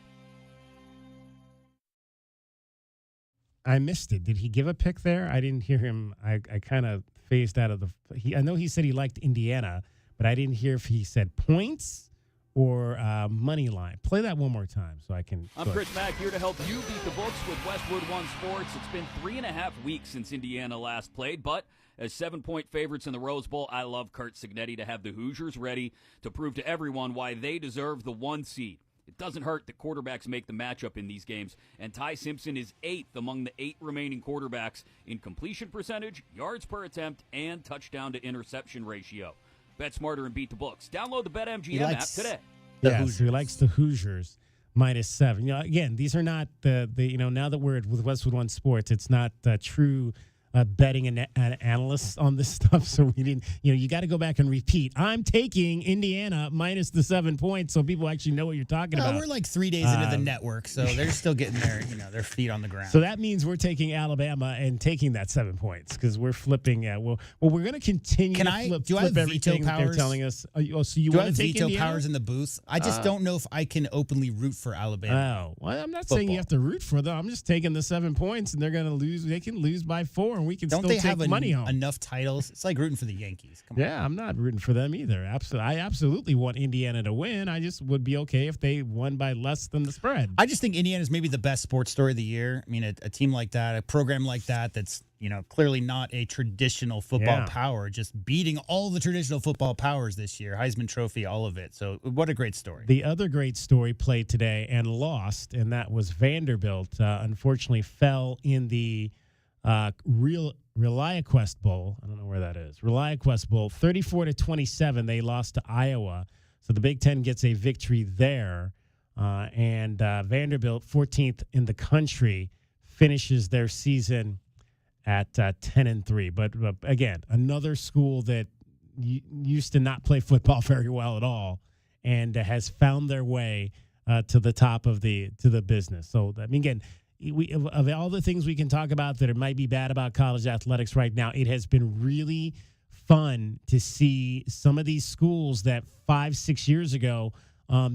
I missed it. Did he give a pick there? I didn't hear him. I kind of phased out of the. I know he said he liked Indiana, but I didn't hear if he said points or money line. Play that one more time so I can. I'm Chris Mack, here to help you beat the books with Westwood One Sports. It's been 3.5 weeks since Indiana last played, but as 7-point favorites in the Rose Bowl, I love Curt Cignetti to have the Hoosiers ready to prove to everyone why they deserve the 1 seed. It doesn't hurt that quarterbacks make the matchup in these games, and Ty Simpson is 8th among the 8 remaining quarterbacks in completion percentage, yards per attempt, and touchdown to interception ratio. Bet smarter and beat the books. Download the BetMGM app today. Yeah, so he likes the Hoosiers -7. You know, again, these are not the now that we're with Westwood One Sports, it's not true betting and analysts on this stuff. So we didn't, you got to go back and repeat. I'm taking Indiana minus the 7 points so people actually know what you're talking about. We're like 3 days into the network, so they're still getting their feet on the ground. So that means we're taking Alabama and taking that 7 points because we're flipping. We're going to continue to flip everything that they're telling us. So you want to take veto Indiana? powers in the booth? I just don't know if I can openly root for Alabama. Oh, well, I'm not saying you have to root for them. I'm just taking the 7 points, and they're going to lose. They can lose by 4. and we can Don't still they take have money home. enough titles? It's like rooting for the Yankees. Come on. Yeah, I'm not rooting for them either. I absolutely want Indiana to win. I just would be okay if they won by less than the spread. I just think Indiana is maybe the best sports story of the year. I mean, a team like that, a program like that's clearly not a traditional football power, just beating all the traditional football powers this year. Heisman Trophy, all of it. So what a great story. The other great story played today and lost, and that was Vanderbilt. Unfortunately, fell in the ReliaQuest Bowl. I don't know where that is. ReliaQuest Bowl, 34-27. They lost to Iowa. So the Big Ten gets a victory there. And Vanderbilt, 14th in the country, finishes their season at 10-3. But again, another school that used to not play football very well at all, and has found their way to the top of the business. So I mean, again, of all the things we can talk about that might be bad about college athletics right now, it has been really fun to see some of these schools that 5-6 years ago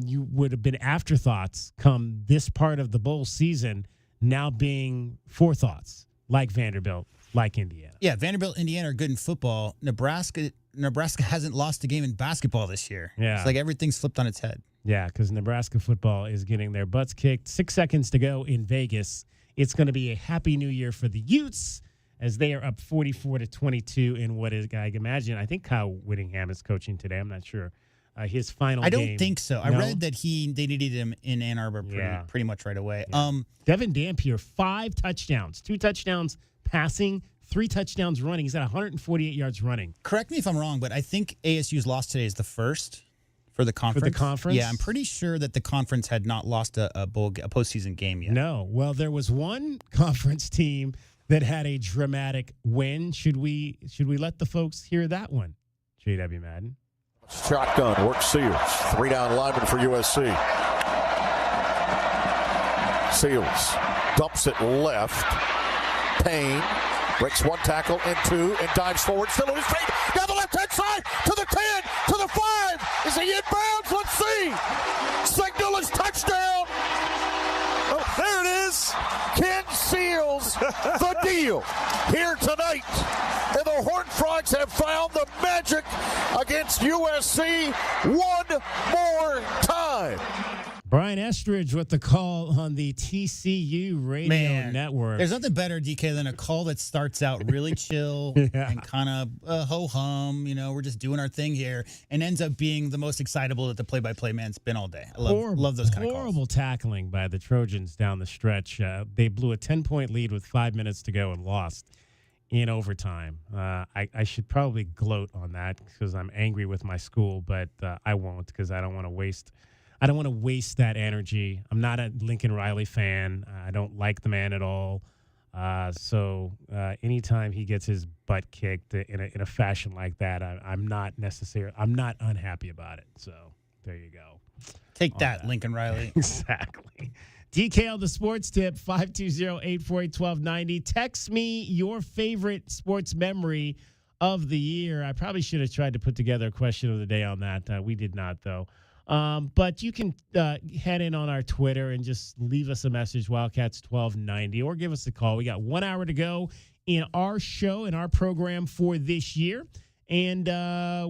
you would have been afterthoughts come this part of the bowl season, now being forethoughts. Like Vanderbilt, like Indiana. Yeah, Vanderbilt, Indiana are good in football. Nebraska hasn't lost a game in basketball this year. Yeah. It's like everything's flipped on its head. Yeah, because Nebraska football is getting their butts kicked. 6 seconds to go in Vegas. It's going to be a happy new year for the Utes as they are up 44-22 in what is, I imagine, I think Kyle Whittingham is coaching today. I'm not sure. His final game. I don't think so. I read that they needed him in Ann Arbor pretty much right away. Yeah. Devin Dampier, 5 touchdowns, 2 touchdowns passing, 3 touchdowns running. He's at 148 yards running. Correct me if I'm wrong, but I think ASU's loss today is the first for the conference. For the conference? Yeah, I'm pretty sure that the conference had not lost a postseason game yet. No. Well, there was one conference team that had a dramatic win. Should we let the folks hear that one? J.W. Madden. Shotgun, works Seals. 3 down lineman for USC. Seals dumps it left. Payne breaks 1 tackle and 2 and dives forward. Still on his feet. Down the left-hand side to the 10, to the 5. Is he in bounds? Let's see. Signal is touchdown. Oh, there it is. Ken Seals, the deal here tonight. And the Horned Frogs have found the magic against USC one more time. Brian Estridge with the call on the TCU radio network. There's nothing better, DK, than a call that starts out really chill and kind of ho-hum. We're just doing our thing here, and ends up being the most excitable that the play-by-play man's been all day. I love those kind of calls. Horrible tackling by the Trojans down the stretch. They blew a 10-point lead with 5 minutes to go and lost in overtime. I should probably gloat on that because I'm angry with my school, but I won't because I don't want to waste that energy. I'm not a Lincoln Riley fan. I don't like the man at all. So anytime he gets his butt kicked in a fashion like that, I'm not unhappy about it. So there you go. Take that, Lincoln Riley. Exactly. DK on the sports tip, 520-848-1290. Text me your favorite sports memory of the year. I probably should have tried to put together a question of the day on that. We did not, though. But you can head in on our Twitter and just leave us a message, Wildcats 1290, or give us a call. We got 1 hour to go in our show, in our program for this year. And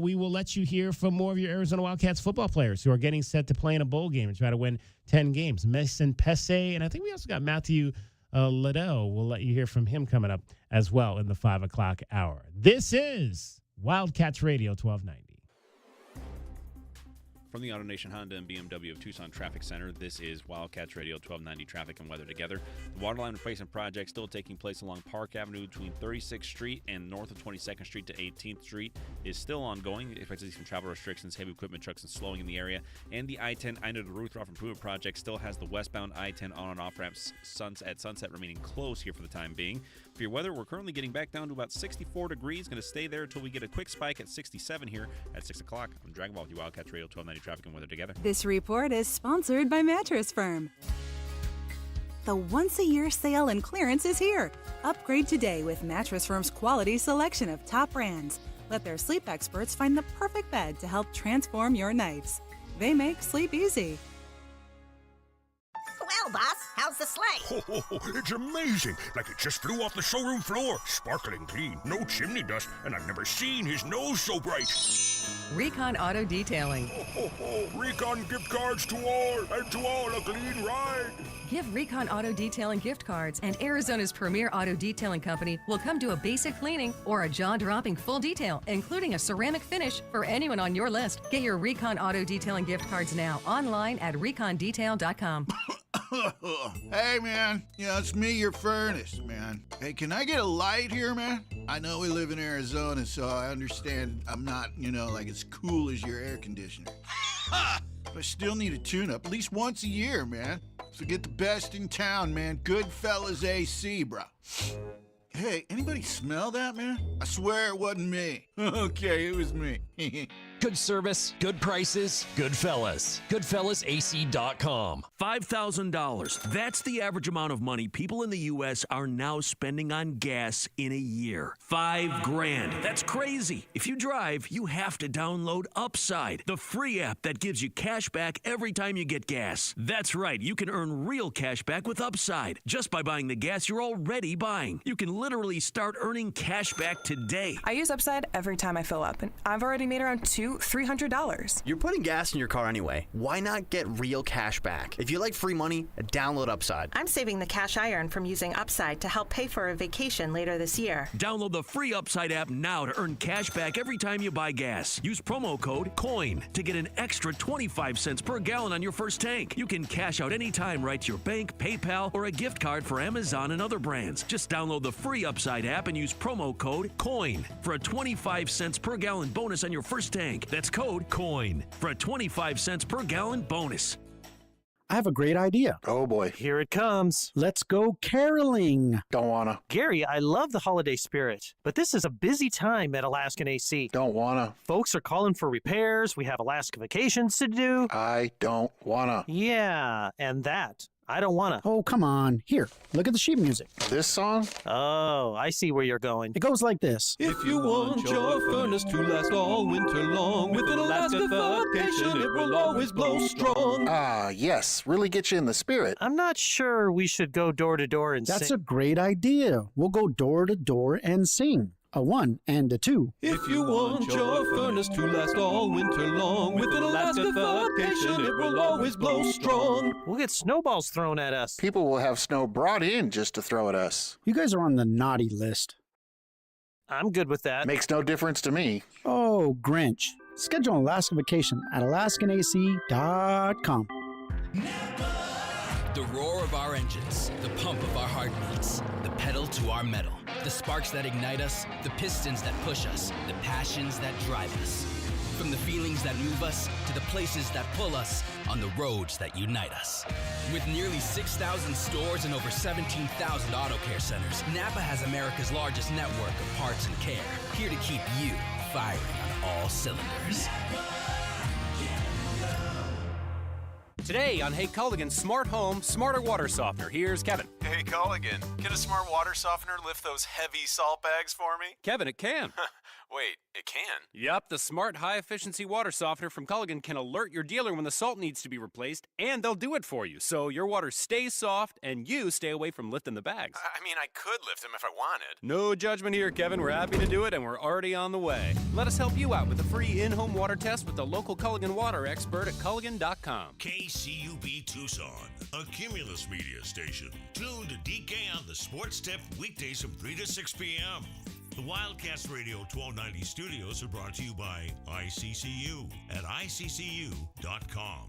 we will let you hear from more of your Arizona Wildcats football players who are getting set to play in a bowl game and try to win 10 games. Mason Pesse, and I think we also got Matthew Ladeau. We'll let you hear from him coming up as well in the 5 o'clock hour. This is Wildcats Radio 1290. From the AutoNation Honda and BMW of Tucson Traffic Center, this is Wildcats Radio 1290 Traffic and Weather Together. The waterline replacement project still taking place along Park Avenue between 36th Street and north of 22nd Street to 18th Street is still ongoing. Expect to see some travel restrictions, heavy equipment trucks, and slowing in the area. And the I-10 Ina to Ruthroff Improvement Project still has the westbound I-10 on and off ramps at Sunset remaining closed here for the time being. For your weather, we're currently getting back down to about 64 degrees. Going to stay there until we get a quick spike at 67 here at 6 o'clock. I'm Dragon Ball with you, Wildcats Radio 1290 Traffic and Weather Together. This report is sponsored by Mattress Firm. The once-a-year sale and clearance is here. Upgrade today with Mattress Firm's quality selection of top brands. Let their sleep experts find the perfect bed to help transform your nights. They make sleep easy. Well, boss, how's How's the sleigh? It's amazing. Like it just flew off the showroom floor. Sparkling clean, no chimney dust, and I've never seen his nose so bright. Recon Auto Detailing. Recon gift cards to all, and to all a clean ride. Give Recon Auto Detailing gift cards, and Arizona's premier auto detailing company will come do a basic cleaning or a jaw-dropping full detail, including a ceramic finish for anyone on your list. Get your Recon Auto Detailing gift cards now online at recondetail.com. Hey, man. It's me, your furnace, man. Hey, can I get a light here, man? I know we live in Arizona, so I understand I'm not, like as cool as your air conditioner. But I still need a tune-up at least once a year, man. So get the best in town, man. Goodfellas AC, bro. Hey, anybody smell that, man? I swear it wasn't me. Okay, it was me. Good service, good prices, Goodfellas. GoodfellasAC.com. $5,000. That's the average amount of money people in the U.S. are now spending on gas in a year. $5,000. That's crazy. If you drive, you have to download Upside, the free app that gives you cash back every time you get gas. That's right. You can earn real cash back with Upside just by buying the gas you're already buying. You can literally start earning cash back today. I use Upside every time I fill up, and I've already made around $300. You're putting gas in your car anyway. Why not get real cash back? If you like free money, download Upside. I'm saving the cash I earn from using Upside to help pay for a vacation later this year. Download the free Upside app now to earn cash back every time you buy gas. Use promo code COIN to get an extra 25 cents per gallon on your first tank. You can cash out anytime right to your bank, PayPal, or a gift card for Amazon and other brands. Just download the free Upside app and use promo code COIN for a 25 cents per gallon bonus on your first tank. That's code COIN for a 25 cents per gallon bonus. I have a great idea. Oh boy. Here it comes. Let's go caroling. Don't wanna. Gary, I love the holiday spirit, but this is a busy time at Alaskan AC. Don't wanna. Folks are calling for repairs. We have Alaska vacations to do. I don't wanna. Yeah, and that. I don't wanna. Oh, come on. Here, look at the sheet music. This song? Oh, I see where you're going. It goes like this. If you want your furnace to last all winter long, with an Alaska vacation, it will always blow strong. Ah, yes. Really get you in the spirit. I'm not sure we should go door to door and sing. That's a great idea. We'll go door to door and sing. A 1 and a 2. If you want your furnace to last all winter long, with an Alaska vacation, it will always blow strong. We'll get snowballs thrown at us. People will have snow brought in just to throw at us. You guys are on the naughty list. I'm good with that. Makes no difference to me. Oh, Grinch. Schedule an Alaska vacation at alaskanac.com. The roar of our engines, the pump of our heartbeats, the pedal to our metal, the sparks that ignite us, the pistons that push us, the passions that drive us. From the feelings that move us to the places that pull us on the roads that unite us. With nearly 6,000 stores and over 17,000 auto care centers, Napa has America's largest network of parts and care, here to keep you firing on all cylinders. Today on Hey Culligan Smart Home, Smarter Water Softener, here's Kevin. Hey Culligan, can a smart water softener lift those heavy salt bags for me? Kevin, it can. Wait, it can? Yup, the smart high-efficiency water softener from Culligan can alert your dealer when the salt needs to be replaced, and they'll do it for you, so your water stays soft and you stay away from lifting the bags. I mean, I could lift them if I wanted. No judgment here, Kevin. We're happy to do it, and we're already on the way. Let us help you out with a free in-home water test with the local Culligan water expert at Culligan.com. KCUB Tucson, a Cumulus media station. Tune to DK on the Sports Tip weekdays from 3 to 6 p.m. The Wildcats Radio 1290 studios are brought to you by ICCU at ICCU.com.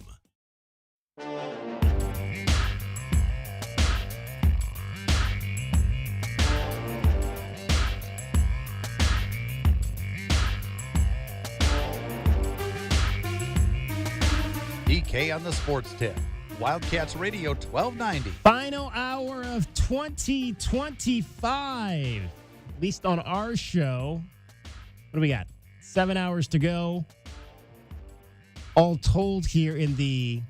DK on the Sports Tip. Wildcats Radio 1290. Final hour of 2025. At least on our show. What do we got? 7 hours to go. All told here in the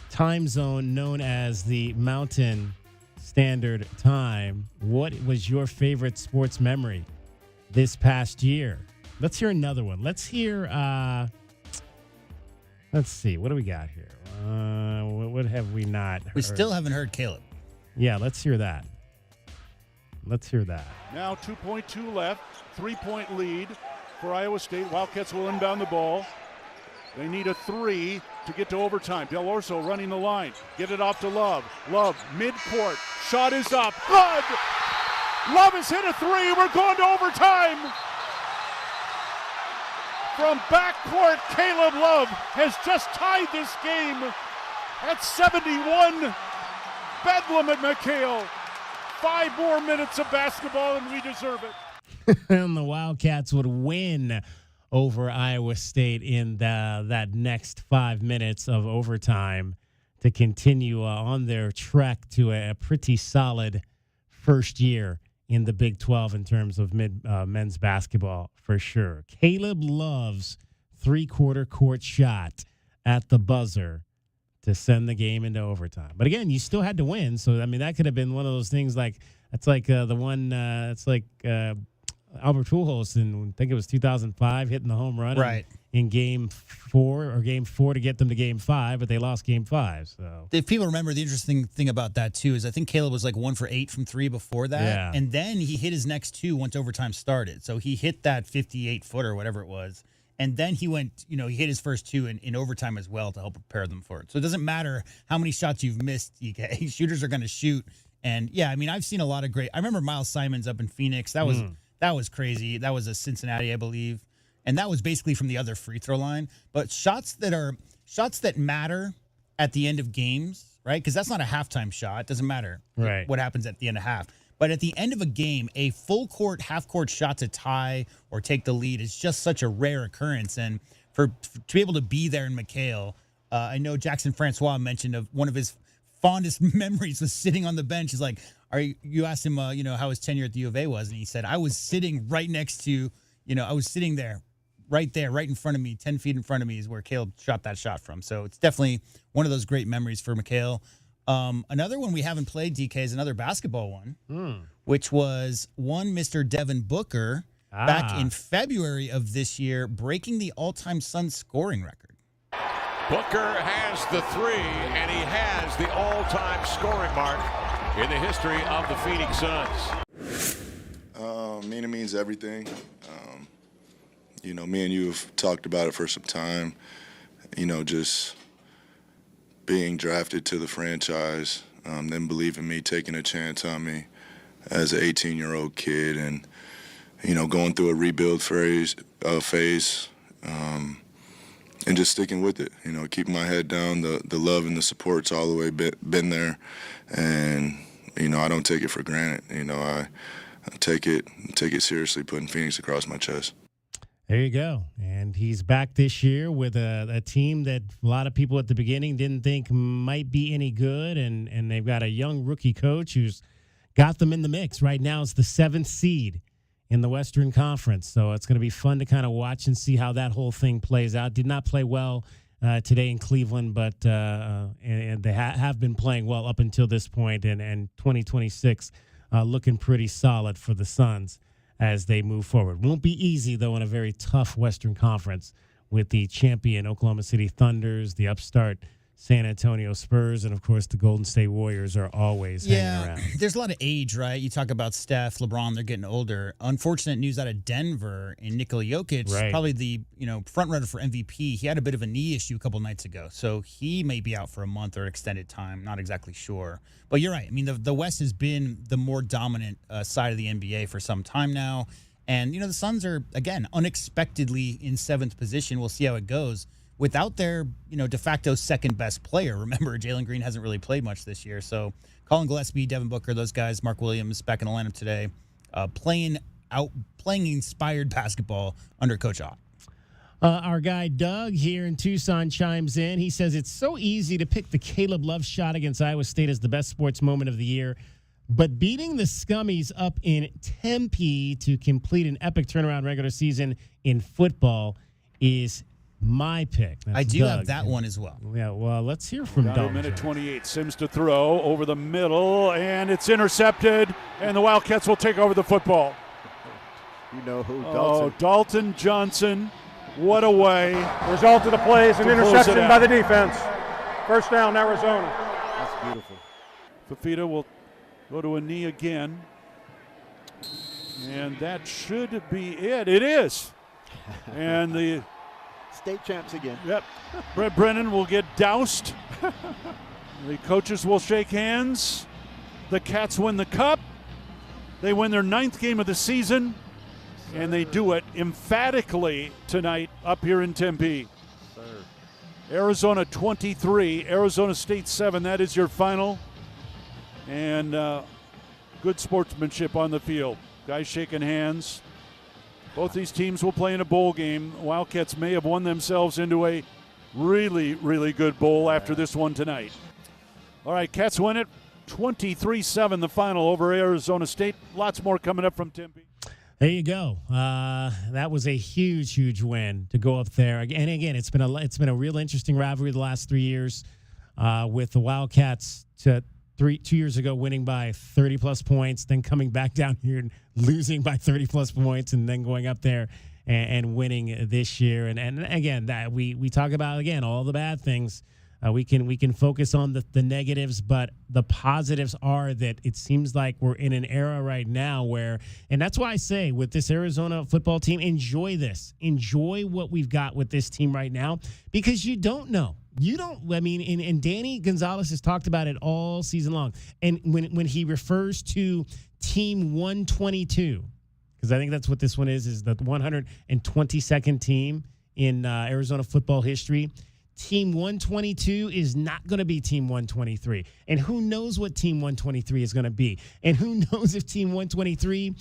time zone known as the Mountain Standard Time. What was your favorite sports memory this past year? Let's hear another one. Let's hear, let's see. What do we got here? What have we not heard? We still haven't heard Caleb. Yeah, let's hear that. Let's hear that. Now 2.2 left, 3-point lead for Iowa State. Wildcats will inbound the ball. They need a 3 to get to overtime. Del Orso running the line. Get it off to Love. Love, midcourt. Shot is up. Good! Love has hit a 3. We're going to overtime. From backcourt, Caleb Love has just tied this game at 71. Bedlam at McHale. 5 more minutes of basketball, and we deserve it. And the Wildcats would win over Iowa State in that next 5 minutes of overtime to continue on their trek to a pretty solid first year in the Big 12 in terms of men's basketball, for sure. Caleb Love's three-quarter court shot at the buzzer to send the game into overtime. But again, you still had to win. So, I mean, that could have been one of those things like, it's like the one, it's like Albert Pujols in, I think it was 2005, hitting the home run right in game 4 to get them to game 5, but they lost game 5. So if people remember, the interesting thing about that too is I think Caleb was like 1 for 8 from 3 before that, yeah. And then he hit his next 2 once overtime started. So he hit that 58-footer, whatever it was, and then he went, he hit his first 2 in overtime as well to help prepare them for it. So it doesn't matter how many shots you've missed, EK. Shooters are going to shoot, and yeah, I mean, I've seen a lot of great. I remember Miles Simons up in Phoenix. That was crazy. That was a Cincinnati, I believe. And that was basically from the other free throw line. But shots that matter at the end of games, right? Because that's not a halftime shot. It doesn't matter what happens at the end of half. But at the end of a game, a full court, half court shot to tie or take the lead is just such a rare occurrence. And to be able to be there in McHale, I know Jackson Francois mentioned of one of his fondest memories was sitting on the bench. He's like, you asked him, how his tenure at the U of A was, and he said, I was sitting right next to, I was sitting there, right in front of me, 10 feet in front of me is where Caleb shot that shot from. So it's definitely one of those great memories for McHale. Another one we haven't played, DK, is another basketball one, which was one Mr. Devin Booker back in February of this year, breaking the all-time Suns scoring record. Booker has the 3, and he has the all-time scoring mark in the history of the Phoenix Suns. It means everything. Me and you have talked about it for some time. Just being drafted to the franchise, them believing me, taking a chance on me as an 18-year-old kid, and going through a rebuild phase, and just sticking with it. Keeping my head down. The love and the support's all the way been there, and I don't take it for granted. I take it seriously, putting Phoenix across my chest. There you go. And he's back this year with a team that a lot of people at the beginning didn't think might be any good, and they've got a young rookie coach who's got them in the mix. Right now it's the 7th seed in the Western Conference, so it's going to be fun to kind of watch and see how that whole thing plays out. Did not play well today in Cleveland, but and they have been playing well up until this point, and 2026 looking pretty solid for the Suns as they move forward. Won't be easy, though, in a very tough Western Conference with the champion Oklahoma City Thunders, the upstart San Antonio Spurs, and, of course, the Golden State Warriors are always hanging around. There's a lot of age, right? You talk about Steph, LeBron, they're getting older. Unfortunate news out of Denver, and Nikola Jokic, probably the front runner for MVP. He had a bit of a knee issue a couple nights ago, so he may be out for a month or extended time. Not exactly sure. But you're right. I mean, the West has been the more dominant side of the NBA for some time now. And, the Suns are, again, unexpectedly in 7th position. We'll see how it goes. Without their, de facto second best player. Remember, Jalen Green hasn't really played much this year. So Colin Gillespie, Devin Booker, those guys, Mark Williams back in the lineup today, playing inspired basketball under Coach Ott. Our guy Doug here in Tucson chimes in. He says it's so easy to pick the Caleb Love shot against Iowa State as the best sports moment of the year, but beating the Scummies up in Tempe to complete an epic turnaround regular season in football is my pick. That's I do Doug. have that one as well. Yeah, well, let's hear from Down Doug. Minute 28. Sims to throw over the middle, and it's intercepted, and the Wildcats will take over the football. You know who? Dalton Johnson. What a way. Result of the play is an interception by the defense. First down, Arizona. That's beautiful. Fafita will Go to a knee again. And that should be it. It is. And the state champs again. Yep. Brett Brennan will get doused. The coaches will shake hands. The Cats win the cup. They win their 9th game of the season. And they do it emphatically tonight up here in Tempe. Arizona 23, Arizona State 7. That is your final. And good sportsmanship on the field. Guys shaking hands. Both these teams will play in a bowl game. Wildcats may have won themselves into a really, really good bowl after this one tonight. All right, Cats win it 23-7, the final over Arizona State. Lots more coming up from Tempe. There you go. That was a huge, huge win to go up there. And again, it's been a real interesting rivalry the last 3 years with the Wildcats 2 years ago winning by 30-plus points, then coming back down here and losing by 30-plus points, and then going up there and winning this year. And again, that we talk about, again, all the bad things. We can focus on the negatives, but the positives are that it seems like we're in an era right now where, and that's why I say with this Arizona football team, enjoy this. Enjoy what we've got with this team right now, because you don't know. And Danny Gonzalez has talked about it all season long. And when he refers to Team 122, because I think that's what this one is the 122nd team in Arizona football history. Team 122 is not going to be Team 123. And who knows what Team 123 is going to be? And who knows if Team 123,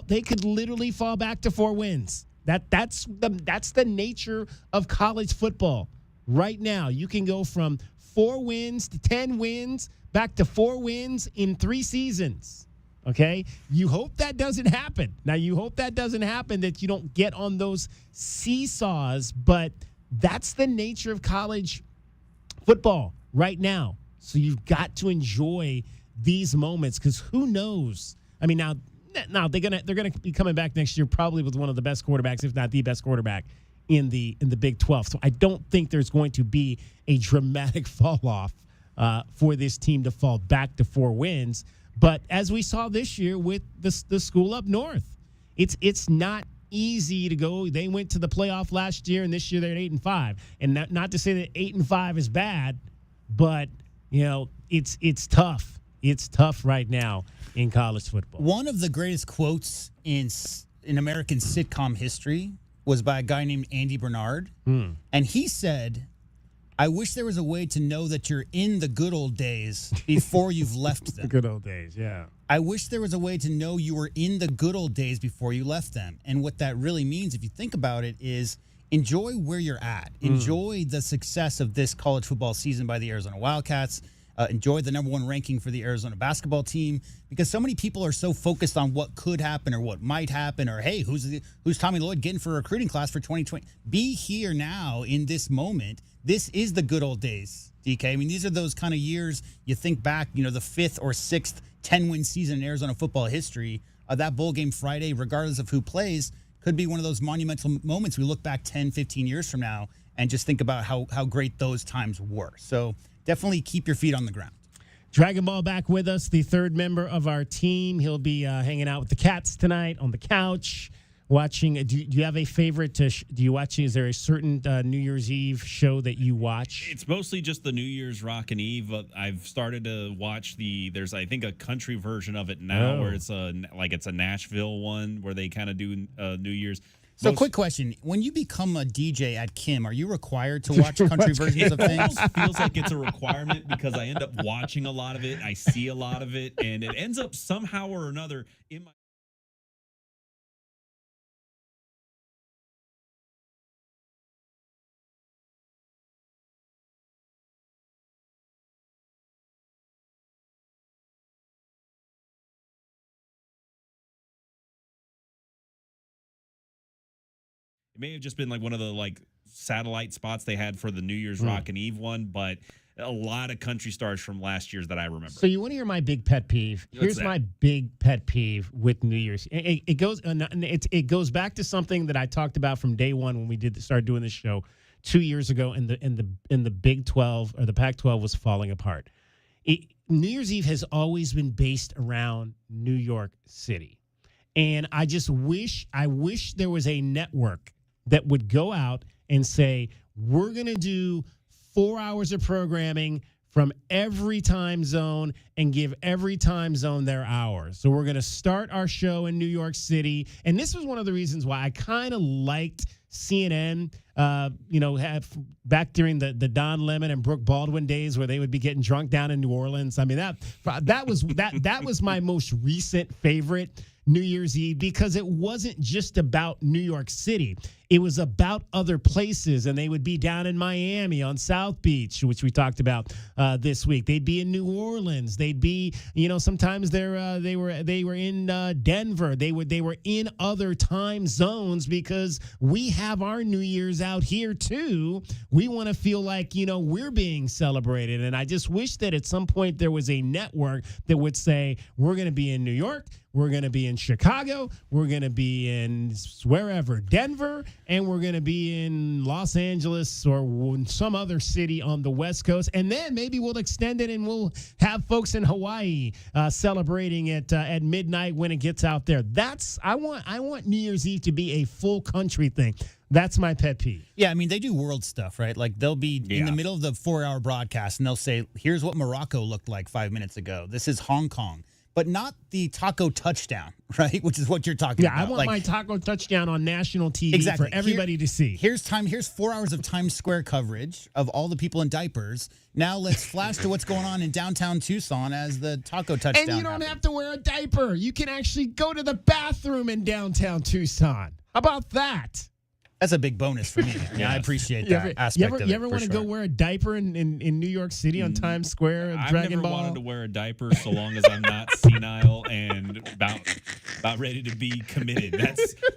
they could literally fall back to 4 wins. That's the nature of college football. Right now, you can go from 4 wins to 10 wins, back to 4 wins in 3 seasons. Okay? You hope that doesn't happen. Now, you hope that doesn't happen, that you don't get on those seesaws, but that's the nature of college football right now. So you've got to enjoy these moments, because who knows? I mean, now they're gonna be coming back next year probably with one of the best quarterbacks, if not the best quarterback in the Big 12. So I don't think there's going to be a dramatic fall off for this team to fall back to 4 wins. But as we saw this year with the school up north, it's not easy to go. They went to the playoff last year, and this year they're at 8-5. And not to say that 8-5 is bad, but it's tough. It's tough right now in college football. One of the greatest quotes in American sitcom history was by a guy named Andy Bernard. And he said, "I wish there was a way to know that you're in the good old days before you've left them." The good old days, yeah. I wish there was a way to know you were in the good old days before you left them. And what that really means, if you think about it, is enjoy where you're at. Enjoy the success of this college football season by the Arizona Wildcats. Enjoy the #1 ranking for the Arizona basketball team, because so many people are so focused on what could happen or what might happen, or, hey, who's Tommy Lloyd getting for a recruiting class for 2020? Be here now in this moment. This is the good old days, DK. I mean, these are those kind of years you think back, the 5th or 6th 10-win season in Arizona football history. That bowl game Friday, regardless of who plays, could be one of those monumental moments we look back 10, 15 years from now and just think about how great those times were. So definitely keep your feet on the ground. Dragon Ball back with us, the 3rd member of our team. He'll be hanging out with the Cats tonight on the couch, watching. Do you have a favorite? Do you watch? Is there a certain New Year's Eve show that you watch? It's mostly just the New Year's Rockin' Eve. I've started to watch there's I think a country version of it now where it's a Nashville one where they kind of do New Year's. So, quick question: when you become a DJ at Kim, are you required to watch country versions of things? It feels like it's a requirement because I end up watching a lot of it. I see a lot of it, and it ends up somehow or another in my. It may have just been like one of the satellite spots they had for the New Year's Rockin' Eve one, but a lot of country stars from last year's that I remember. So you want to hear my big pet peeve? Here's my big pet peeve with New Year's. It goes back to something that I talked about from day one when we started doing this show 2 years ago, in the Big 12 or the Pac-12 was falling apart. New Year's Eve has always been based around New York City. And I wish there was a network that would go out and say, we're going to do 4 hours of programming from every time zone and give every time zone their hours. So we're going to start our show in New York City. And this was one of the reasons why I kind of liked CNN, have back during the Don Lemon and Brooke Baldwin days where they would be getting drunk down in New Orleans. I mean, that was my most recent favorite New Year's Eve, because it wasn't just about New York City. It was about other places, and they would be down in Miami on South Beach, which we talked about this week. They'd be in New Orleans. They'd be, sometimes they were in Denver. They were in other time zones, because we have our New Year's out here too. We want to feel like, we're being celebrated. And I just wish that at some point there was a network that would say, we're going to be in New York, we're going to be in Chicago, we're going to be in wherever, Denver, and we're going to be in Los Angeles or some other city on the West Coast. And then maybe we'll extend it and we'll have folks in Hawaii celebrating it at midnight when it gets out there. I want New Year's Eve to be a full country thing. That's my pet peeve. Yeah, I mean, they do world stuff, right? Like, they'll be in the middle of the 4-hour broadcast, and they'll say, here's what Morocco looked like 5 minutes ago. This is Hong Kong. But not the taco touchdown, right? Which is what you're talking about. Yeah, I want my taco touchdown on national TV for everybody to see. Here's 4 hours of Times Square coverage of all the people in diapers. Now let's flash to what's going on in downtown Tucson as the taco touchdown And you don't have to wear a diaper. You can actually go to the bathroom in downtown Tucson. How about that? That's a big bonus for me. Yeah, I appreciate that aspect of it. You ever want to go wear a diaper in New York City on Times Square? I've Dragon never Ball? wanted to wear a diaper so long as I'm not senile and about ready to be committed.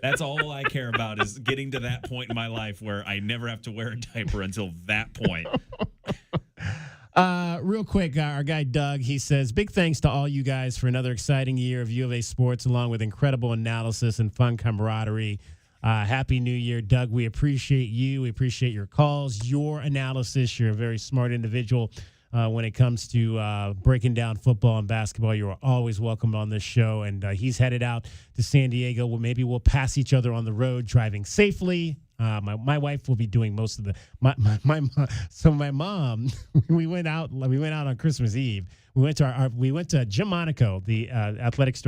That's all I care about, is getting to that point in my life where I never have to wear a diaper until that point. Real quick, our guy Doug, he says, big thanks to all you guys for another exciting year of U of A sports, along with incredible analysis and fun camaraderie. Happy New Year, Doug. We appreciate you. We appreciate your calls, your analysis. You're a very smart individual when it comes to breaking down football and basketball. You are always welcome on this show. And he's headed out to San Diego. Well, maybe we'll pass each other on the road driving safely. My wife will be doing most of the my mom. we went out on Christmas Eve. We went to Jim Monaco, the ex-athletics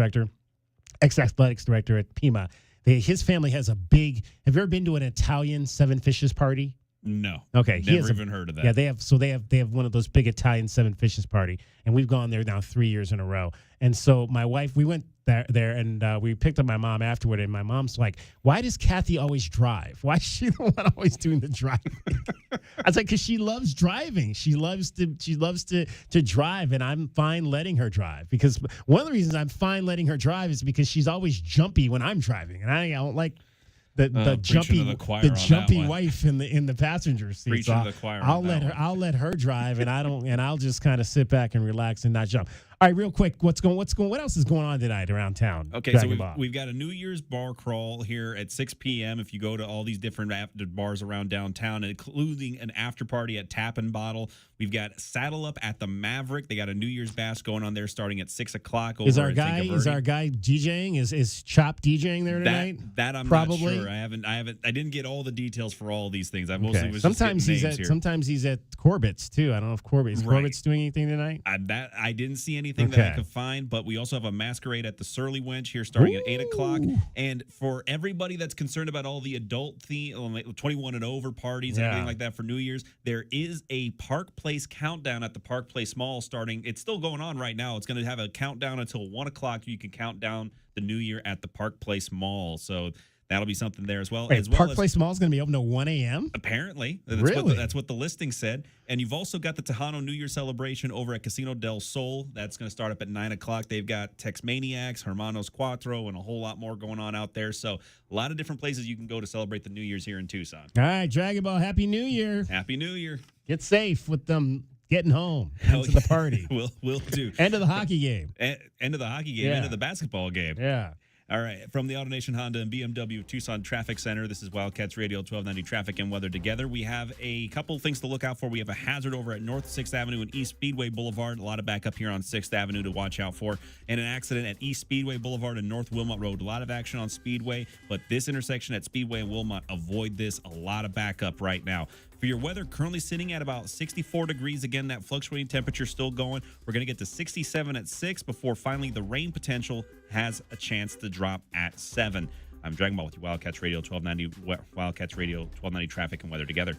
director at Pima. His family has a big. Have you ever been to an Italian Seven Fishes party? No. Okay. Never even heard of that. Yeah, they have one of those big Italian Seven Fishes party, and we've gone there now 3 years in a row. And so my wife, we went there and we picked up my mom afterward, and my mom's like, "Why does Kathy always drive? Why is she the one always doing the driving?" I was like, "Because she loves driving. She loves to drive, and I'm fine letting her drive. Because one of the reasons I'm fine letting her drive is because she's always jumpy when I'm driving, and I don't like." The jumpy wife in the passenger seat. So I'll let her drive, and I'll just kind of sit back and relax and not jump. All right, real quick, what else is going on tonight around town? Okay, Dragon so we've got a New Year's bar crawl here at 6 p.m. If you go to all these different bars around downtown, including an after party at Tap and Bottle. We've got Saddle Up at the Maverick. They got a New Year's bash going on there starting at 6 o'clock. Is our guy DJing? Is Chop DJing there tonight? That I'm probably not sure. I didn't get all the details for all these things. I mostly was sometimes just getting names here. Sometimes he's at Corbett's too. I don't know if Corbett's doing anything tonight. I didn't see anything that I could find, but we also have a masquerade at the Surly Wench here starting at 8 o'clock. And for everybody that's concerned about all the adult theme, 21 and over parties and everything like that for New Year's, there is a Park Place countdown at the Park Place Mall starting. It's still going on right now. It's going to have a countdown until 1 o'clock. You can count down the New Year at the Park Place Mall. So that'll be something there as well. Wait, Park Place Mall is going to be open to 1 a.m.? Apparently. Really? That's what the listing said. And you've also got the Tejano New Year celebration over at Casino del Sol. That's going to start up at 9 o'clock. They've got Tex Maniacs, Hermanos Cuatro, and a whole lot more going on out there. So a lot of different places you can go to celebrate the New Year's here in Tucson. All right, Dragon Ball, Happy New Year. Happy New Year. Get safe with them getting home into the party. We'll do. End of the hockey game. End of the hockey game. End of the basketball game. Yeah. All right. From the AutoNation Honda and BMW Tucson Traffic Center, this is Wildcats Radio 1290 Traffic and Weather Together. We have a couple things to look out for. We have a hazard over at North 6th Avenue and East Speedway Boulevard. A lot of backup here on 6th Avenue to watch out for. And an accident at East Speedway Boulevard and North Wilmot Road. A lot of action on Speedway, but this intersection at Speedway and Wilmot, avoid this. A lot of backup right now. For your weather, currently sitting at about 64 degrees. Again, that fluctuating temperature still going. We're going to get to 67 at 6 before finally the rain potential has a chance to drop at 7. I'm Dragon Ball with you, Wildcats Radio 1290, Wildcats Radio 1290 Traffic and Weather Together.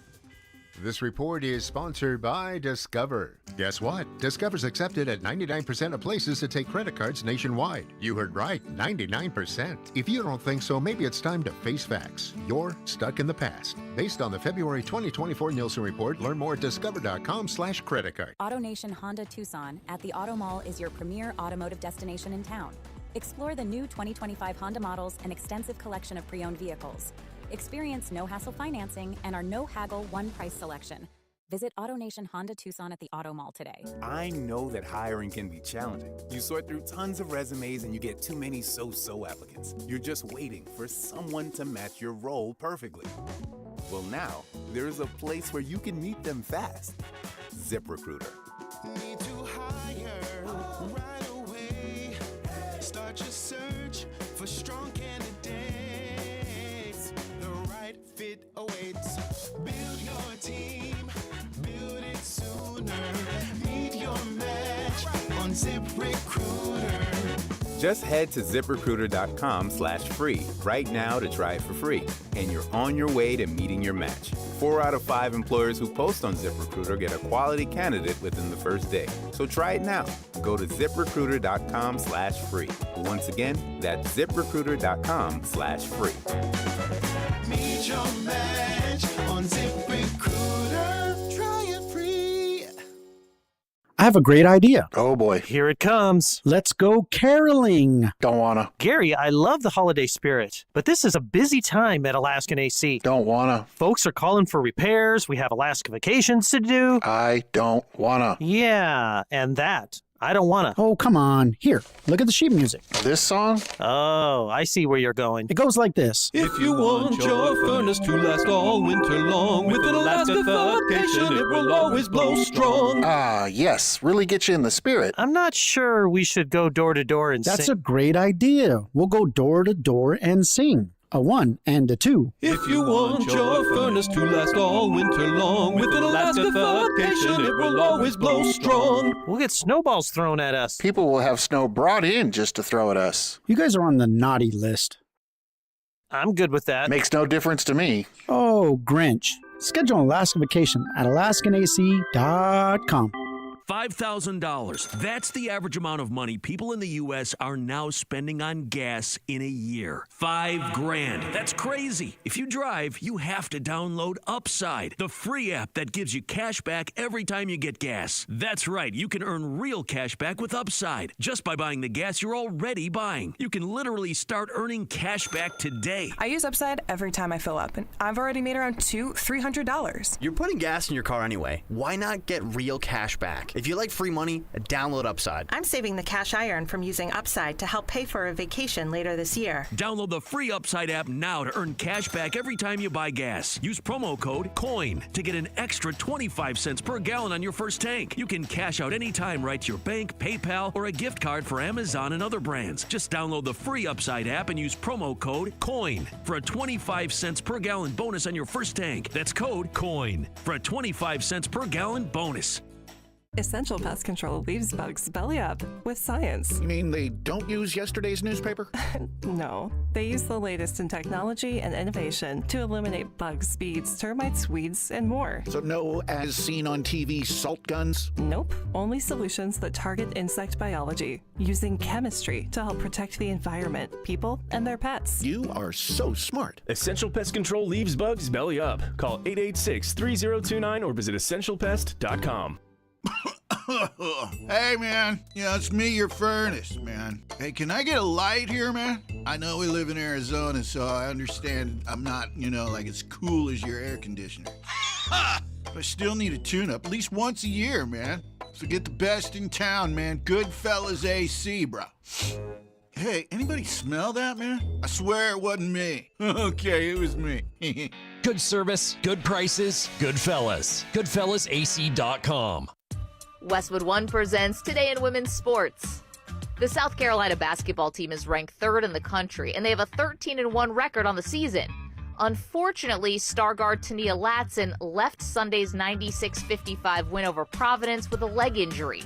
This report is sponsored by Discover. Guess what? Discover's accepted at 99% of places that take credit cards nationwide. You heard right, 99%. If you don't think so, maybe it's time to face facts. You're stuck in the past. Based on the February 2024 Nielsen report, learn more at discover.com/creditcard. AutoNation Honda Tucson at the Auto Mall is your premier automotive destination in town. Explore the new 2025 Honda models and extensive collection of pre-owned vehicles. Experience no-hassle financing and our no-haggle one-price selection. Visit AutoNation Honda Tucson at the Auto Mall today. I know that hiring can be challenging. You sort through tons of resumes and you get too many so-so applicants. You're just waiting for someone to match your role perfectly. Well, now, there's a place where you can meet them fast. ZipRecruiter. Need to hire right away. Start your search for strong candidates. The right fit awaits. Build your team. Build it sooner. Meet your match on ZipRecruiter. Just head to ZipRecruiter.com/free right now to try it for free. And you're on your way to meeting your match. 4 out of 5 employers who post on ZipRecruiter get a quality candidate within the first day. So try it now. Go to ZipRecruiter.com/free. Once again, that's ZipRecruiter.com/free. Meet your match on ZipRecruiter. Try it free. I have a great idea. Oh boy. Here it comes. Let's go caroling. Don't wanna. Gary, I love the holiday spirit, but this is a busy time at Alaskan AC. Don't wanna. Folks are calling for repairs. We have Alaska vacations to do. I don't wanna. Yeah, and that. I don't wanna. Oh, come on. Here, look at the sheet music. This song? Oh, I see where you're going. It goes like this. If you want your furnace to last all winter long, with an Alaska fabrication, it will always blow strong. Ah, yes. Really get you in the spirit. I'm not sure we should go door to door and That's sing. a great idea. We'll go door to door and sing. A 1 and a 2. If you want your furnace to last all winter long, with an Alaska fabrication, it will always blow strong. We'll get snowballs thrown at us. People will have snow brought in just to throw at us. You guys are on the naughty list. I'm good with that. Makes no difference to me. Oh, Grinch. Schedule an Alaska vacation at AlaskanAC.com. $5,000. That's the average amount of money people in the U.S. are now spending on gas in a year. $5,000. That's crazy. If you drive, you have to download Upside, the free app that gives you cash back every time you get gas. That's right. You can earn real cash back with Upside just by buying the gas you're already buying. You can literally start earning cash back today. I use Upside every time I fill up, and I've already made around $300. You're putting gas in your car anyway. Why not get real cash back? If you like free money, download Upside. I'm saving the cash I earn from using Upside to help pay for a vacation later this year. Download the free Upside app now to earn cash back every time you buy gas. Use promo code COIN to get an extra 25 cents per gallon on your first tank. You can cash out anytime right to your bank, PayPal, or a gift card for Amazon and other brands. Just download the free Upside app and use promo code COIN for a 25 cents per gallon bonus on your first tank. That's code COIN for a 25 cents per gallon bonus. Essential Pest Control leaves bugs belly up with science. You mean they don't use yesterday's newspaper? No, they use the latest in technology and innovation to eliminate bugs, bees, termites, weeds, and more. So no as seen on TV salt guns? Nope, only solutions that target insect biology, using chemistry to help protect the environment, people, and their pets. You are so smart. Essential Pest Control leaves bugs belly up. Call 886-3029 or visit essentialpest.com. Hey, man. It's me, your furnace, man. Hey, can I get a light here, man? I know we live in Arizona, so I understand I'm not, like as cool as your air conditioner. But I still need a tune-up at least once a year, man. So get the best in town, man. Goodfellas AC, bro. Hey, anybody smell that, man? I swear it wasn't me. Okay, it was me. Good service, good prices, good fellas. GoodfellasAC.com. Westwood One presents Today in Women's Sports. The South Carolina basketball team is ranked 3rd in the country, and they have a 13-1 record on the season. Unfortunately, star guard Tania Latson left Sunday's 96-55 win over Providence with a leg injury.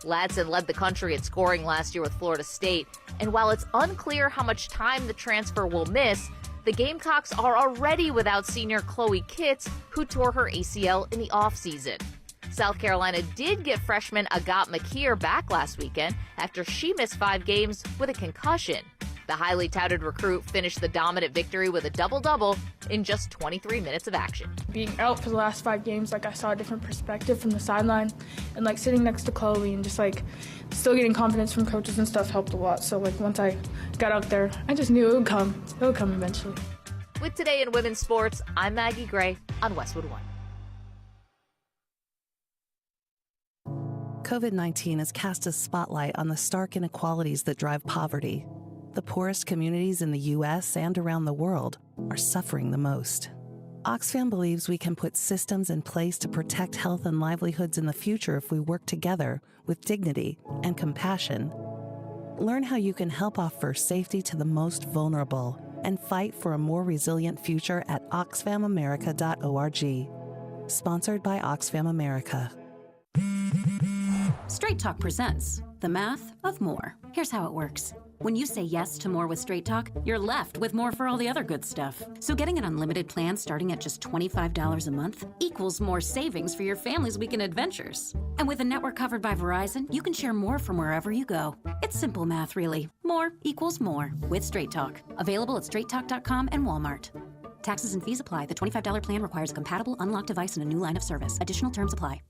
Latson led the country at scoring last year with Florida State, and while it's unclear how much time the transfer will miss, the Gamecocks are already without senior Chloe Kitts, who tore her ACL in the offseason. South Carolina did get freshman Agat McKeer back last weekend after she missed 5 games with a concussion. The highly touted recruit finished the dominant victory with a double-double in just 23 minutes of action. Being out for the last 5 games, I saw a different perspective from the sideline, and sitting next to Chloe and just still getting confidence from coaches and stuff helped a lot. So once I got out there, I just knew it would come. It would come eventually. With Today in Women's Sports, I'm Maggie Gray on Westwood One. COVID-19 has cast a spotlight on the stark inequalities that drive poverty. The poorest communities in the U.S. and around the world are suffering the most. Oxfam believes we can put systems in place to protect health and livelihoods in the future if we work together with dignity and compassion. Learn how you can help offer safety to the most vulnerable and fight for a more resilient future at oxfamamerica.org. Sponsored by Oxfam America. Straight Talk presents The Math of More. Here's how it works. When you say yes to more with Straight Talk, you're left with more for all the other good stuff. So getting an unlimited plan starting at just $25 a month equals more savings for your family's weekend adventures. And with a network covered by Verizon, you can share more from wherever you go. It's simple math, really. More equals more with Straight Talk. Available at straighttalk.com and Walmart. Taxes and fees apply. The $25 plan requires a compatible unlocked device and a new line of service. Additional terms apply.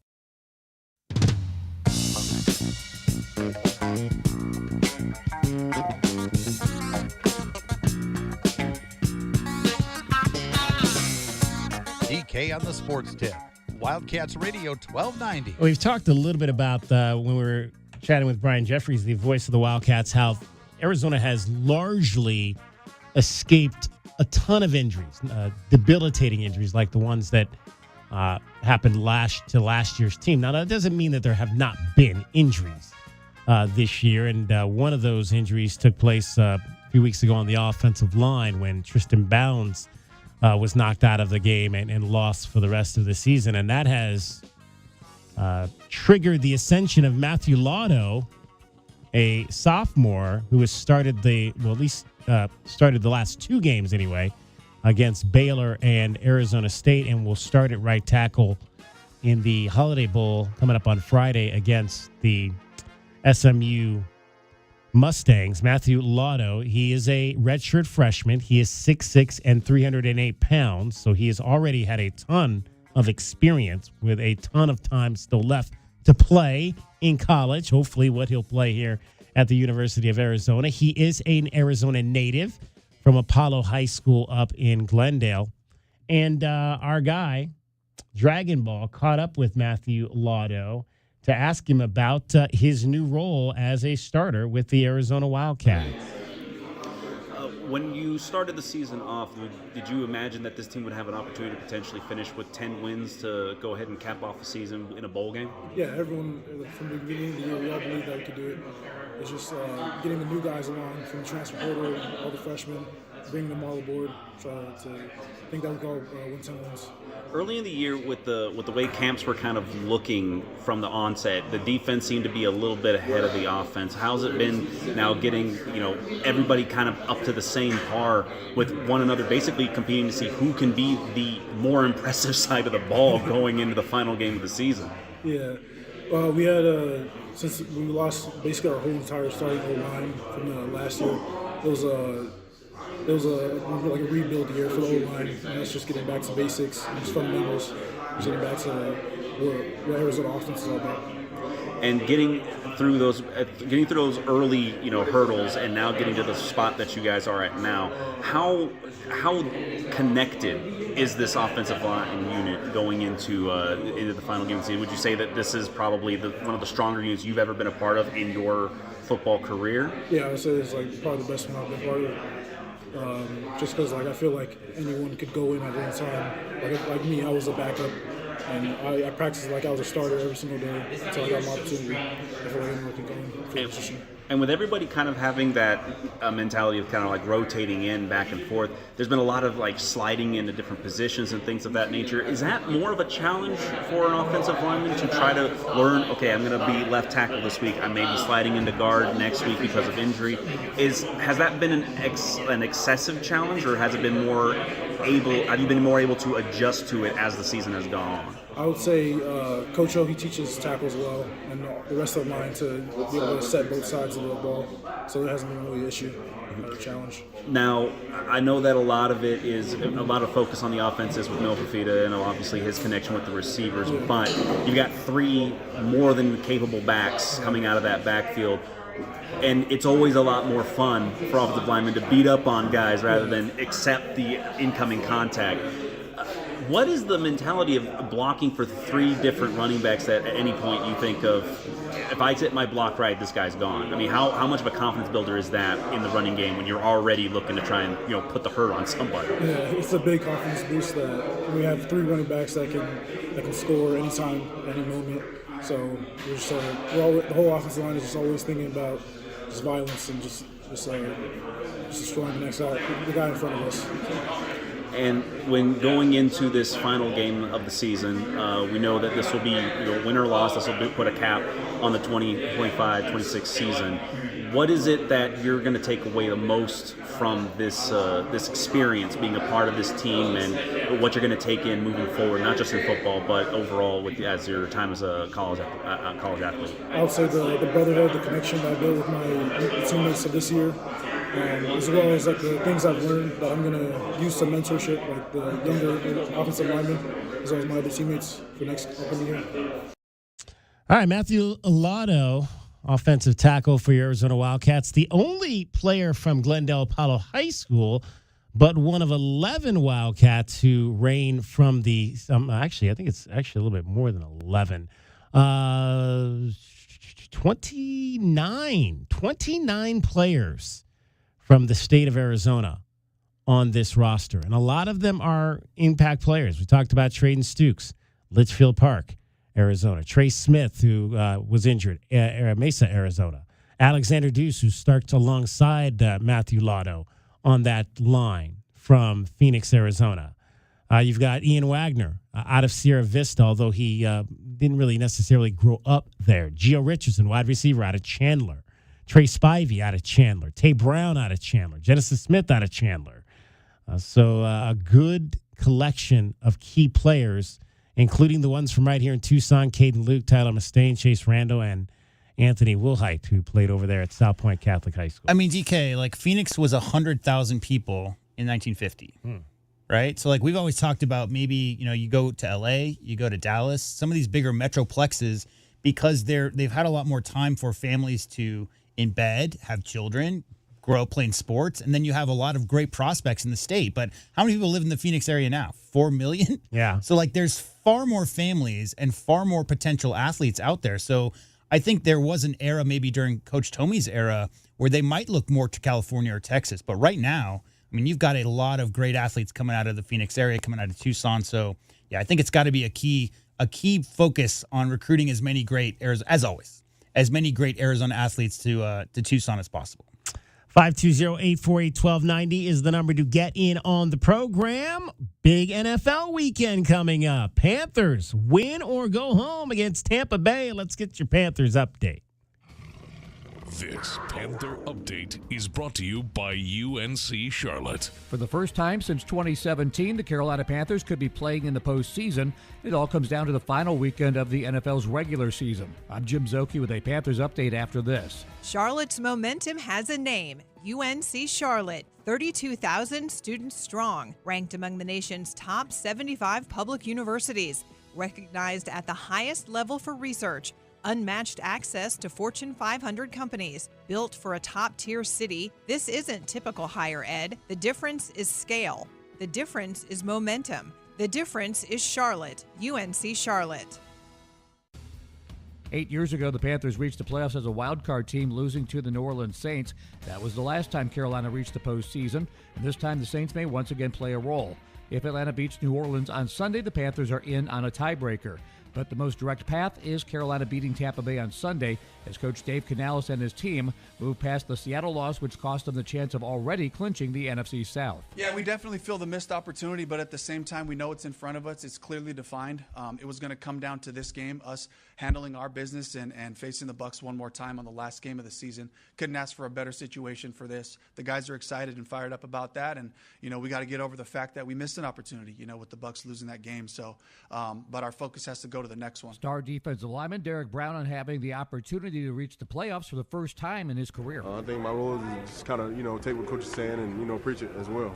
DK on the Sports Tip. Wildcats Radio 1290. We've talked a little bit about when we were chatting with Brian Jeffries, the voice of the Wildcats, how Arizona has largely escaped a ton of injuries, debilitating injuries like the ones that happened last year's team. Now, that doesn't mean that there have not been injuries this year, and one of those injuries took place a few weeks ago on the offensive line when Tristan Bounds was knocked out of the game and lost for the rest of the season, and that has triggered the ascension of Matthew Lotto, a sophomore who has started started the last 2 games anyway, against Baylor and Arizona State, and will start at right tackle in the Holiday Bowl coming up on Friday against the SMU Mustangs. Matthew Lotto, he is a redshirt freshman. He is 6'6" and 308 pounds, so he has already had a ton of experience with a ton of time still left to play in college, hopefully what he'll play here at the University of Arizona. He is an Arizona native from Apollo High School up in Glendale. And our guy, Dragon Ball, caught up with Matthew Lotto to ask him about his new role as a starter with the Arizona Wildcats. When you started the season off, did you imagine that this team would have an opportunity to potentially finish with 10 wins to go ahead and cap off the season in a bowl game? Yeah, everyone from the beginning of the year, we all believed that we could do it. It's just getting the new guys along from the transfer portal, all the freshmen, bringing them all aboard. So I think that would go win some wins. Early in the year, with the way camps were kind of looking from the onset, the defense seemed to be a little bit ahead of the offense. How's it been now getting everybody kind of up to the same par with one another, basically competing to see who can be the more impressive side of the ball going into the final game of the season? Yeah, we had since we lost basically our whole entire starting O-line from last year. It was a rebuild year for the O-line, and that's just getting back to basics and just fundamentals. getting back to what Arizona offense is all about. And getting through those early, hurdles, and now getting to the spot that you guys are at now, how connected is this offensive line unit going into the final game of the season? Would you say that this is probably one of the stronger units you've ever been a part of in your football career? Yeah, I would say it's like probably the best one I've been part of. Just because I feel like anyone could go in at any time. Like me, I was a backup. And I practiced like I was a starter every single day until I got my opportunity. I feel like anyone can go in for a position. And with everybody kind of having that mentality of kind of like rotating in back and forth, there's been a lot of like sliding into different positions and things of that nature. Is that more of a challenge for an offensive lineman to try to learn, okay, I'm going to be left tackle this week, I may be sliding into guard next week because of injury? Has that been an excessive challenge, or has it been have you been more able to adjust to it as the season has gone on? I would say Coach O, he teaches tackles well, and the rest of the line to be able to set both sides of the ball. So there hasn't been really an issue or a challenge. Now, I know that a lot of it is a lot of focus on the offenses with Noah Fifita and obviously his connection with the receivers, but you've got three more than capable backs coming out of that backfield. And it's always a lot more fun for offensive linemen to beat up on guys rather than accept the incoming contact. What is the mentality of blocking for three different running backs that at any point you think of, if I hit my block right, this guy's gone? I mean, how much of a confidence builder is that in the running game when you're already looking to try and put the hurt on somebody? Yeah, it's a big confidence boost that we have three running backs that can score anytime, any moment. So we're just the whole offensive line is just always thinking about just violence and just destroying the guy in front of us. And when going into this final game of the season, we know that this will be win or loss. This will put a cap on the 2025-26 season. What is it that you're going to take away the most from this experience, being a part of this team, and what you're going to take in moving forward, not just in football, but overall as your time as a college athlete? I would say the brotherhood, the connection that I built with my teammates of this year, as well as like the things I've learned that I'm going to use some mentorship, like the younger offensive linemen, as well as my other teammates for next upcoming year. All right, Matthew Lotto, offensive tackle for your Arizona Wildcats, the only player from Glendale Apollo High School, but one of 11 Wildcats who reign from the actually, I think it's actually a little bit more than 11. 29 players from the state of Arizona on this roster. And a lot of them are impact players. We talked about Traden Stukes, Litchfield Park, Arizona. Trey Smith, who was injured, Mesa, Arizona. Alexander Deuce, who starts alongside Matthew Lotto on that line from Phoenix, Arizona. You've got Ian Wagner out of Sierra Vista, although he didn't really necessarily grow up there. Gio Richardson, wide receiver out of Chandler. Trey Spivey out of Chandler. Tay Brown out of Chandler. Genesis Smith out of Chandler. So a good collection of key players, including the ones from right here in Tucson, Caden Luke, Tyler Mustaine, Chase Rando, and Anthony Wilhite, who played over there at South Point Catholic High School. I mean, DK, like Phoenix was 100,000 people in 1950, right? So like we've always talked about maybe, you go to LA, you go to Dallas, some of these bigger metroplexes, because they've had a lot more time for families to embed, have children, grow up playing sports, and then you have a lot of great prospects in the state. But how many people live in the Phoenix area now? 4 million? Yeah. So like there's far more families and far more potential athletes out there. So I think there was an era maybe during Coach Tomey's era where they might look more to California or Texas. But right now, I mean, you've got a lot of great athletes coming out of the Phoenix area, coming out of Tucson. So yeah, I think it's got to be a key focus on recruiting as many great as many great Arizona athletes to Tucson as possible. 520-848-1290 is the number to get in on the program. Big NFL weekend coming up. Panthers win or go home against Tampa Bay. Let's get your Panthers update. This Panther Update is brought to you by UNC Charlotte. For the first time since 2017, the Carolina Panthers could be playing in the postseason. It all comes down to the final weekend of the NFL's regular season. I'm Jim Zoki with a Panthers update after this. Charlotte's momentum has a name, UNC Charlotte. 32,000 students strong, ranked among the nation's top 75 public universities. recognized at the highest level for research, unmatched access to Fortune 500 companies, built for a top-tier city. This isn't typical higher ed. The difference is scale. The difference is momentum. The difference is Charlotte, UNC Charlotte. 8 years ago, the Panthers reached the playoffs as a wild card team, losing to the New Orleans Saints. That was the last time Carolina reached the postseason, and this time the Saints may once again play a role. If Atlanta beats New Orleans on Sunday, the Panthers are in on a tiebreaker. But the most direct path is Carolina beating Tampa Bay on Sunday as Coach Dave Canales and his team move past the Seattle loss, which cost them the chance of already clinching the NFC South. Yeah, we definitely feel the missed opportunity, but at the same time, we know it's in front of us. It's clearly defined. It was going to come down to this game, us handling our business and facing the Bucs one more time on the last game of the season. Couldn't ask for a better situation for this. The guys are excited and fired up about that, and we got to get over the fact that we missed an opportunity, with the Bucs losing that game. So, but our focus has to go to the next one. Star defensive lineman Derek Brown on having the opportunity to reach the playoffs for the first time in his career. I think my role is just kind of, take what Coach is saying and, preach it as well.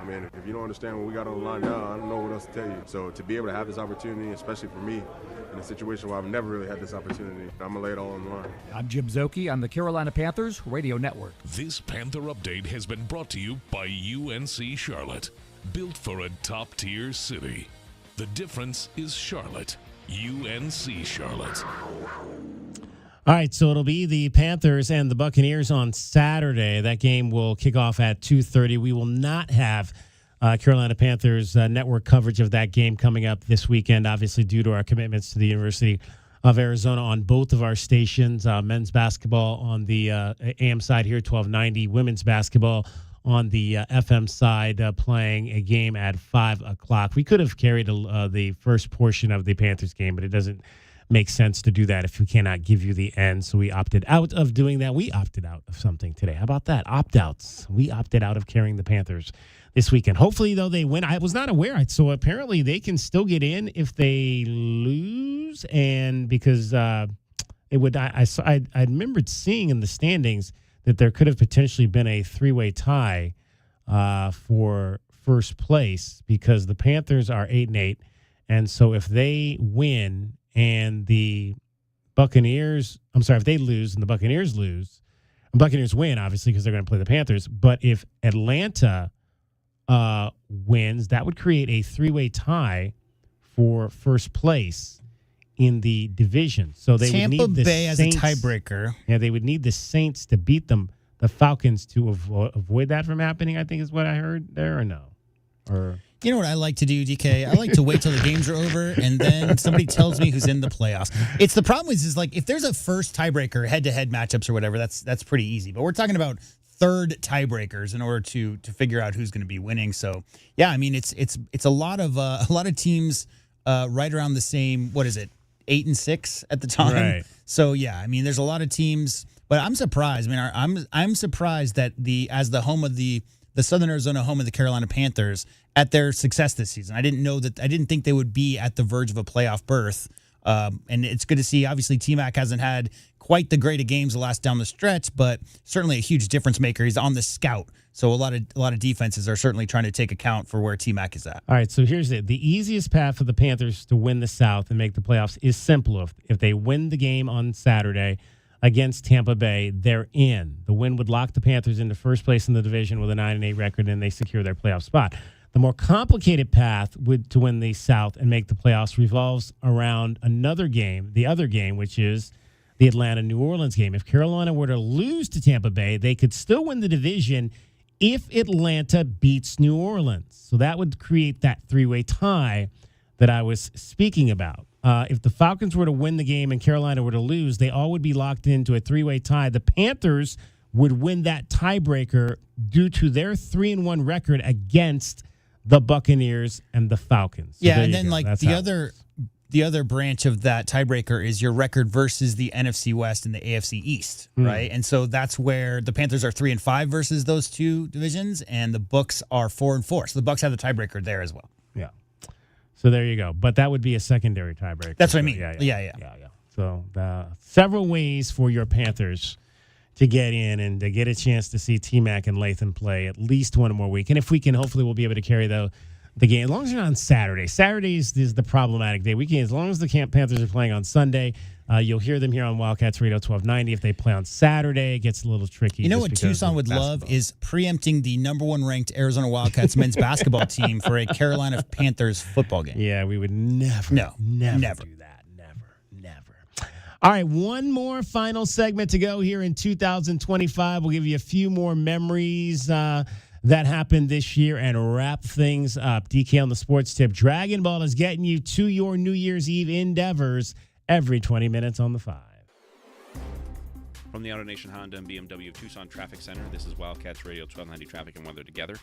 If you don't understand what we got on the line now, I don't know what else to tell you. So to be able to have this opportunity, especially for me, in a situation where I've never really had this opportunity, I'm going to lay it all on the line. I'm Jim Zoki on the Carolina Panthers Radio Network. This Panther Update has been brought to you by UNC Charlotte. Built for a top-tier city. The difference is Charlotte. UNC Charlotte. All right, so it'll be the Panthers and the Buccaneers on Saturday. That game will kick off at 2:30. We will not have Carolina Panthers network coverage of that game coming up this weekend, obviously due to our commitments to the University of Arizona on both of our stations. Men's basketball on the AM side here, 1290. Women's basketball on the FM side, playing a game at 5 o'clock. We could have carried the first portion of the Panthers game, but it doesn't make sense to do that if we cannot give you the end. So we opted out of doing that. We opted out of something today. How about that? Opt-outs. We opted out of carrying the Panthers this weekend. Hopefully, though, they win. I was not aware. So apparently they can still get in if they lose. And because it would, I remembered seeing in the standings that there could have potentially been a three-way tie for first place because the Panthers are 8-8. And so if they win and the Buccaneers, if they lose and the Buccaneers lose, the Buccaneers win, obviously, because they're going to play the Panthers. But if Atlanta wins, that would create a three-way tie for first place in the division. So they Tampa would need the Bay Saints, as a tiebreaker. Yeah, they would need the Saints to beat them, the Falcons, to avoid that from happening, I think is what I heard there, or no? Or you know what I like to do, DK? I like to wait till the games are over and then somebody tells me who's in the playoffs. It's the problem is like if there's a first tiebreaker, head-to-head matchups or whatever, that's pretty easy. But we're talking about third tiebreakers in order to figure out who's going to be winning. So yeah, I mean it's a lot of teams right around the same. What is it? 8-6 at the time. Right. So yeah, I mean there's a lot of teams, but I'm surprised. I mean, I'm surprised that as the home of the Southern Arizona home of the Carolina Panthers at their success this season. I didn't think they would be at the verge of a playoff berth. And it's good to see. Obviously, T-Mac hasn't had quite the great of games the last down the stretch, but certainly a huge difference maker. He's on the scout, so a lot of defenses are certainly trying to take account for where T-Mac is at. All right, so here's it. The easiest path for the Panthers to win the South and make the playoffs is simple. If they win the game on Saturday against Tampa Bay, they're in. The win would lock the Panthers into first place in the division with a 9-8 record, and they secure their playoff spot. The more complicated path to win the South and make the playoffs revolves around another game, the other game, which is the Atlanta-New Orleans game. If Carolina were to lose to Tampa Bay, they could still win the division if Atlanta beats New Orleans. So that would create that three-way tie that I was speaking about. If the Falcons were to win the game and Carolina were to lose, they all would be locked into a three-way tie. The Panthers would win that tiebreaker due to their 3-1 record against the Buccaneers and the Falcons. So yeah, and then go. the other branch of that tiebreaker is your record versus the NFC West and the AFC East, right? And so that's where the Panthers are 3-5 versus those two divisions, and the Bucs are 4-4. So the Bucs have the tiebreaker there as well. Yeah. So there you go. But that would be a secondary tiebreaker. That's what I mean. Yeah. So several ways for your Panthers to get in and to get a chance to see T-Mac and Latham play at least one more week. And if we can, hopefully we'll be able to carry the game. As long as you're on Saturday. Saturdays is the problematic day. As long as the Panthers are playing on Sunday, you'll hear them here on Wildcats Radio 1290. If they play on Saturday, it gets a little tricky. You know what Tucson would love is preempting the number 1 ranked Arizona Wildcats men's basketball team for a Carolina Panthers football game. Yeah, we would never do that. Never. All right, one more final segment to go here in 2025. We'll give you a few more memories that happened this year and wrap things up. DK on the Sports Tip. Dragon Ball is getting you to your New Year's Eve endeavors every 20 minutes on the 5. From the AutoNation Honda and BMW of Tucson Traffic Center, this is Wildcats Radio 1290 Traffic and Weather Together.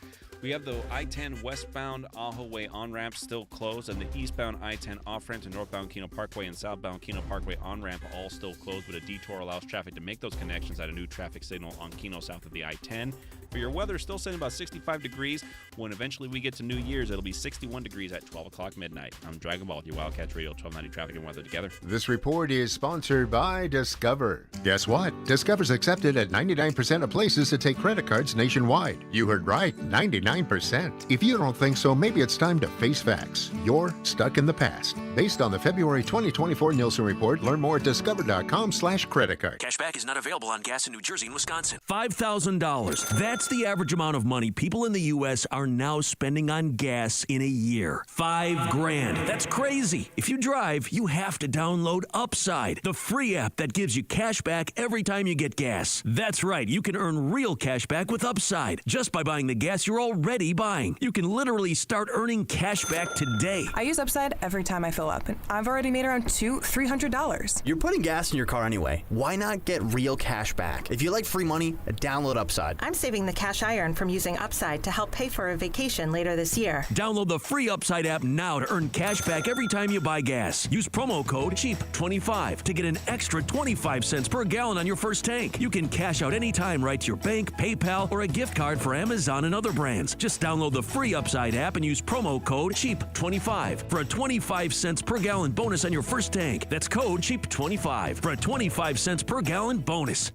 We have the I-10 westbound Ajo Way on-ramp still closed, and the eastbound I-10 off-ramp to northbound Keno Parkway and southbound Keno Parkway on-ramp all still closed, but a detour allows traffic to make those connections at a new traffic signal on Keno south of the I-10. For your weather, still sitting about 65 degrees. When eventually we get to New Year's, it'll be 61 degrees at 12 o'clock midnight. I'm Dragon Ball with your Wildcats Radio 1290 Traffic and Weather Together. This report is sponsored by Discover. Guess what? Discover's accepted at 99% of places that take credit cards nationwide. You heard right, 99%. If you don't think so, maybe it's time to face facts. You're stuck in the past. Based on the February 2024 Nielsen report, learn more at discover.com/creditcard. Cashback is not available on gas in New Jersey and Wisconsin. $5,000. That's the average amount of money people in the U.S. are now spending on gas in a year. $5,000. That's crazy. If you drive, you have to download Upside, the free app that gives you cash back every time you get gas. That's right. You can earn real cash back with Upside just by buying the gas you're already buying. You can literally start earning cash back today. I use Upside every time I fill up, and I've already made around $200-$300. You're putting gas in your car anyway. Why not get real cash back? If you like free money, download Upside. I'm saving the cash I earn from using Upside to help pay for a vacation later this year. Download the free Upside app now to earn cash back every time you buy gas. Use promo code CHEAP25 to get an extra 25 cents per gallon on your first tank. You can cash out anytime right to your bank, PayPal, or a gift card for Amazon and other brands. Just download the free Upside app and use promo code CHEAP25 for a 25 cents per gallon bonus on your first tank. That's code CHEAP25 for a 25 cents per gallon bonus.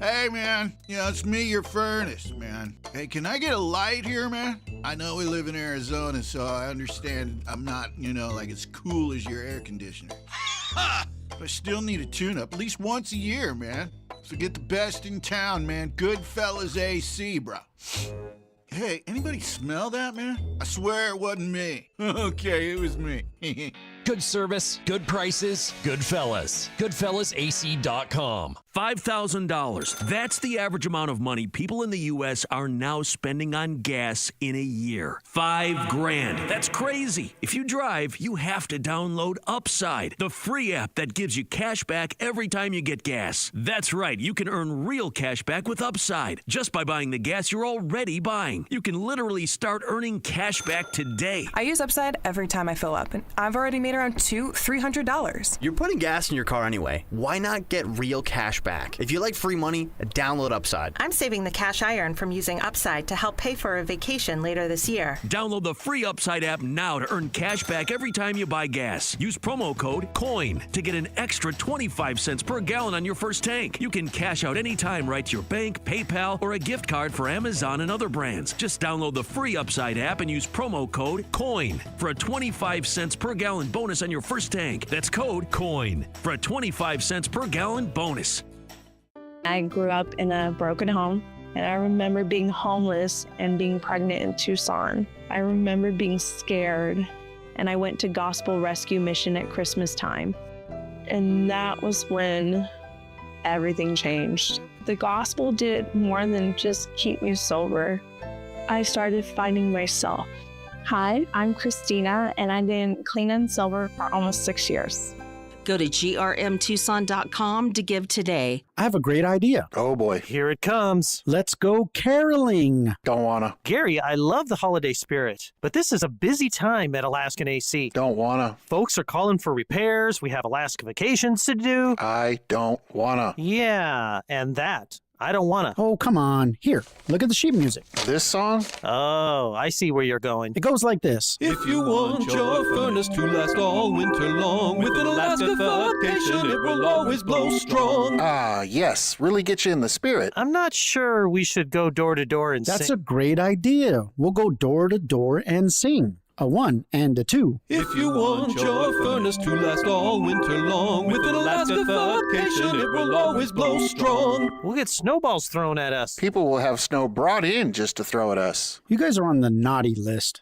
Hey, man. Yeah, it's me, your furnace, man. Hey, can I get a light here, man? I know we live in Arizona, so I understand I'm not, like as cool as your air conditioner. But I still need a tune-up at least once a year, man. So get the best in town, man. Goodfellas AC, bro. Hey, anybody smell that, man? I swear it wasn't me. Okay, it was me. Good service, good prices, Goodfellas. GoodfellasAC.com. $5,000. That's the average amount of money people in the U.S. are now spending on gas in a year. $5,000. That's crazy. If you drive, you have to download Upside, the free app that gives you cash back every time you get gas. That's right. You can earn real cash back with Upside just by buying the gas you're already buying. You can literally start earning cash back today. I use Upside every time I fill up, and I've already made around $200-$300. You're putting gas in your car anyway. Why not get real cash back? If you like free money, download Upside. I'm saving the cash I earn from using Upside to help pay for a vacation later this year. Download the free Upside app now to earn cash back every time you buy gas. Use promo code COIN to get an extra 25 cents per gallon on your first tank. You can cash out anytime right to your bank, PayPal, or a gift card for Amazon and other brands. Just download the free Upside app and use promo code COIN for a 25 cents per gallon bonus on your first tank. That's code COIN for a 25 cents per gallon bonus. I grew up in a broken home, and I remember being homeless and being pregnant in Tucson. I remember being scared, and I went to Gospel Rescue Mission at Christmas time. And that was when everything changed. The gospel did more than just keep me sober. I started finding myself. Hi, I'm Christina, and I've been clean and sober for almost 6 years. Go to grmtucson.com to give today. I have a great idea. Oh boy. Here it comes. Let's go caroling. Don't wanna. Gary, I love the holiday spirit, but this is a busy time at Alaskan AC. Don't wanna. Folks are calling for repairs. We have Alaska vacations to do. I don't wanna. Yeah, and that I don't want to. Oh, come on. Here, look at the sheet music. This song? Oh, I see where you're going. It goes like this. If you want your furnace to last all winter long, with an Alaska vacation, it will always blow strong. Ah, yes. Really get you in the spirit. I'm not sure we should go door to door and That's sing. a great idea. We'll go door to door and sing. A 1 and a 2. If you want your furnace to last all winter long, with an Alaska vacation, it will always blow strong. We'll get snowballs thrown at us. People will have snow brought in just to throw at us. You guys are on the naughty list.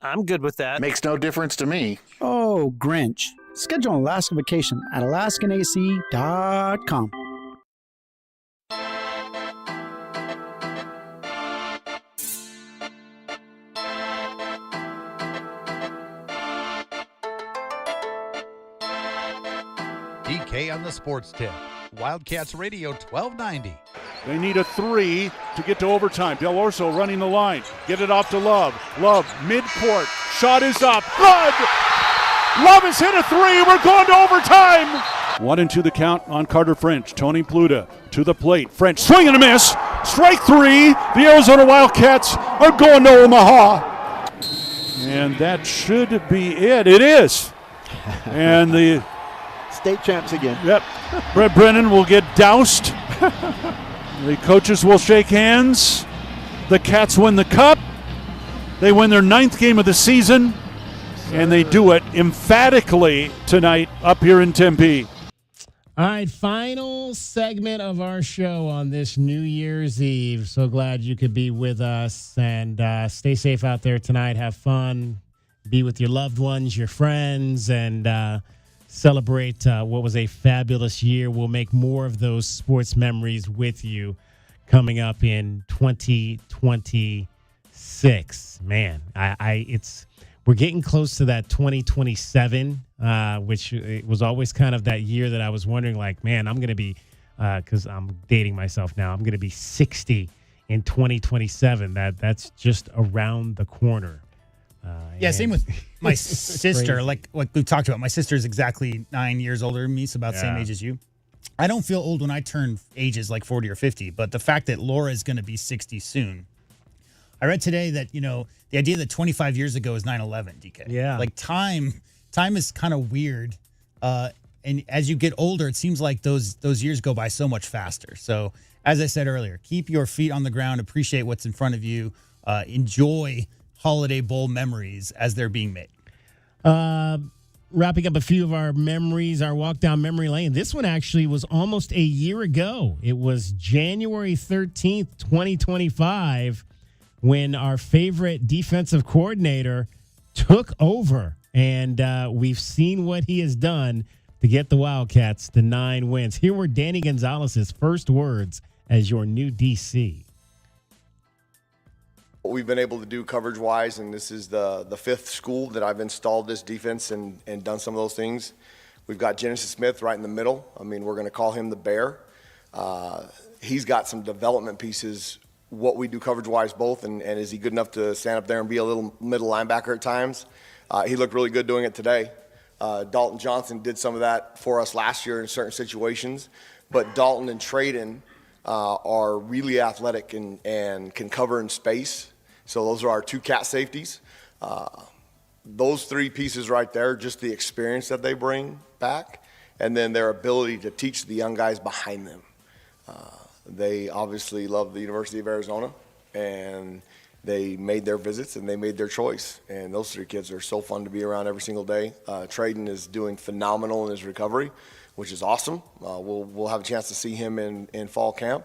I'm good with that. Makes no difference to me. Oh, Grinch. Schedule an Alaska vacation at AlaskanAC.com. DK on the sports tip. Wildcats Radio 1290. They need a 3 to get to overtime. Del Orso running the line. Get it off to Love. Love, midcourt. Shot is up. Good! Love has hit a 3. We're going to overtime. 1-2 the count on Carter French. Tony Pluta to the plate. French swing and a miss. Strike 3. The Arizona Wildcats are going to Omaha. And that should be it. It is. And the state champs again. Yep. Brett Brennan will get doused. The coaches will shake hands. The Cats win the cup. They win their 9th game of the season, and they do it emphatically tonight up here in Tempe. All right, final segment of our show on this New Year's Eve. So glad you could be with us, and stay safe out there tonight. Have fun. Be with your loved ones, your friends, and celebrate what was a fabulous year. We'll make more of those sports memories with you coming up in 2026. Man, we're getting close to that 2027, which it was always kind of that year that I was wondering, like, man, I'm going to be, because I'm dating myself now, I'm going to be 60 in 2027. That's just around the corner. Yeah, same with my sister. Like we talked about, my sister is exactly 9 years older than me, so about the same age as you. I don't feel old when I turn ages like 40 or 50, but the fact that Laura is going to be 60 soon. I read today that, the idea that 25 years ago is 9/11, DK. Yeah. Like time is kind of weird. And as you get older, it seems like those years go by so much faster. So as I said earlier, keep your feet on the ground, appreciate what's in front of you, enjoy Holiday Bowl memories as they're being made. Wrapping up a few of our memories, our walk down memory lane. This one actually was almost a year ago. It was January 13th, 2025, when our favorite defensive coordinator took over. And we've seen what he has done to get the Wildcats to 9 wins. Here were Danny Gonzalez's first words as your new DC. What we've been able to do coverage-wise, and this is the 5th school that I've installed this defense and done some of those things. We've got Genesis Smith right in the middle. I mean, we're going to call him the Bear. He's got some development pieces, what we do coverage-wise both, and is he good enough to stand up there and be a little middle linebacker at times? He looked really good doing it today. Dalton Johnson did some of that for us last year in certain situations, but Dalton and Traden are really athletic and can cover in space. So those are our 2 cat safeties. Those 3 pieces right there, just the experience that they bring back, and then their ability to teach the young guys behind them. They obviously love the University of Arizona, and they made their visits and they made their choice. And those 3 kids are so fun to be around every single day. Traden is doing phenomenal in his recovery, which is awesome. We'll have a chance to see him in fall camp.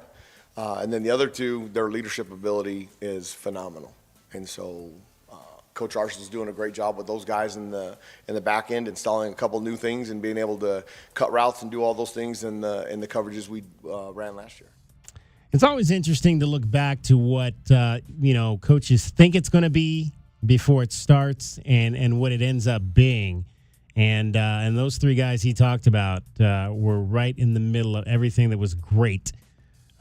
And then the other 2, their leadership ability is phenomenal. And so Coach Arsenal's doing a great job with those guys in the back end, installing a couple new things and being able to cut routes and do all those things in the coverages we ran last year. It's always interesting to look back to what coaches think it's going to be before it starts and what it ends up being. And those 3 guys he talked about were right in the middle of everything that was great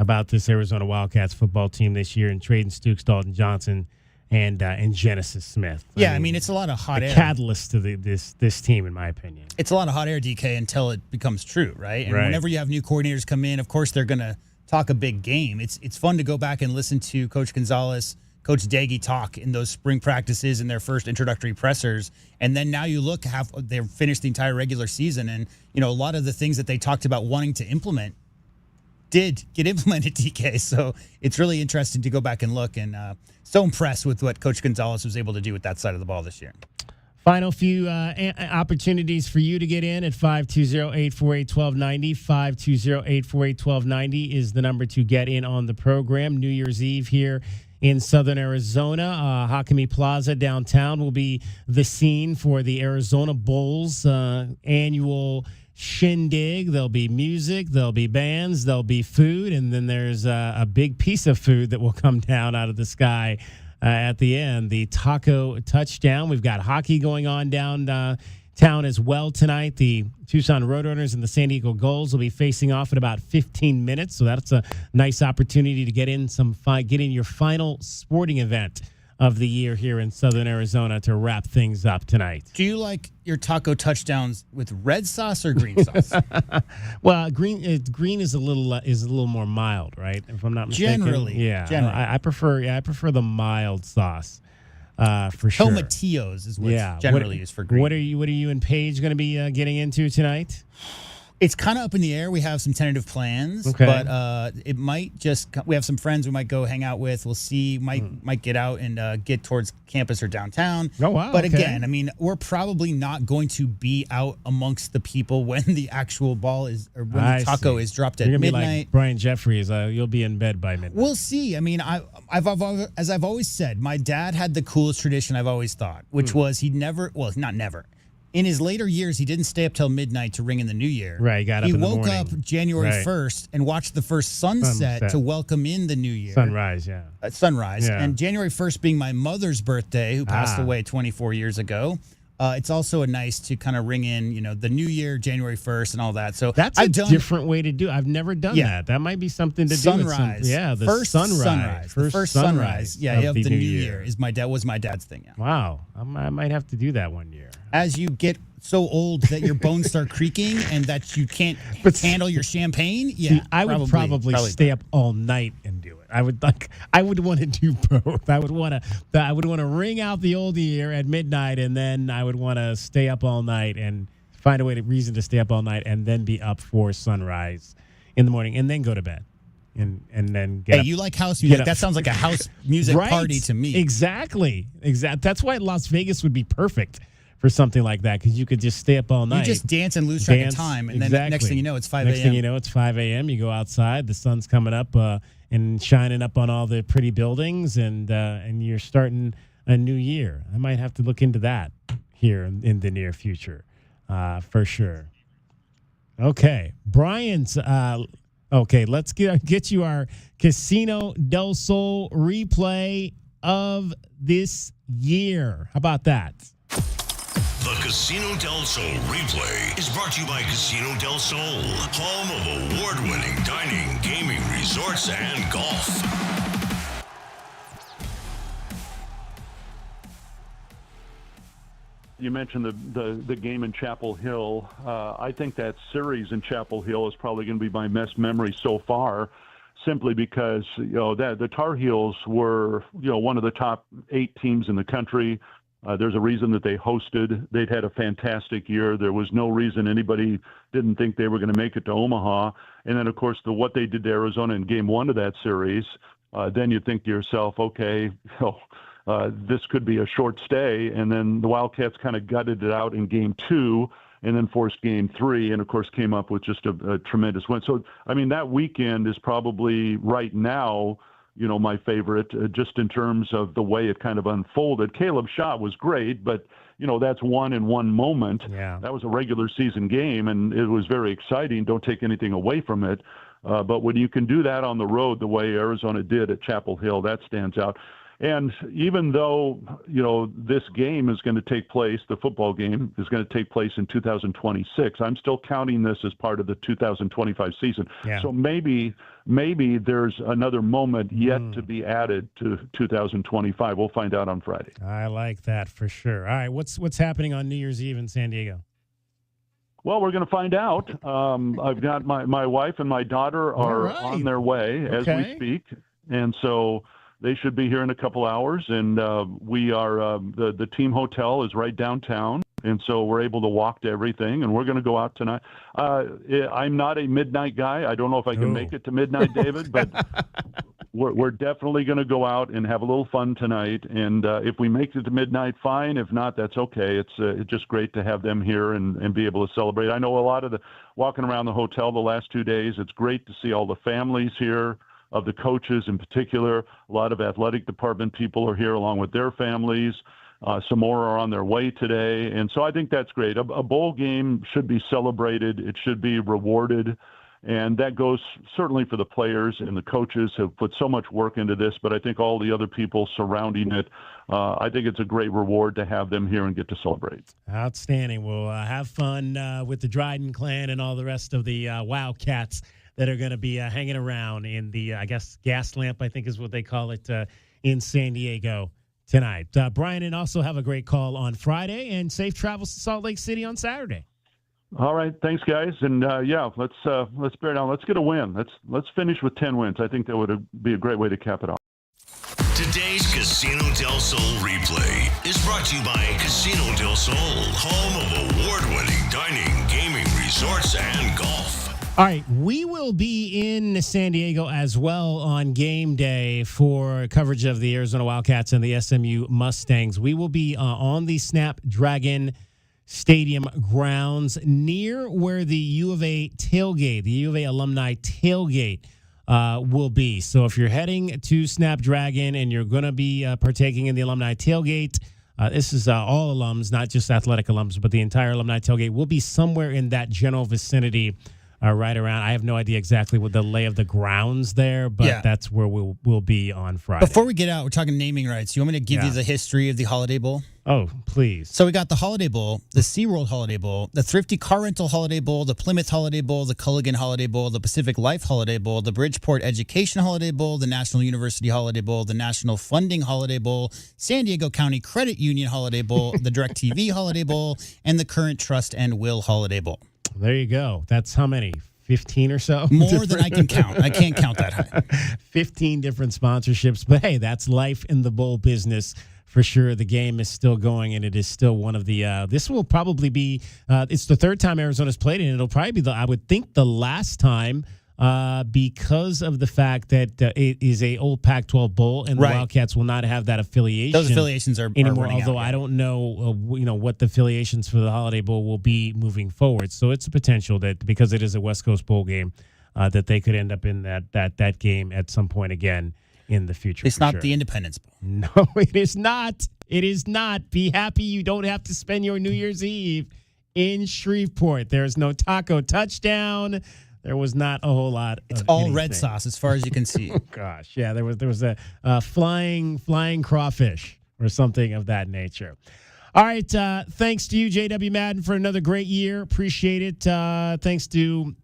about this Arizona Wildcats football team this year, and Traden Stukes, Dalton Johnson, and Genesis Smith. I mean, it's a lot of hot air. Catalyst to this team, in my opinion. It's a lot of hot air, DK, until it becomes true, right? And whenever you have new coordinators come in, of course they're gonna talk a big game. It's fun to go back and listen to Coach Gonzalez, Coach Daggy talk in those spring practices and their first introductory pressers. And then now you look, they've finished the entire regular season. And, a lot of the things that they talked about wanting to implement did get implemented, DK. So it's really interesting to go back and look, and so impressed with what Coach Gonzalez was able to do with that side of the ball this year. Final few opportunities for you to get in at 520-848-1290. 520-848-1290 is the number to get in on the program. New Year's Eve here in Southern Arizona. Hakami Plaza downtown will be the scene for the Arizona Bowls annual shindig. There'll be music, there'll be bands, there'll be food, and then there's a big piece of food that will come down out of the sky at the end, the taco touchdown. We've got hockey going on downtown as well tonight. The Tucson Roadrunners and the San Diego Gulls will be facing off in about 15 minutes, so that's a nice opportunity to get in your final sporting event of the year here in Southern Arizona to wrap things up tonight. Do you like your taco touchdowns with red sauce or green sauce? Well, green is a little more mild, right? If I'm not mistaken. Generally. I prefer the mild sauce. For sure. Tomatillos is what's generally used for green. What are you and Paige going to be getting into tonight? It's kind of up in the air. We have some tentative plans, okay. But it might we have some friends we might go hang out with. We'll see. Might get out and get towards campus or downtown. Oh, wow. But okay. again, I mean, we're probably not going to be out amongst the people when the actual ball is, or when the taco is dropped at You're gonna midnight. Be like Brian Jeffries, you'll be in bed by midnight. We'll see. I mean, as I've always said, my dad had the coolest tradition I've always thought, which was not never. In his later years, he didn't stay up till midnight to ring in the new year. Right, he got up in the morning. He woke up January 1st and watched the first sunset to welcome in the new year. Sunrise, yeah. Sunrise. Yeah. And January 1st being my mother's birthday, who passed away 24 years ago, it's also a nice to kind of ring in, the new year, January 1st and all that. So that's a different way to do it. I've never done that. That might be something to do with sunrise. The first sunrise. The first sunrise. Yeah, of the new year was my dad's thing. Yeah. Wow. I might have to do that one year. As you get so old that your bones start creaking and that you can't handle your champagne, I would probably stay up all night and do it. I would want to do both. I would want to ring out the old year at midnight, and then I would want to stay up all night and find a reason to stay up all night, and then be up for sunrise in the morning, and then go to bed. And then get up. You like house music? That sounds like a house music party to me. Exactly. That's why Las Vegas would be perfect for something like that, because you could just stay up all night. You just dance and lose track of time, and then next thing you know, it's 5 a.m. Next thing you know, it's 5 a.m. You go outside, the sun's coming up and shining up on all the pretty buildings, and you're starting a new year. I might have to look into that here in the near future, for sure. Okay, Brian's. Okay, let's get you our Casino del Sol replay of this year. How about that? The Casino del Sol replay is brought to you by Casino del Sol, home of award-winning dining, gaming, resorts, and golf. You mentioned the game in Chapel Hill. I think that series in Chapel Hill is probably going to be my best memory so far, simply because the Tar Heels were one of the top 8 teams in the country. There's a reason that they hosted. They'd had a fantastic year. There was no reason anybody didn't think they were going to make it to Omaha. And then, of course, what they did to Arizona in Game 1 of that series, then you think to yourself, okay, this could be a short stay. And then the Wildcats kind of gutted it out in Game 2 and then forced Game 3 and, of course, came up with just a tremendous win. So, I mean, that weekend is probably right now my favorite, just in terms of the way it kind of unfolded. Caleb Shaw was great, but, that's one in one moment. Yeah. That was a regular season game, and it was very exciting. Don't take anything away from it. But when you can do that on the road the way Arizona did at Chapel Hill, that stands out. And even though, this game is going to take place, the football game is going to take place in 2026, I'm still counting this as part of the 2025 season. Yeah. So maybe there's another moment yet to be added to 2025. We'll find out on Friday. I like that for sure. All right, what's happening on New Year's Eve in San Diego? Well, we're going to find out. I've got my wife and my daughter are on their way as we speak, and so they should be here in a couple hours. And we are the team hotel is right downtown, and so we're able to walk to everything. And we're going to go out tonight. I'm not a midnight guy. I don't know if I can make it to midnight, David, but we're definitely going to go out and have a little fun tonight. And if we make it to midnight, fine. If not, that's okay. It's just great to have them here and be able to celebrate. I know a lot of the walking around the hotel the last 2 days, it's great to see all the families here, of the coaches in particular. A lot of athletic department people are here along with their families. Some more are on their way today. And so I think that's great. A bowl game should be celebrated. It should be rewarded. And that goes certainly for the players and the coaches who have put so much work into this, but I think all the other people surrounding it, I think it's a great reward to have them here and get to celebrate. Outstanding. We'll have fun with the Dryden clan and all the rest of the Wildcats that are going to be hanging around in the, I guess, gas lamp, I think is what they call it, in San Diego tonight. Brian, and also have a great call on Friday, and safe travels to Salt Lake City on Saturday. All right, thanks, guys, and let's bear down. Let's get a win. Let's finish with 10 wins. I think that would be a great way to cap it off. Today's Casino del Sol replay is brought to you by Casino del Sol, home of award-winning dining, gaming, resorts, and golf. All right, we will be in San Diego as well on game day for coverage of the Arizona Wildcats and the SMU Mustangs. We will be on the Snapdragon Stadium grounds near where the U of A tailgate, the U of A alumni tailgate will be. So if you're heading to Snapdragon and you're going to be partaking in the alumni tailgate, this is all alums, not just athletic alums, but the entire alumni tailgate will be somewhere in that general vicinity. Right around. I have no idea exactly what the lay of the grounds there, but that's where we'll be on Friday. Before we get out, we're talking naming rights. You want me to give you the history of the Holiday Bowl? Oh, please. So we got the Holiday Bowl, the SeaWorld Holiday Bowl, the Thrifty Car Rental Holiday Bowl, the Plymouth Holiday Bowl, the Culligan Holiday Bowl, the Pacific Life Holiday Bowl, the Bridgeport Education Holiday Bowl, the National University Holiday Bowl, the National Funding Holiday Bowl, San Diego County Credit Union Holiday Bowl, the DirecTV Holiday Bowl, and the Current Trust and Will Holiday Bowl. There you go. That's how many? 15 or so? More than I can count. I can't count that high. 15 different sponsorships. But, hey, that's life in the bowl business for sure. The game is still going, and it is still one of the this will probably be it's the third time Arizona's played it, and it'll probably be, I would think, the last time because of the fact that it is a old Pac-12 bowl, and the Wildcats will not have that affiliation. Those affiliations are anymore. Running although out, I don't know, what the affiliations for the Holiday Bowl will be moving forward. So it's a potential that because it is a West Coast bowl game, that they could end up in that game at some point again in the future. It's not the Independence Bowl. No, it is not. It is not. Be happy you don't have to spend your New Year's Eve in Shreveport. There's no taco touchdown. There was not a whole lot. It's all red sauce as far as you can see. Oh, gosh. Yeah, there was a flying crawfish or something of that nature. All right. Thanks to you, J.W. Madden, for another great year. Appreciate it. Thanks to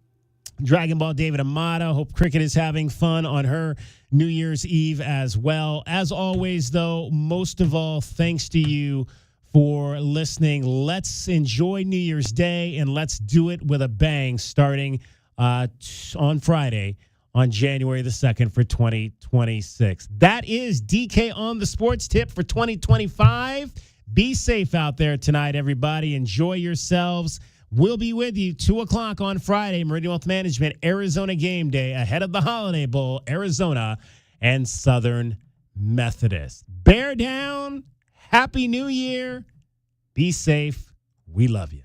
Dragon Ball David Amata. Hope Cricket is having fun on her New Year's Eve as well. As always, though, most of all, thanks to you for listening. Let's enjoy New Year's Day, and let's do it with a bang starting on Friday on January the 2nd for 2026. That is DK on the Sports Tip for 2025. Be safe out there tonight, everybody. Enjoy yourselves. We'll be with you 2 o'clock on Friday, Meridian Wealth Management, Arizona Game Day, ahead of the Holiday Bowl, Arizona and Southern Methodist. Bear down. Happy New Year. Be safe. We love you.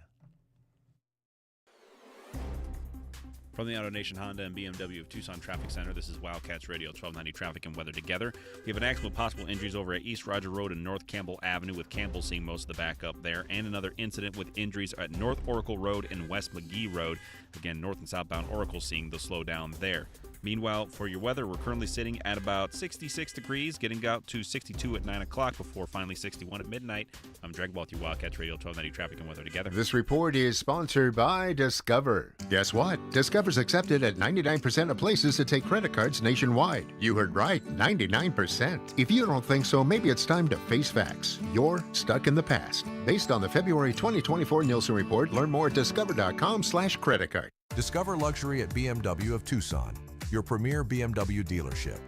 From the AutoNation Honda and BMW of Tucson Traffic Center, this is Wildcats Radio 1290 Traffic and Weather Together. We have an accident with possible injuries over at East Roger Road and North Campbell Avenue, with Campbell seeing most of the backup there, and another incident with injuries at North Oracle Road and West McGee Road. Again, north and southbound Oracle seeing the slowdown there. Meanwhile, for your weather, we're currently sitting at about 66 degrees, getting out to 62 at 9 o'clock before finally 61 at midnight. I'm Drag Ball with you, Wildcats Radio 1290 Traffic and Weather Together. This report is sponsored by Discover. Guess what? Discover's accepted at 99% of places that take credit cards nationwide. You heard right, 99%. If you don't think so, maybe it's time to face facts. You're stuck in the past. Based on the February 2024 Nielsen report, learn more at discover.com/credit card. Discover luxury at BMW of Tucson, your premier BMW dealership.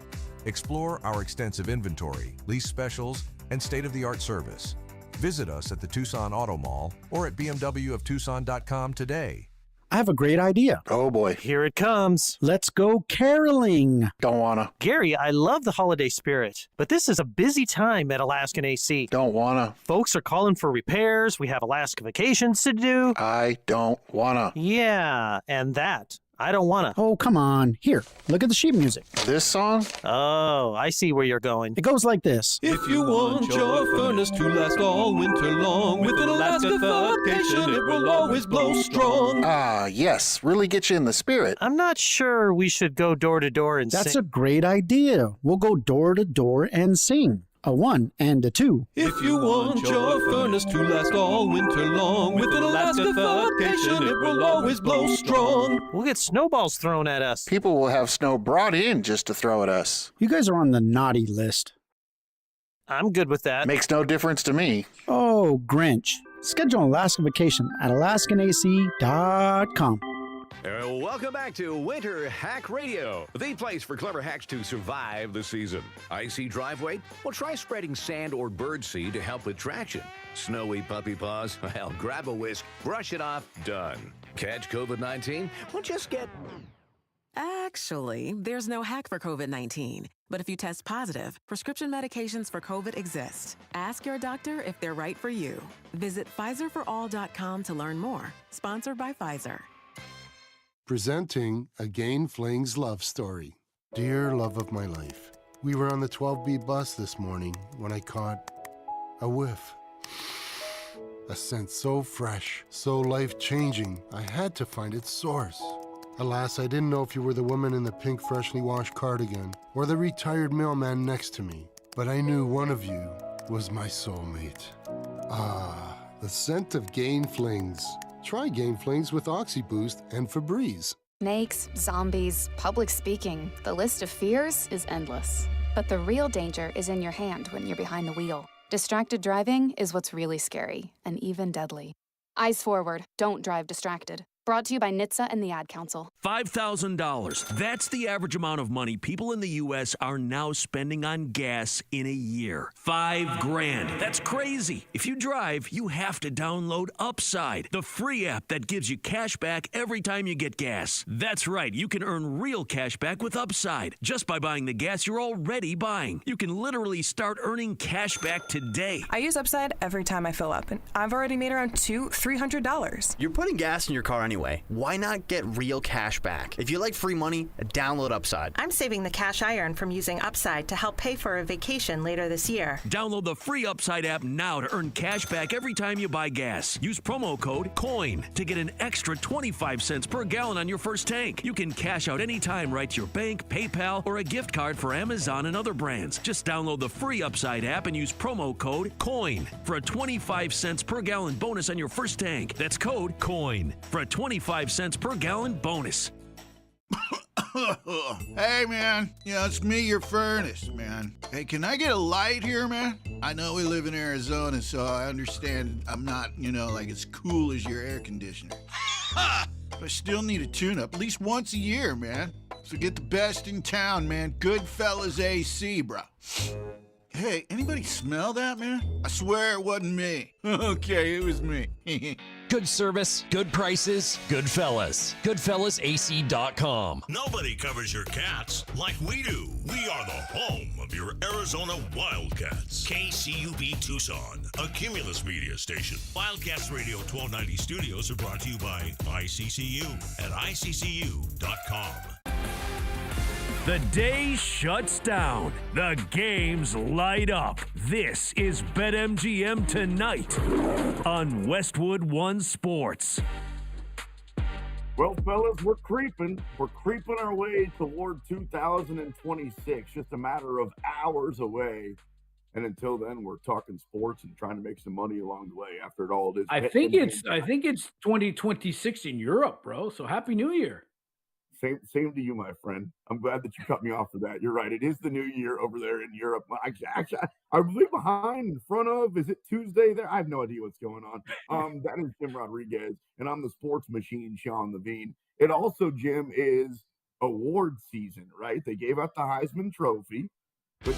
Explore our extensive inventory, lease specials, and state-of-the-art service. Visit us at the Tucson Auto Mall or at bmwoftucson.com today. I have a great idea. Oh boy. Here it comes. Let's go caroling. Don't wanna. Gary, I love the holiday spirit, but this is a busy time at Alaskan AC. Don't wanna. Folks are calling for repairs. We have Alaska vacations to do. I don't wanna. Yeah, and that. I don't wanna. Oh, come on. Here, look at the sheet music. This song? Oh, I see where you're going. It goes like this. If you want your furnace to last all winter long, with an Alaska vacation, it will always blow strong. Ah, yes. Really get you in the spirit. I'm not sure we should go door to door and That's sing. a great idea. We'll go door to door and sing. A 1 and a 2. If you want your furnace to last all winter long, with an Alaska vacation, it will always blow strong. We'll get snowballs thrown at us. People will have snow brought in just to throw at us. You guys are on the naughty list. I'm good with that. Makes no difference to me. Oh, Grinch. Schedule an Alaska vacation at alaskanac.com. Welcome back to Winter Hack Radio, the place for clever hacks to survive the season. Icy driveway? Well, try spreading sand or birdseed to help with traction. Snowy puppy paws? Well, grab a whisk, brush it off, done. Catch COVID-19? Well, just get... Actually, there's no hack for COVID-19. But if you test positive, prescription medications for COVID exist. Ask your doctor if they're right for you. Visit PfizerForAll.com to learn more. Sponsored by Pfizer. Presenting a Gain Flings love story. Dear love of my life, we were on the 12B bus this morning when I caught a whiff. A scent so fresh, so life-changing, I had to find its source. Alas, I didn't know if you were the woman in the pink freshly washed cardigan or the retired mailman next to me, but I knew one of you was my soulmate. Ah, the scent of Gain Flings. Try Gain Flings with OxyBoost and Febreze. Snakes, zombies, public speaking. The list of fears is endless. But the real danger is in your hand when you're behind the wheel. Distracted driving is what's really scary and even deadly. Eyes forward. Don't drive distracted. Brought to you by NHTSA and the Ad Council. $5,000. That's the average amount of money people in the U.S. are now spending on gas in a year. $5,000. That's crazy. If you drive, you have to download Upside, the free app that gives you cash back every time you get gas. That's right. You can earn real cash back with Upside just by buying the gas you're already buying. You can literally start earning cash back today. I use Upside every time I fill up, and I've already made around $200-300. You're putting gas in your car anyway. Why not get real cash back? If you like free money, download Upside. I'm saving the cash I earn from using Upside to help pay for a vacation later this year. Download the free Upside app now to earn cash back every time you buy gas. Use promo code COIN to get an extra 25 cents per gallon on your first tank. You can cash out anytime right to your bank, PayPal, or a gift card for Amazon and other brands. Just download the free Upside app and use promo code COIN for a 25 cents per gallon bonus on your first tank. That's code COIN for a 25 cents per gallon bonus. Hey, man. It's me, your furnace, man. Hey, can I get a light here, man? I know we live in Arizona, so I understand I'm not, like as cool as your air conditioner. But I still need a tune-up at least once a year, man. So get the best in town, man. Goodfellas AC, bro. Hey, anybody smell that, man? I swear it wasn't me. Okay, it was me. Good service, good prices, Goodfellas. GoodfellasAC.com. Nobody covers your cats like we do. We are the home of your Arizona Wildcats. KCUB Tucson, a Cumulus media station. Wildcats Radio 1290 studios are brought to you by ICCU at ICCU.com. The day shuts down. The games light up. This is BetMGM Tonight on Westwood One Sports. Well, fellas, we're creeping. We're creeping our way toward 2026. Just a matter of hours away. And until then, we're talking sports and trying to make some money along the way. After it all, it is. I think it's 2026 in Europe, bro. So Happy New Year. Same to you, my friend. I'm glad that you cut me off for that. You're right. It is the new year over there in Europe. Actually, I'm way behind in front of. Is it Tuesday there? I have no idea what's going on. That is Jim Rodriguez, and I'm the sports machine, Sean Levine. It also, Jim, is award season, right? They gave out the Heisman Trophy, but